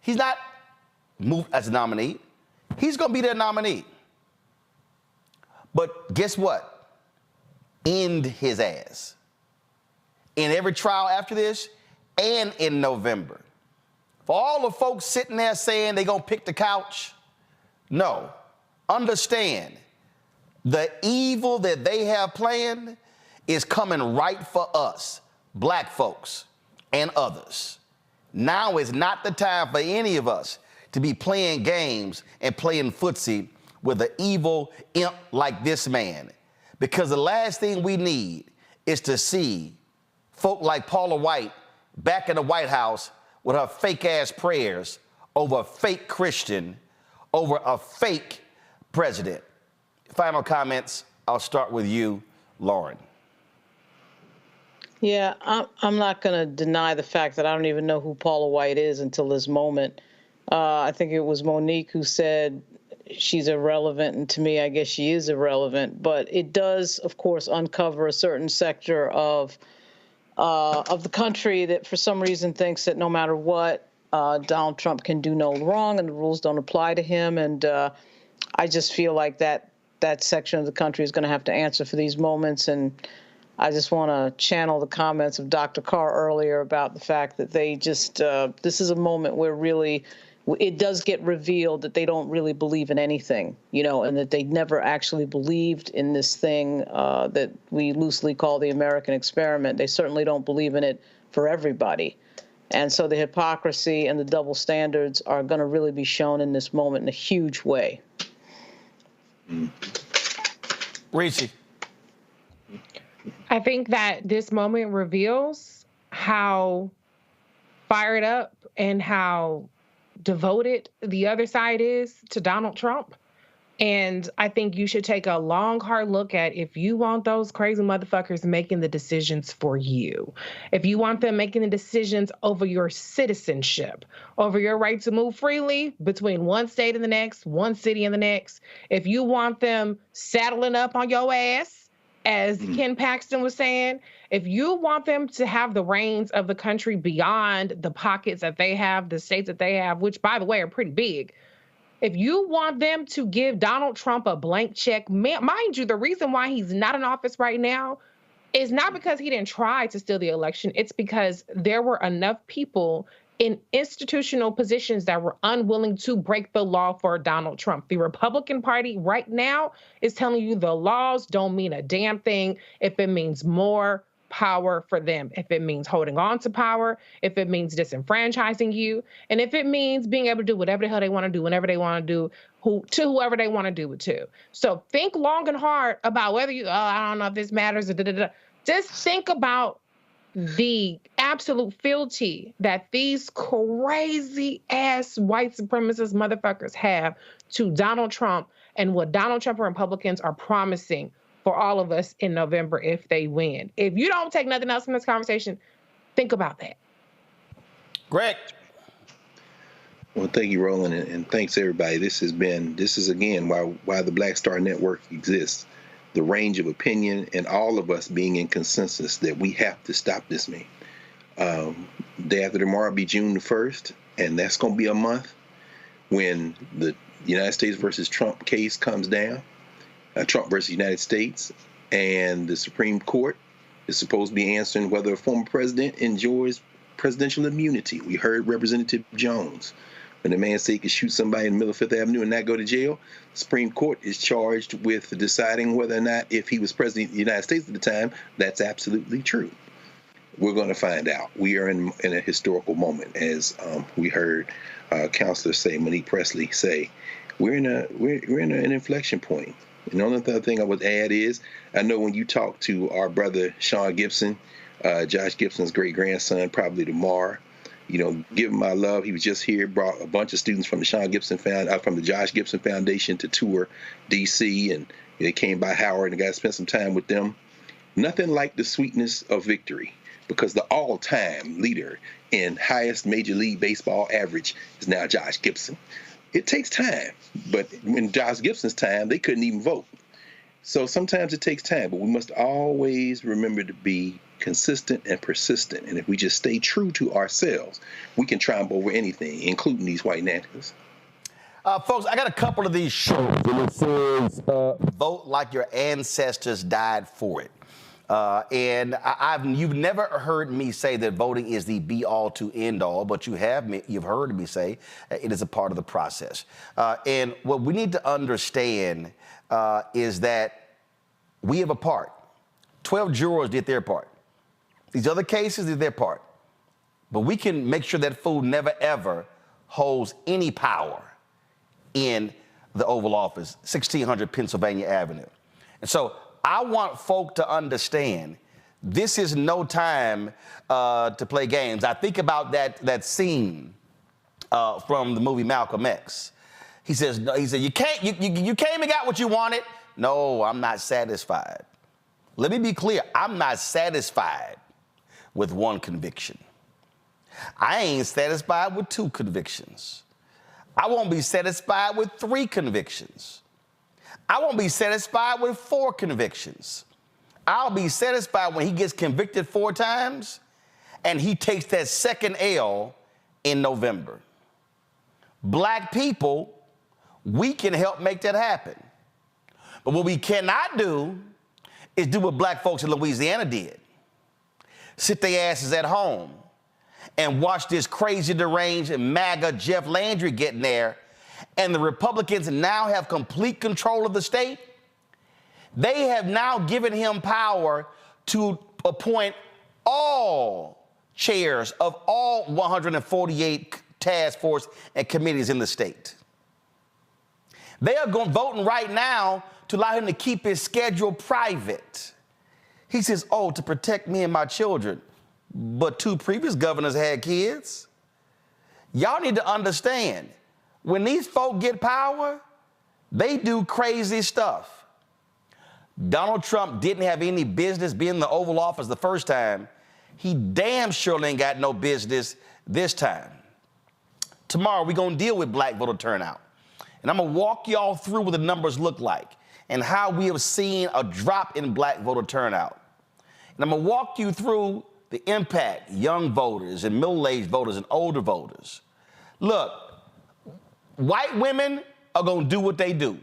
He's not moved as a nominee. He's going to be their nominee. But guess what? End his ass. In every trial after this, and in November. For all the folks sitting there saying they're going to pick the couch, no. Understand, the evil that they have planned is coming right for us, black folks and others. Now is not the time for any of us to be playing games and playing footsie with an evil imp like this man. Because the last thing we need is to see folk like Paula White back in the White House with her fake-ass prayers over a fake Christian, over a fake president. Final comments. I'll start with you, Lauren. Yeah, I'm not going to deny the fact that I don't even know who Paula White is until this moment. I think it was Monique who said she's irrelevant, and to me, I guess she is irrelevant. But it does, of course, uncover a certain sector of the country that, for some reason, thinks that no matter what, Donald Trump can do no wrong, and the rules don't apply to him. And I just feel like that section of the country is going to have to answer for these moments. And I just want to channel the comments of Dr. Carr earlier about the fact that they just, this is a moment where really it does get revealed that they don't really believe in anything, you know, and that they never actually believed in this thing that we loosely call the American experiment. They certainly don't believe in it for everybody. And so the hypocrisy and the double standards are going to really be shown in this moment in a huge way. Reese. I think that this moment reveals how fired up and how devoted the other side is to Donald Trump. And I think you should take a long, hard look at if you want those crazy motherfuckers making the decisions for you, if you want them making the decisions over your citizenship, over your right to move freely between one state and the next, one city and the next, if you want them saddling up on your ass, as Ken Paxton was saying, if you want them to have the reins of the country beyond the pockets that they have, the states that they have, which, by the way, are pretty big, if you want them to give Donald Trump a blank check, mind you, the reason why he's not in office right now is not because he didn't try to steal the election. It's because there were enough people in institutional positions that were unwilling to break the law for Donald Trump. The Republican Party right now is telling you the laws don't mean a damn thing if it means more power for them, if it means holding on to power, if it means disenfranchising you, and if it means being able to do whatever the hell they want to do, whenever they want to do, to whoever they want to do it to. So think long and hard about whether you, I don't know if this matters, just think about the absolute fealty that these crazy ass white supremacist motherfuckers have to Donald Trump and what Donald Trump and Republicans are promising for all of us in November if they win. If you don't take nothing else from this conversation, think about that. Greg. Well, thank you, Roland, and thanks everybody. This is again why the Black Star Network exists. The range of opinion and all of us being in consensus that we have to stop this man. Day after tomorrow will be June the 1st, and that's going to be a month when the United States versus Trump case comes down, Trump versus United States, and the Supreme Court is supposed to be answering whether a former president enjoys presidential immunity. We heard Representative Jones. When the man said he could shoot somebody in the middle of Fifth Avenue and not go to jail, the Supreme Court is charged with deciding whether or not, if he was president of the United States at the time, that's absolutely true. We're going to find out. We are in a historical moment, as we heard Counselor say, Monique Presley say. We're in an inflection point. And the only other thing I would add is, I know when you talk to our brother Sean Gibson, Josh Gibson's great-grandson, probably tomorrow, you know, give him my love. He was just here, brought a bunch of students from the from the Josh Gibson Foundation to tour D.C., and they came by Howard and got to spend some time with them. Nothing like the sweetness of victory, because the all-time leader in highest Major League Baseball average is now Josh Gibson. It takes time, but in Josh Gibson's time, they couldn't even vote. So sometimes it takes time, but we must always remember to be consistent and persistent. And if we just stay true to ourselves, we can triumph over anything, including these white nationalists. Folks, I got a couple of these shirts, and it says, vote like your ancestors died for it. And you've never heard me say that voting is the be-all to end-all, but you've heard me say it is a part of the process. And what we need to understand is that we have a part. 12 jurors did their part. These other cases did their part. But we can make sure that fool never, ever holds any power in the Oval Office, 1600 Pennsylvania Avenue. And so I want folk to understand this is no time to play games. I think about that scene from the movie Malcolm X. He said, you came and got what you wanted. No, I'm not satisfied. Let me be clear. I'm not satisfied with one conviction. I ain't satisfied with 2 convictions. I won't be satisfied with 3 convictions. I won't be satisfied with 4 convictions. I'll be satisfied when he gets convicted 4 times and he takes that second L in November. Black people, we can help make that happen. But what we cannot do is do what black folks in Louisiana did. Sit their asses at home and watch this crazy, deranged MAGA Jeff Landry get in there, and the Republicans now have complete control of the state. They have now given him power to appoint all chairs of all 148 task force and committees in the state. They are voting right now to allow him to keep his schedule private. He says, oh, to protect me and my children. But 2 previous governors had kids. Y'all need to understand, when these folk get power, they do crazy stuff. Donald Trump didn't have any business being in the Oval Office the first time. He damn sure ain't got no business this time. Tomorrow, we're going to deal with black voter turnout. And I'm going to walk y'all through what the numbers look like and how we have seen a drop in black voter turnout. And I'm going to walk you through the impact young voters and middle-aged voters and older voters. Look, white women are going to do what they do.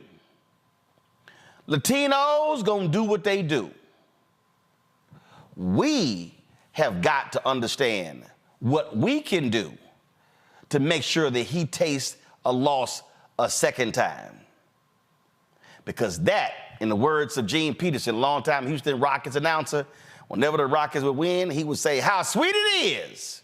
Latinos going to do what they do. We have got to understand what we can do to make sure that he tastes a loss a second time. Because that, in the words of Gene Peterson, longtime Houston Rockets announcer, whenever the Rockets would win, he would say, how sweet it is.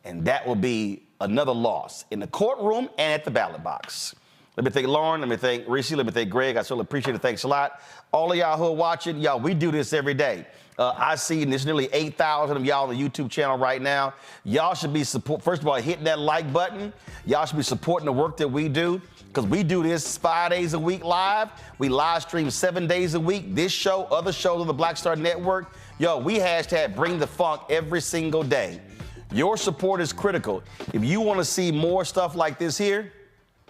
And that will be another loss in the courtroom and at the ballot box. Let me thank Lauren. Let me thank Reese. Let me thank Greg. I certainly appreciate it. Thanks a lot. All of y'all who are watching, y'all, we do this every day. I see there's nearly 8,000 of y'all on the YouTube channel right now. Y'all should be first of all, hitting that like button. Y'all should be supporting the work that we do, because we do this 5 days a week live. We live stream 7 days a week. This show, other shows on the Black Star Network. Yo, we hashtag bring the funk every single day. Your support is critical. If you want to see more stuff like this here,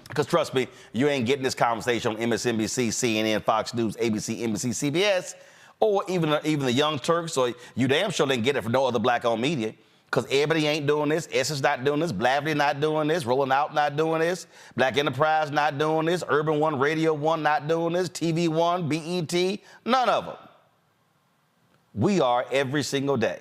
because trust me, you ain't getting this conversation on MSNBC, CNN, Fox News, ABC, NBC, CBS, or even the Young Turks, or you damn sure didn't get it from no other black-owned media, because everybody ain't doing this. Essence not doing this. Blavity not doing this. Rolling Out not doing this. Black Enterprise not doing this. Urban One, Radio One not doing this. TV One, BET, none of them. We are every single day.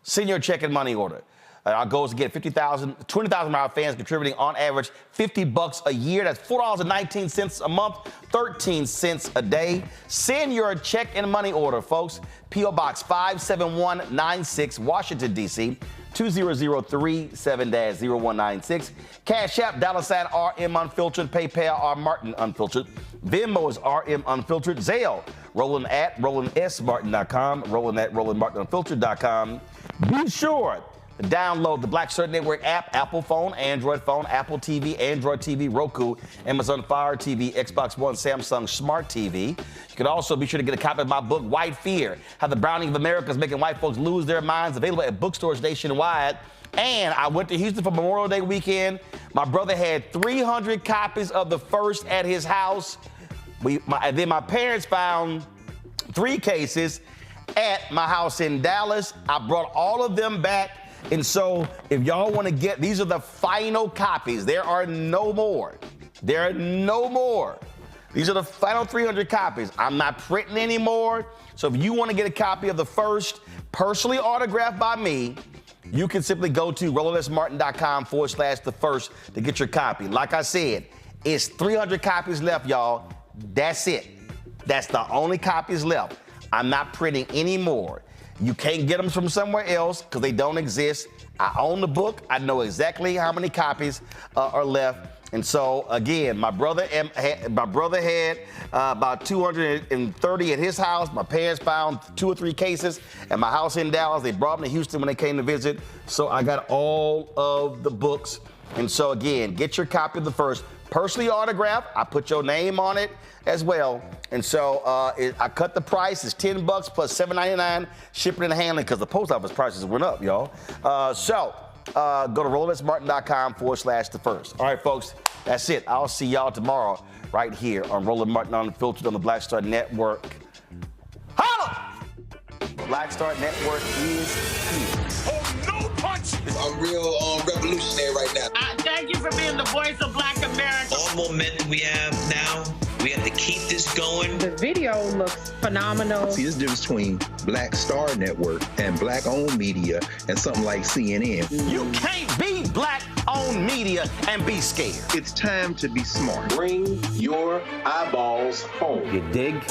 Send your check and money order. Our goal is to get 20,000 of our fans contributing on average $50 a year. That's $4.19 a month, 13 cents a day. Send your check and money order, folks. P.O. Box 57196, Washington, D.C. 20037-0196. Cash App, $RM Unfiltered. PayPal, R Martin Unfiltered. Venmo is RM Unfiltered. Zelle, RolandSMartin.com. RolandMartinUnfiltered.com. Be sure to download the Black Star Network app, Apple phone, Android phone, Apple TV, Android TV, Roku, Amazon Fire TV, Xbox One, Samsung Smart TV. You can also be sure to get a copy of my book, White Fear, How the Browning of America is Making White Folks Lose Their Minds, available at bookstores nationwide. And I went to Houston for Memorial Day weekend. My brother had 300 copies of the first at his house. Then my parents found 3 cases at my house in Dallas. I brought all of them back. And so if y'all want to get, these are the final copies. There are no more. There are no more. These are the final 300 copies. I'm not printing anymore. So if you want to get a copy of the first, personally autographed by me, you can simply go to RolandSMartin.com/the first to get your copy. Like I said, it's 300 copies left, y'all. That's it. That's the only copies left. I'm not printing any more. You can't get them from somewhere else because they don't exist. I own the book. I know exactly how many copies are left. And so again, my brother had about 230 at his house. My parents found 2 or 3 cases at my house in Dallas. They brought them to Houston when they came to visit. So I got all of the books. And so again, get your copy of the first, personally autographed. I put your name on it as well. And so I cut the price. It's $10 plus $7.99 shipping and handling because the post office prices went up, y'all. Go to RolandSMartin.com/the first. All right, folks, that's it. I'll see y'all tomorrow right here on Roland Martin Unfiltered on the Black Star Network. Holla! Black Star Network is here. Oh, no punch! I'm real revolutionary right now. Thank you for being the voice of Black America. All momentum we have now, we have to keep this going. The video looks phenomenal. See, there's a difference between Black Star Network and black-owned media and something like CNN. You can't be black-owned media and be scared. It's time to be smart. Bring your eyeballs home. You dig?